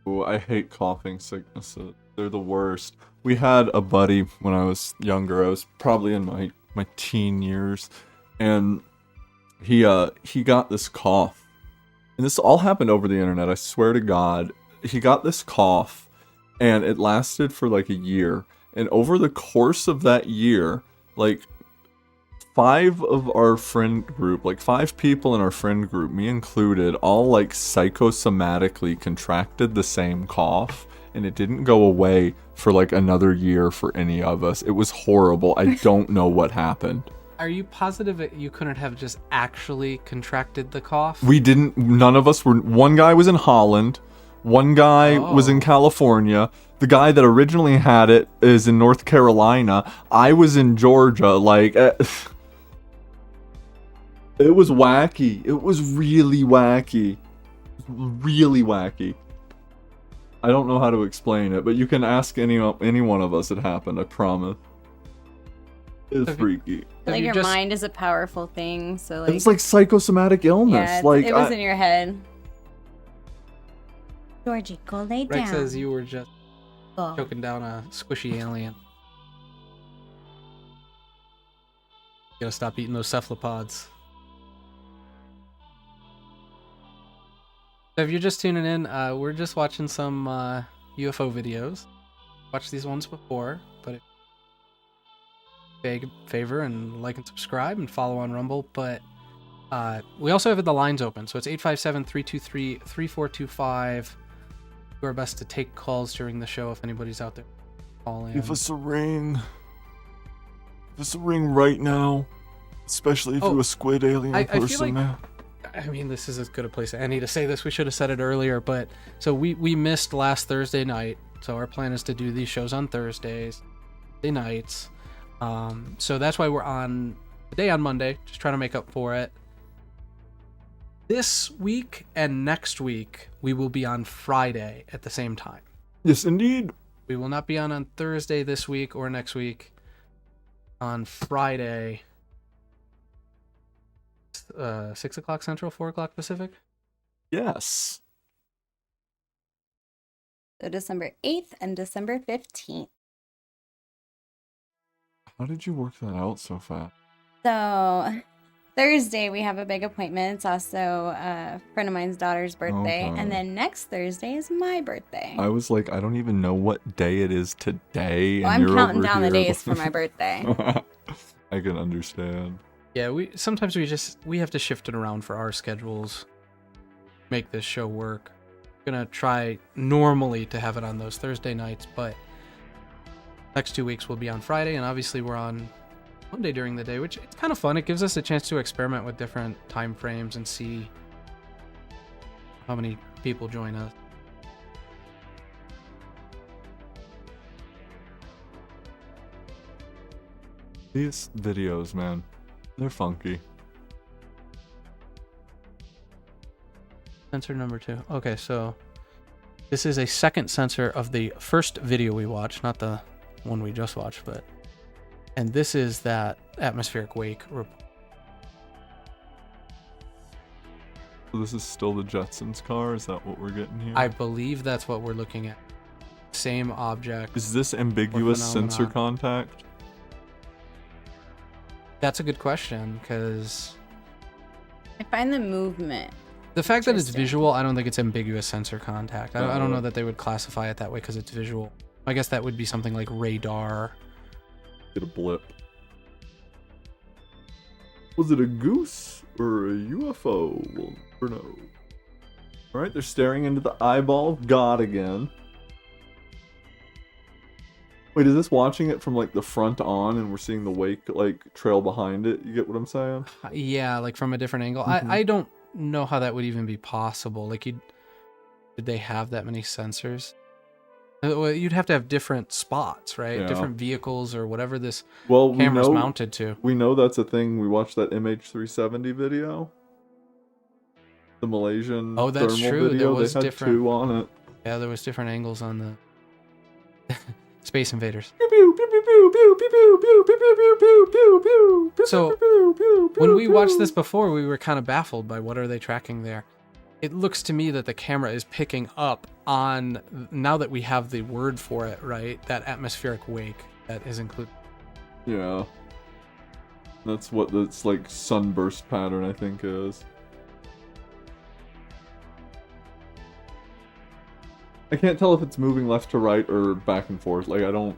Oh, I hate coughing sicknesses. They're the worst. We had a buddy when I was younger. I was probably in my teen years, and he got this cough. And this all happened over the internet, I swear to God. He got this cough, and it lasted for like a year. And over the course of that year, like 5 of our friend group, like 5 people in our friend group, me included, all like psychosomatically contracted the same cough. And it didn't go away for like another year for any of us. It was horrible. I don't know what happened. Are you positive that you couldn't have just actually contracted the cough? We didn't, none of us were, one guy was in Holland, one guy was in California, the guy that originally had it is in North Carolina, I was in Georgia, like, it was wacky, it was really wacky, really wacky. I don't know how to explain it, but you can ask any one of us it happened, I promise. It's freaky. Like your mind is a powerful thing, so like it's like psychosomatic illness. Yeah, like it was in your head. Georgie, go lay down. Rex says you were just choking down a squishy alien. You gotta stop eating those cephalopods. So if you're just tuning in, we're just watching some UFO videos. Watched these ones before, but big favor and like and subscribe and follow on Rumble. But we also have the lines open, so it's 857-323-3425. Do our best to take calls during the show if anybody's out there. Call in. Give us a ring. Give us a ring right now. Especially if you're a squid alien person. I feel like, I mean, this is as good a place as any to say this. We should have said it earlier, but so we missed last Thursday night. So our plan is to do these shows on Thursdays, nights. So that's why we're on today on Monday, just trying to make up for it. This week and next week, we will be on Friday at the same time. Yes, indeed. We will not be on Thursday this week or next week. On Friday, 6 o'clock Central, 4 o'clock Pacific? Yes. So December 8th and December 15th. How did you work that out so fast? So Thursday we have a big appointment. It's also a friend of mine's daughter's birthday. Okay. And then next Thursday is my birthday. I was like, I don't even know what day it is today. Well, and I'm you're counting over down the here. days for my birthday. I can understand. Yeah, sometimes we have to shift it around for our schedules. Make this show work. Gonna try normally to have it on those Thursday nights, but next 2 weeks will be on Friday, and obviously we're on Monday during the day, which it's kind of fun. It gives us a chance to experiment with different time frames and see how many people join us. These videos, man, they're funky. Sensor number 2. Okay, so this is a second sensor of the first video we watched, not the one we just watched, and this is that atmospheric wake report. So this is still the Jetsons car? Is that what we're getting here? I believe that's what we're looking at. Same object. Is this ambiguous sensor phenomenon. contact? That's a good question, because I find the movement. the fact that it's Interesting. visual, I don't think it's ambiguous sensor contact. I don't Oh. know that they would classify it that way because it's visual. I guess that would be something like radar. Get a blip. Was it a goose or a UFO? We'll never know. Alright, they're staring into the eyeball of God again. Wait, is this watching it from like the front on and we're seeing the wake like trail behind it? You get what I'm saying? Yeah, like from a different angle. Mhm. I don't know how that would even be possible. Like, did they have that many sensors? Well, you'd have to have different spots, right? Yeah. Different vehicles or whatever this Well, we camera's know, mounted to. we know that's a thing. We watched that MH370 video. The Malaysian Oh, that's thermal true. There video. was they had different- 2 on it. Yeah, there was different angles on the Space Invaders. So, When we watched this before, we were kind of baffled by what are they tracking there. It looks to me that the camera is picking up on, now that we have the word for it, right? That atmospheric wake that is included. Yeah. That's what this like sunburst pattern I think is. I can't tell if it's moving left to right or back and forth. Like I don't.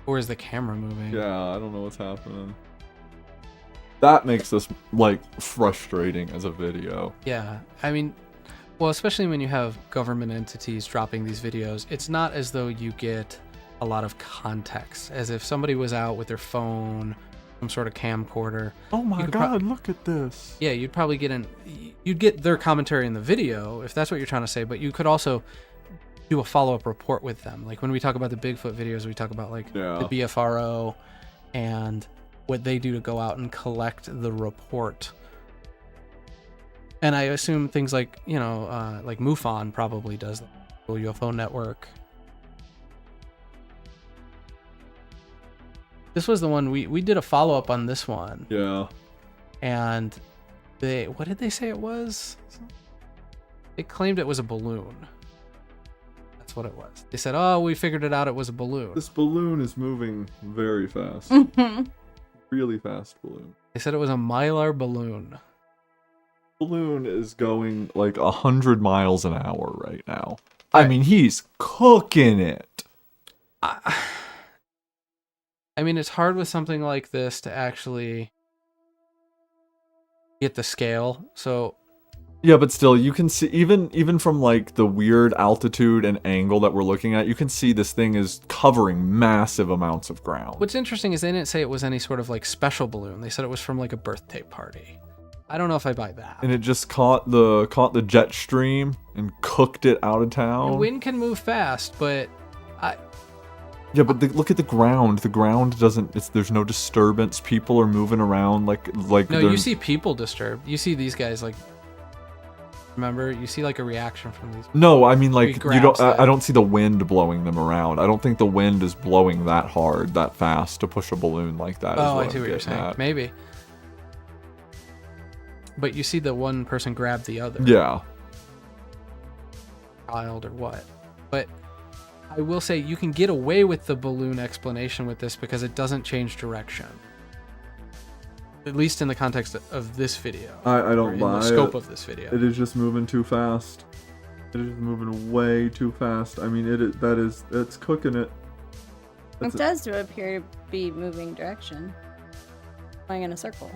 Or is the camera moving? Yeah, I don't know what's happening. That makes this like frustrating as a video. Yeah, I mean, well, especially when you have government entities dropping these videos, it's not as though you get a lot of context, as if somebody was out with their phone, some sort of camcorder. Oh my You could god, look at this. Yeah, you'd probably you'd get their commentary in the video, if that's what you're trying to say, but you could also do a follow-up report with them. Like when we talk about the Bigfoot videos, we talk about like Yeah. the BFRO and what they do to go out and collect the report. And I assume things like, like MUFON probably does the UFO network. This was the one we did a follow-up on this one. Yeah. And what did they say it was? They claimed it was a balloon. That's what it was. They said, oh, we figured it out, it was a balloon. This balloon is moving very fast. Really fast balloon. They said it was a Mylar balloon. Balloon is going like 100 miles an hour right now. I mean, he's cooking it. I mean, it's hard with something like this to actually get the scale. So Yeah, but still, you can see even from like the weird altitude and angle that we're looking at, you can see this thing is covering massive amounts of ground. what's interesting is they didn't say it was any sort of like special balloon. They said it was from like a birthday party. I don't know if I buy that. And it just caught the jet stream and cooked it out of The town. wind can move fast, but Yeah, but look at the ground. The ground doesn't. There's no disturbance. People are moving around like. no, they're- you see people disturbed. You see these guys like. Remember, you see like a reaction from these. No, I mean like you don't. grabs I them. don't see the wind blowing them around. I don't think the wind is blowing that hard, that fast to push a balloon like that. is Oh, what I see I'm what you're getting saying. at. Maybe. But you see the one person grab the other. Yeah. Child or what. But I will say you can get away with the balloon explanation with this because it doesn't change direction. At least in the context of this video. I or don't in buy the scope it. of this video. It is just moving too fast. It is moving way too fast. I mean, it's cooking it. It does appear to be moving direction. Going in a circle.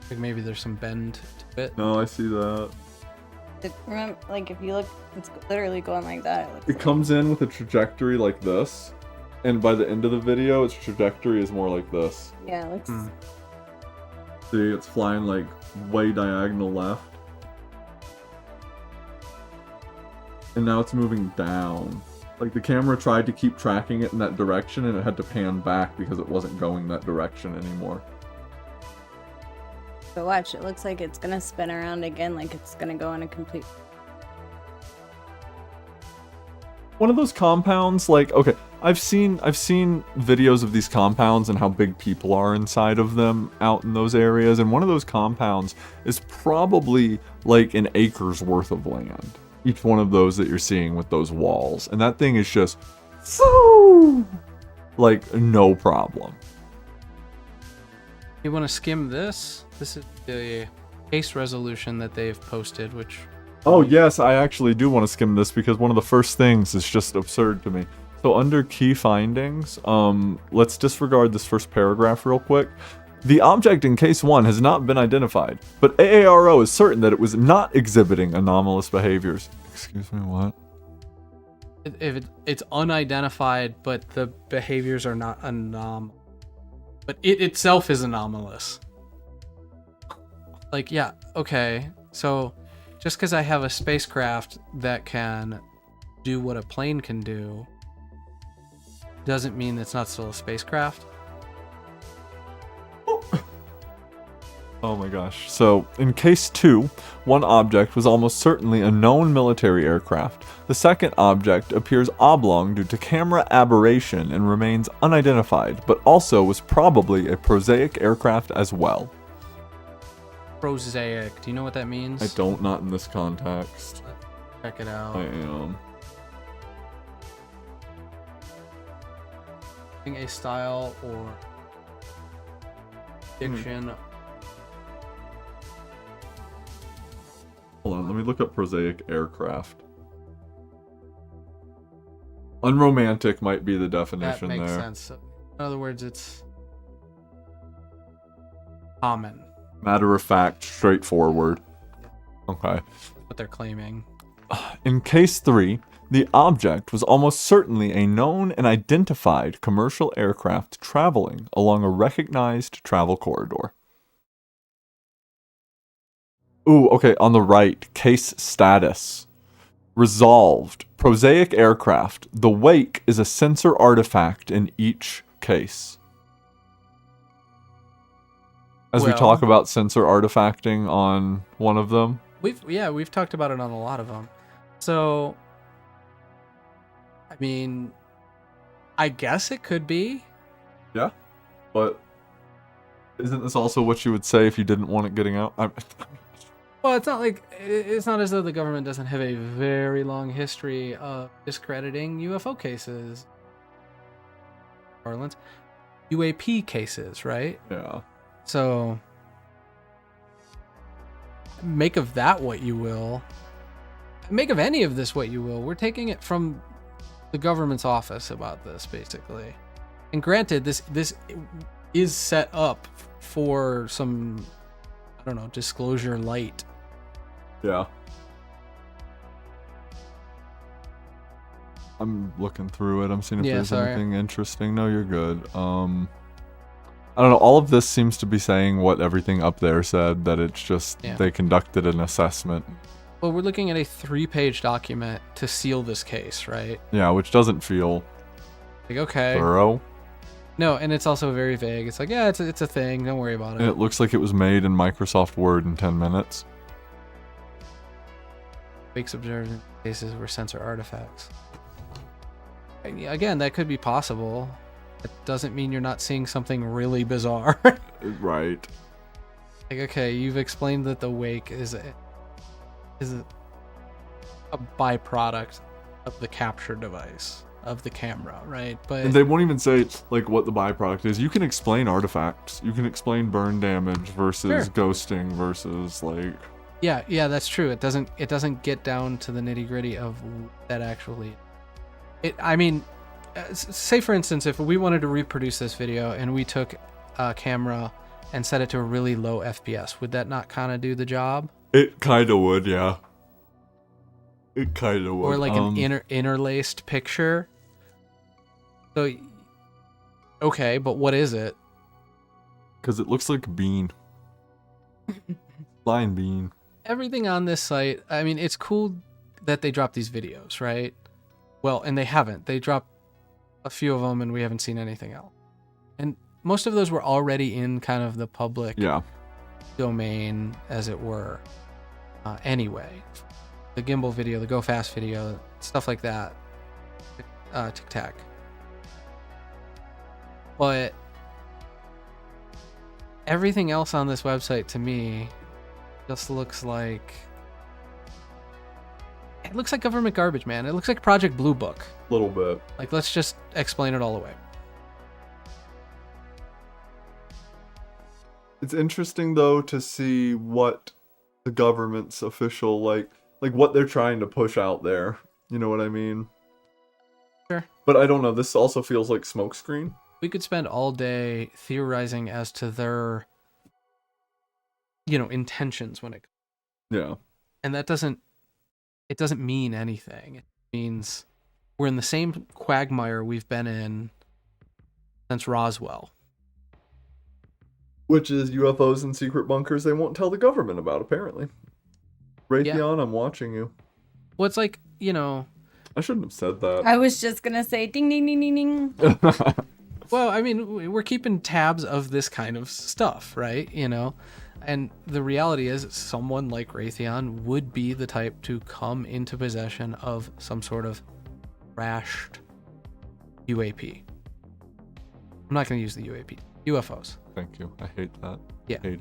Like maybe there's some bend to it. No, I see that. Remember, like if you look, it's literally going like that. It looks It like. comes in with a trajectory like this, and by the end of the video, its trajectory is more like this. Yeah, it looks. Hmm. See, it's flying like way diagonal left. And now it's moving down. Like the camera tried to keep tracking it in that direction and it had to pan back because it wasn't going that direction anymore. But watch, it looks like it's gonna spin around again, like it's gonna go in a complete. One of those compounds, like, okay, I've seen videos of these compounds and how big people are inside of them out in those areas, and one of those compounds is probably like an acre's worth of land. Each one of those that you're seeing with those walls, and that thing is just like no problem. You want to skim this? This is the case resolution that they've posted, which... Oh yes, I actually do want to skim this because one of the first things is just absurd to me. So under key findings, let's disregard this first paragraph real quick. The object in case 1 has not been identified, but AARO is certain that it was not exhibiting anomalous behaviors. Excuse me, what? It's unidentified, but the behaviors are not anomalous. But it itself is anomalous. Like, yeah, okay. So, just because I have a spacecraft that can do what a plane can do, doesn't mean it's not still a spacecraft. Oh my gosh. So, in case 2, one object was almost certainly a known military aircraft. The second object appears oblong due to camera aberration and remains unidentified, but also was probably a prosaic aircraft as well. Prosaic. Do you know what that means? I don't, not in this context. Check it out. I am. A style or diction. Hold on, let me look up prosaic aircraft. Unromantic might be the definition That makes there. sense. In other words, it's common. Matter of fact, straightforward. Okay. That's what they're claiming. In case 3, the object was almost certainly a known and identified commercial aircraft traveling along a recognized travel corridor. Ooh, okay, on the right, case status. Resolved. Prosaic aircraft. The wake is a sensor artifact in each case. As we talk about sensor artifacting on one of them. We've talked about it on a lot of them. So, I mean, I guess it could be. Yeah, but isn't this also what you would say if you didn't want it getting out? Well, it's not as though the government doesn't have a very long history of discrediting UFO cases. Parlance. UAP cases, right? Yeah. So, make of that what you will. Make of any of this what you will. We're taking it from the government's office about this, basically. And granted, this is set up for some, I don't know, disclosure light. Yeah. I'm looking through it. I'm seeing if there's anything interesting. No, you're good. I don't know. All of this seems to be saying what everything up there said, that it's just they conducted an assessment. Well, we're looking at a 3-page document to seal this case, right? Yeah, which doesn't feel like okay. thorough. No, and it's also very vague. It's like, yeah, it's a thing. Don't worry about it. And it looks like it was made in Microsoft Word in 10 minutes. Fakes observed in cases were sensor artifacts. Again, that could be possible. It doesn't mean you're not seeing something really bizarre. Right. Like, okay, you've explained that the wake is a byproduct of the capture device of the camera, right? But and they won't even say like what the byproduct is. You can explain artifacts. You can explain burn damage versus ghosting versus like. Yeah, that's true. It doesn't get down to the nitty gritty of that actually. I mean, say for instance, if we wanted to reproduce this video and we took a camera and set it to a really low FPS, would that not kind of do the job? It kind of would, yeah. It kind of would. Or like an interlaced picture. So, okay, but what is it? Because it looks like a bean. Blind bean. Everything on this site, I mean, it's cool that they drop these videos, right? Well, and they haven't. They dropped a few of them and we haven't seen anything else. And most of those were already in kind of the public domain, as it were. Anyway, the gimbal video, the Go Fast video, stuff like that. Tic Tac. But everything else on this website to me just looks like... It looks like government garbage, man. It looks like Project Blue Book. A little bit. Like, let's just explain it all away. It's interesting though to see what the government's official like what they're trying to push out there. You know what I mean? Sure. But I don't know. This also feels like smokescreen. We could spend all day theorizing as to their, intentions when it... Yeah. And that doesn't mean anything. It means we're in the same quagmire we've been in since Roswell. Which is UFOs and secret bunkers they won't tell the government about, apparently. Raytheon, I'm watching you. Well, it's like, I shouldn't have said that. I was just gonna say ding ding ding ding ding. Well, I mean, we're keeping tabs of this kind of stuff, right? And the reality is someone like Raytheon would be the type to come into possession of some sort of crashed UAP. I'm not going to use the UAP. UFOs. Thank you. I hate that. Yeah. I hate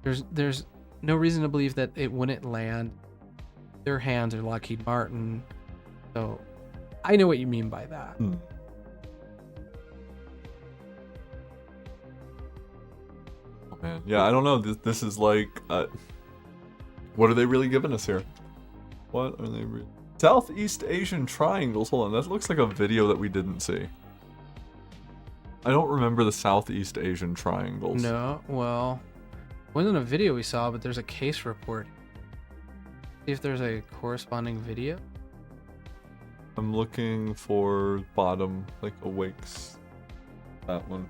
it. There's no reason to believe that it wouldn't land their hands or Lockheed Martin. So I know what you mean by that. Oh man, yeah, I don't know. This is like, what are they really giving us here? What are they? Southeast Asian triangles. Hold on, that looks like a video that we didn't see. I don't remember the Southeast Asian triangles. No, well, wasn't a video we saw, but there's a case report. See if there's a corresponding video. I'm looking for bottom, like awakes. That one.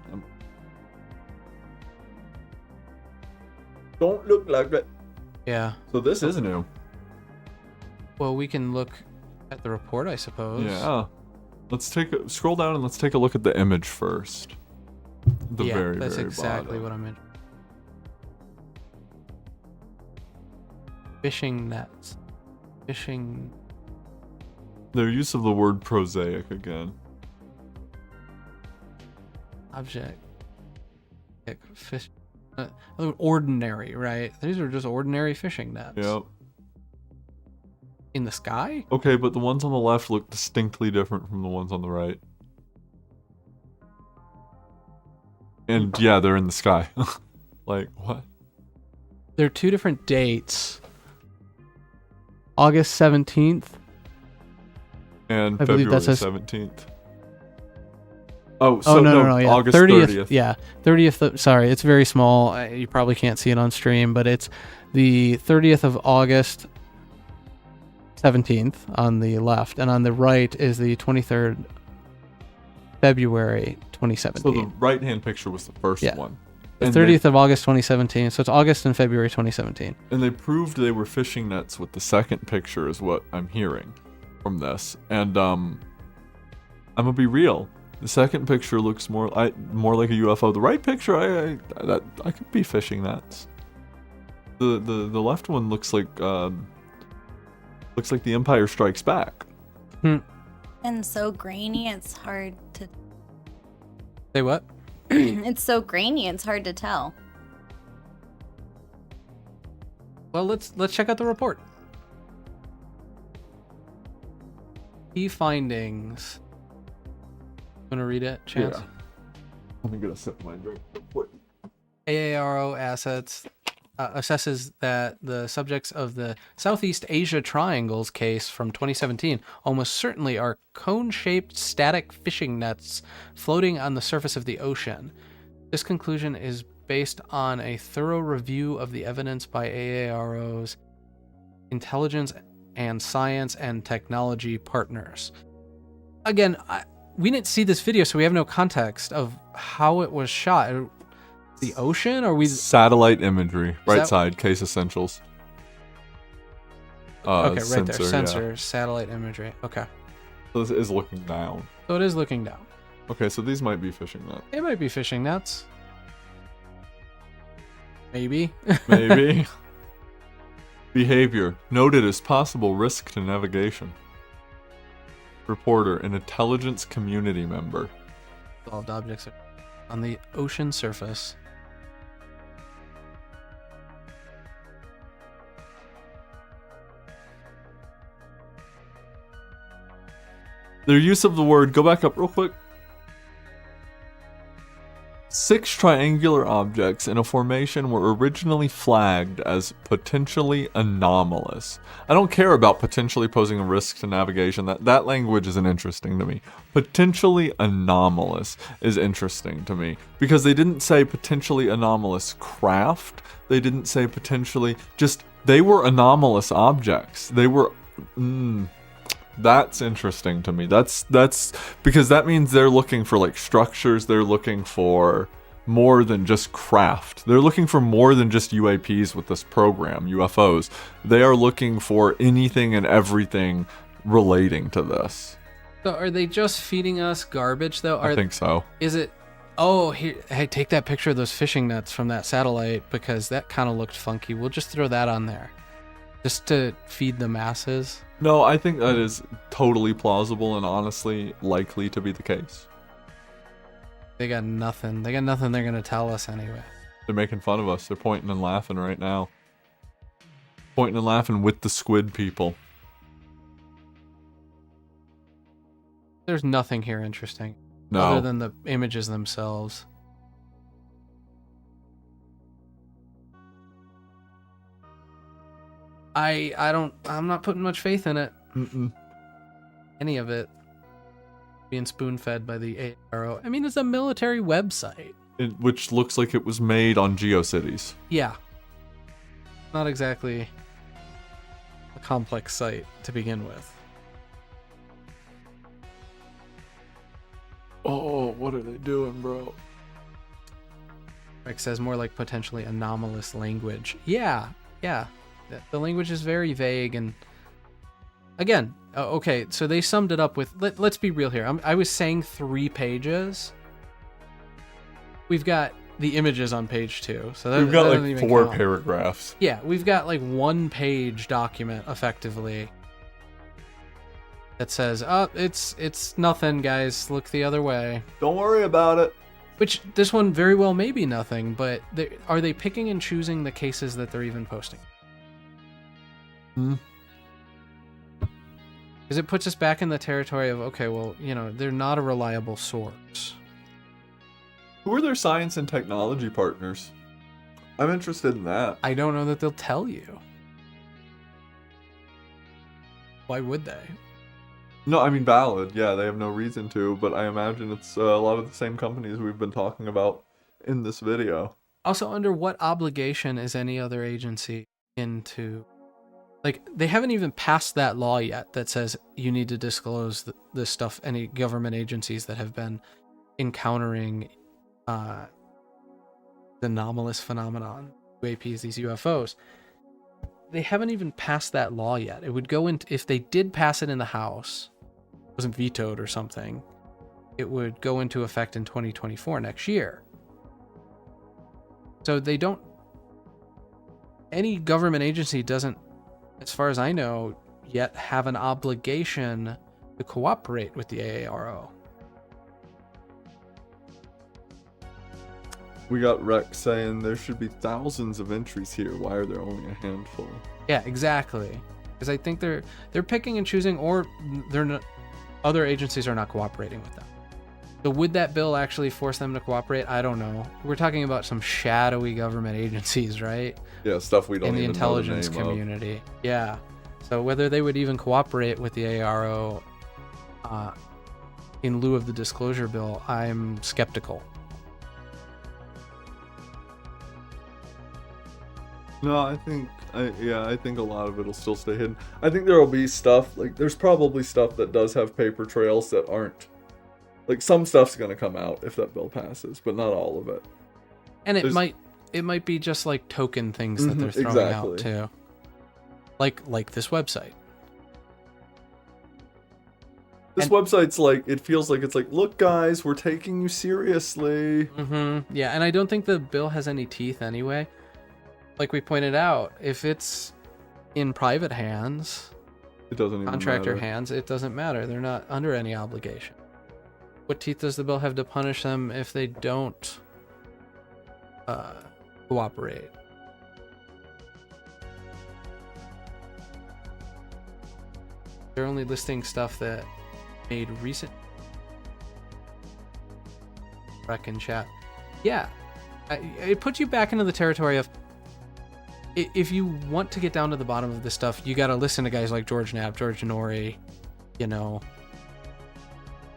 Don't look like it. Yeah. So this is new. Well, we can look at the report, I suppose. Yeah. Let's scroll down and let's take a look at the image first. The yeah, very, that's very exactly bottom. what I'm in. Fishing nets. Fishing. Their use of the word prosaic again. Object. Fish. Ordinary, right? These are just ordinary fishing nets. Yep. In the sky? Okay, but the ones on the left look distinctly different from the ones on the right. And yeah, they're in the sky. Like, what? There are two different dates. August 17th. And I believe February that says 17th. Oh, so no, yeah. August 30th. Yeah, 30th. Sorry, it's very small. You probably can't see it on stream, but it's the 30th of August 17th on the left, and on the right is the 23rd February 2017. So the right-hand picture was the first one. The And 30th of August 2017. So it's August and February 2017. And they proved they were fishing nets with the second picture is what I'm hearing from this. And I'm gonna be real. The second picture looks more like a UFO. The right picture, I could be fishing nets. The left one looks like The Empire Strikes Back. And so grainy, it's hard to. Say what? It's so grainy, it's hard to tell. Well, let's check out the report. Key findings. Want to read it, Chance? Yeah. Let me get a sip of my drink real quick. AARO Assets assesses that the subjects of the Southeast Asia Triangles case from 2017 almost certainly are cone-shaped static fishing nets floating on the surface of the ocean. This conclusion is based on a thorough review of the evidence by AARO's intelligence and science and technology partners. Again, we didn't see this video, so we have no context of how it was shot. The ocean, or we Satellite imagery, right that- side, case essentials. okay, right sensor, there, yeah. sensor, satellite imagery. Okay, So this is looking down. so it is looking down. Okay, so these might be fishing nets. It might be fishing nets. Maybe. Maybe. Behavior noted as possible risk to navigation. Reporter, an intelligence community member. Solved objects on the ocean surface. Their use of the word, go back up real quick. 6 triangular objects in a formation were originally flagged as potentially anomalous. I don't care about potentially posing a risk to navigation. That language isn't interesting to me. Potentially anomalous is interesting to me because they didn't say potentially anomalous craft. They didn't say potentially, just they were anomalous objects. They were that's interesting to me. That's because that means they're looking for like structures. They're looking for more than just craft. They're looking for more than just UAPs with this program, UFOs. They are looking for anything and everything relating to this. So are they just feeding us garbage though? I think so. Is it, oh, here, hey, take that picture of those fishing nets from that satellite because that kind of looked funky. We'll just throw that on there. Just to feed the masses? No, I think that is totally plausible and honestly likely to be the case. They got nothing. They got nothing they're going to tell us anyway. They're making fun of us. They're pointing and laughing right now. Pointing and laughing with the squid people. There's nothing here interesting. No. Other than the images themselves. I'm not putting much faith in it. Any of it. Being spoon-fed by the ARO. I mean, it's a military website. Which looks like it was made on GeoCities. Yeah. Not exactly a complex site to begin with. Oh, what are they doing, bro? Rick says more like potentially anomalous language. Yeah. The language is very vague and again, okay, so they summed it up with, let's be real here. I was saying 3 pages. We've got the images on page 2. So we've got like 4 paragraphs. Yeah, we've got like 1-page document effectively that says, oh, it's nothing, guys. Look the other way. Don't worry about it. Which this one very well may be nothing, but are they picking and choosing the cases that they're even posting? Because it puts us back in the territory of, okay, well, they're not a reliable source. Who are their science and technology partners? I'm interested in that. I don't know that they'll tell you. Why would they? No, I mean valid. Yeah, they have no reason to, but I imagine it's a lot of the same companies we've been talking about in this video. Also, under what obligation is any other agency into... Like, they haven't even passed that law yet that says you need to disclose this stuff, any government agencies that have been encountering the anomalous phenomenon, UAPs, these UFOs. They haven't even passed that law yet. It would go into, if they did pass it in the House, it wasn't vetoed or something, it would go into effect in 2024, next year. So they don't, any government agency doesn't, as far as I know, yet have an obligation to cooperate with the AARO. We got Rex saying there should be thousands of entries here. Why are there only a handful? Yeah, exactly. Because I think they're picking and choosing, or they're not, other agencies are not cooperating with them. So would that bill actually force them to cooperate? I don't know. We're talking about some shadowy government agencies, right? Yeah, stuff we don't in the even intelligence know the name community. Yeah. So whether they would even cooperate with the ARO in lieu of the disclosure bill, I'm skeptical. No, I think a lot of it'll still stay hidden. I think there will be stuff, like, there's probably stuff that does have paper trails that aren't, like, some stuff's gonna come out if that bill passes, but not all of it. And it might be just like token things that they're throwing out too. Like this website. This website's like, it feels like it's like, look guys, we're taking you seriously. Yeah, and I don't think the bill has any teeth anyway. Like we pointed out, if it's in private hands, It doesn't even contractor matter. hands, it doesn't matter. They're not under any obligation. What teeth does the bill have to punish them if they don't cooperate? They're only listing stuff that made recent rec in chat. Yeah, it puts you back into the territory of, if you want to get down to the bottom of this stuff, you got to listen to guys like George Knapp, George Nori, you know,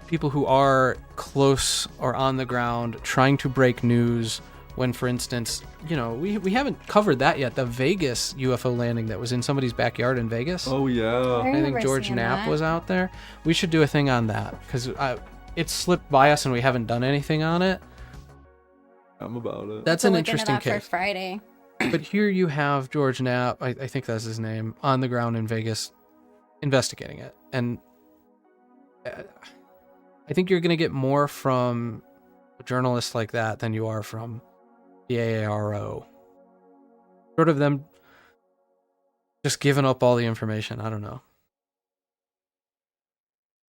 people who are close or on the ground trying to break news. When, for instance, you know, we haven't covered that yet. The Vegas UFO landing that was in somebody's backyard in Vegas. Oh yeah. I I think remember George seeing Knapp that. was out there. We should do a thing on that because it slipped by us and we haven't done anything on it. I'm about it. That's So an look into interesting that for case. Friday. But here you have George Knapp, I think that's his name, on the ground in Vegas investigating it. And I think you're going to get more from a journalist like that than you are from the AARO. Sort of them just giving up all the information. I don't know.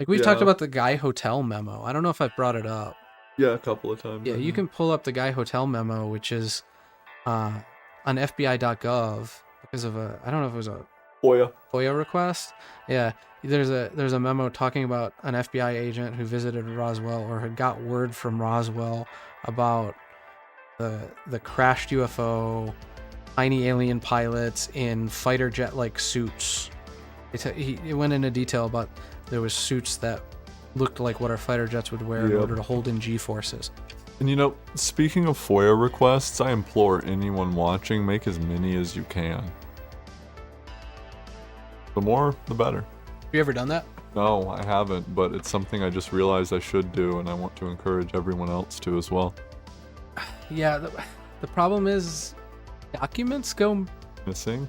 Like we've talked Yeah. about the Guy Hotel memo. I don't know if I've brought it up. Yeah, a couple of times. Yeah, you can pull up the Guy Hotel memo, which is on FBI.gov because of I don't know if it was a FOIA request. Yeah, there's a memo talking about an FBI agent who visited Roswell or had got word from Roswell about the crashed UFO, tiny alien pilots in fighter jet like suits. It went into detail about there was suits that looked like what our fighter jets would wear in Yep. order to hold in G-forces. And you know, speaking of FOIA requests, I implore anyone watching, make as many as you can. The more, the better. Have you ever done that? No, I haven't, but it's something I just realized I should do, and I want to encourage everyone else to as well. Yeah, the problem is documents go... Missing?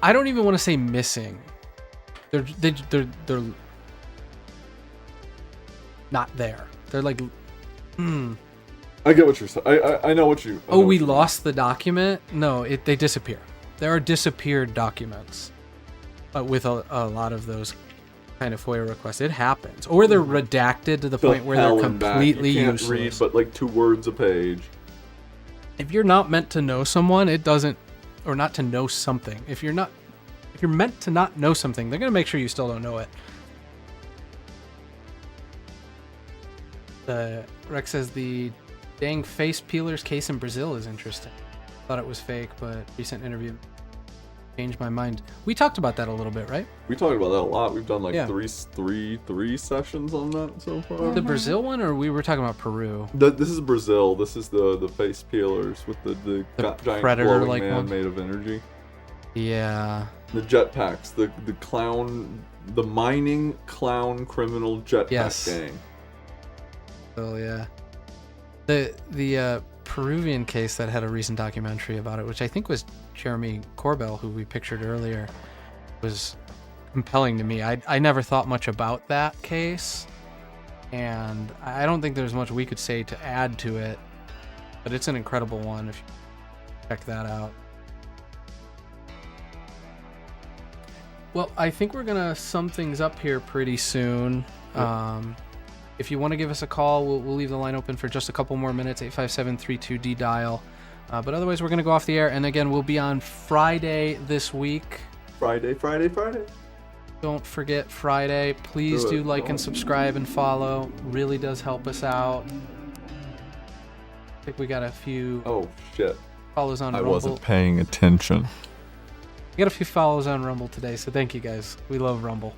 I don't even want to say missing. They're not there. They're like, I get what you're saying. I know what you... oh, we lost the document? No, they disappear. There are disappeared documents with a lot of those kind of FOIA requests. It happens. Or they're redacted to the point where they're completely you can't useless. read but like 2 words a page. If you're not meant to know someone, it doesn't... Or not to know something. If you're meant to not know something, they're going to make sure you still don't know it. Rex says the dang face peelers case in Brazil is interesting. Thought it was fake, but recent interview changed my mind. We talked about that a little bit, right? We talked about that a lot. We've done like Yeah. three sessions on that so far. The Brazil one, or we were talking about Peru? This is Brazil. This is the face peelers with the giant predator-like glowing man ones? made of energy. Yeah. The jetpacks, the clown, the mining clown criminal jetpack Yes. gang. So yeah. The Peruvian case that had a recent documentary about it, which I think was Jeremy Corbell, who we pictured earlier, was compelling to me. I never thought much about that case, and I don't think there's much we could say to add to it, but it's an incredible one if you check that out. Well, I think we're gonna sum things up here pretty soon. Yep. If you want to give us a call, we'll leave the line open for just a couple more minutes, 857-32D dial. But otherwise, we're going to go off the air. And again, we'll be on Friday this week. Friday. Don't forget Friday. Please do like and subscribe and follow. Really does help us out. I think we got a few Oh shit! follows on I Rumble. wasn't paying attention. We got a few follows on Rumble today, so thank you guys. We love Rumble.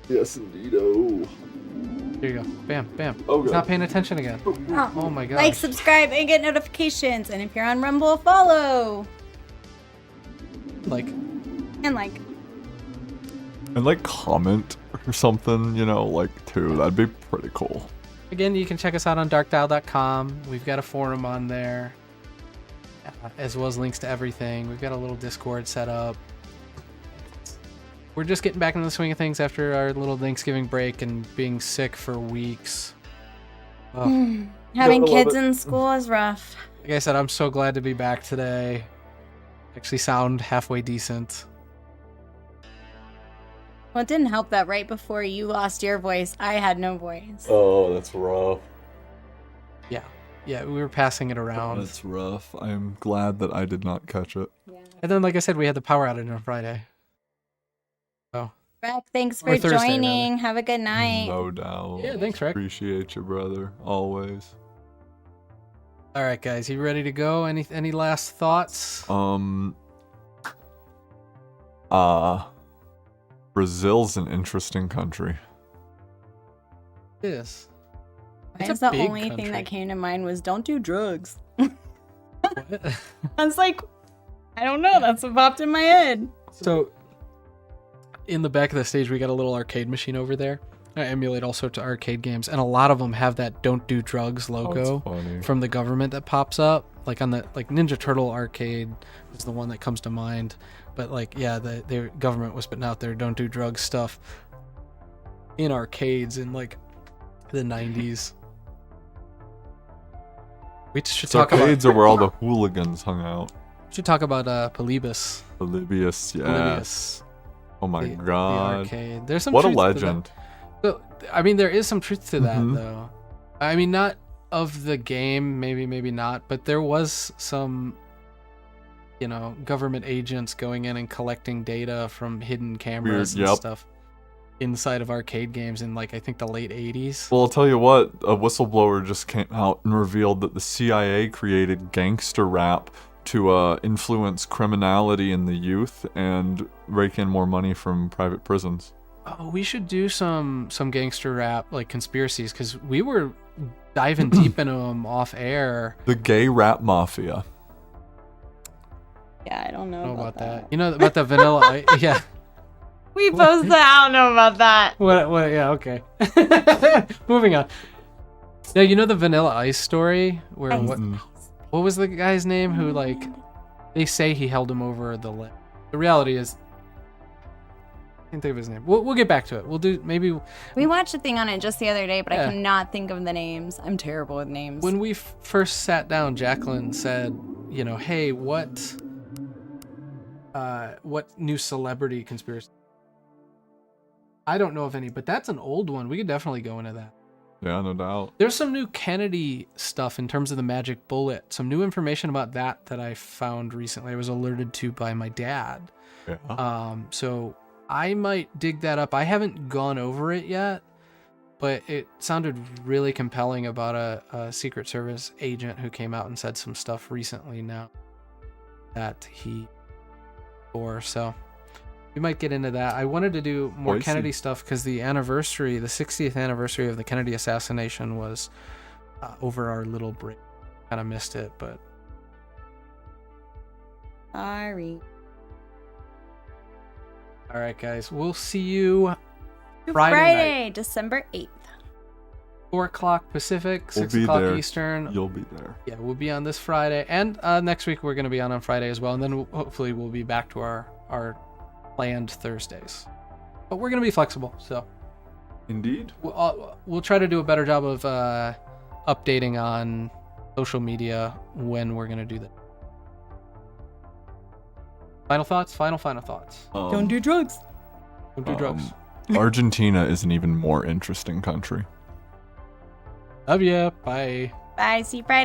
Yes, indeed. Oh. Here you go. Bam, bam. Oh, He's God. not paying attention again. Oh my god. Like, subscribe, and get notifications. And if you're on Rumble, follow. Like, And like. And like comment or something, you know, like too. That'd be pretty cool. again, you can check us out on darkdial.com. We've got a forum on there, as well as links to everything. We've got a little Discord set up. We're just getting back into the swing of things after our little Thanksgiving break and being sick for weeks. Oh. Having Gotta love kids it. in school is rough. Like I said, I'm so glad to be back today. Actually sound halfway decent. Well, it didn't help that right before you lost your voice, I had no voice. Oh, that's rough. Yeah, we were passing it around. That's rough. I'm glad that I did not catch it. Yeah. And then, like I said, we had the power outage on Friday. Oh. Rec, thanks Or for Thursday, joining. rather. Have a good night. No doubt. Yeah, thanks, Rick. Appreciate you, brother. Always. All right, guys, you ready to go? Any last thoughts? Brazil's an interesting country. Yes. I It's guess a the big only thing country. that came to mind was don't do drugs. What? I was like, I don't know. That's what popped in my head. So, in the back of the stage, we got a little arcade machine over there. I emulate all sorts of arcade games, and a lot of them have that "Don't Do Drugs" logo funny. from the government that pops up. Like on the Ninja Turtle arcade is the one that comes to mind. But the government was putting out their "Don't Do Drugs" stuff in arcades in like the 90s. We should talk Arcades about are where all the hooligans hung out. Polybius. Polybius, yeah. Polybius. Oh my The god. arcade. There's some What a truth to that. legend. So, I mean, there is some truth to that, Mhm. though. I mean, not of the game, maybe not, but there was some, government agents going in and collecting data from hidden cameras Weird, and yep. stuff inside of arcade games in, I think the late 80s. Well, I'll tell you what, a whistleblower just came out and revealed that the CIA created gangster rap to influence criminality in the youth and rake in more money from private prisons. Oh, we should do some gangster rap, conspiracies, because we were diving deep into them off air. The gay rap mafia. Yeah, I don't know, I don't know about that. You know about the vanilla? Yeah. We posted. I don't know about that. What? Yeah. Okay. Moving on. Now you know the Vanilla Ice story, where Ice. what was the guy's name who they say he held him over the limb. The reality is, I can't think of his name. We'll get back to it. We'll do maybe We watched a thing on it just the other day, but Yeah. I cannot think of the names. I'm terrible with names. when we first sat down. Jacqueline said, hey, what new celebrity conspiracy? I don't know of any, but that's an old one. We could definitely go into that. Yeah, no doubt. There's some new Kennedy stuff in terms of the magic bullet. Some new information about that I found recently. I was alerted to by my dad. Yeah. So I might dig that up. I haven't gone over it yet, but it sounded really compelling about a Secret Service agent who came out and said some stuff recently now that he or so. We might get into that. I wanted to do more Spicy. Kennedy stuff because the 60th anniversary of the Kennedy assassination was over our little break. Kind of missed it, but Sorry. all right, guys. We'll see you Friday night. December 8th. 4 o'clock Pacific, We'll 6 be o'clock there. Eastern. You'll be there. Yeah, we'll be on this Friday, and next week we're going to be on Friday as well, and then hopefully we'll be back to our planned Thursdays. But we're going to be flexible, so Indeed. we'll try to do a better job of updating on social media when we're going to do that. Final thoughts? Final thoughts. Don't do drugs. Don't do drugs. Argentina is an even more interesting country. Love ya. Bye. Bye. See you Friday.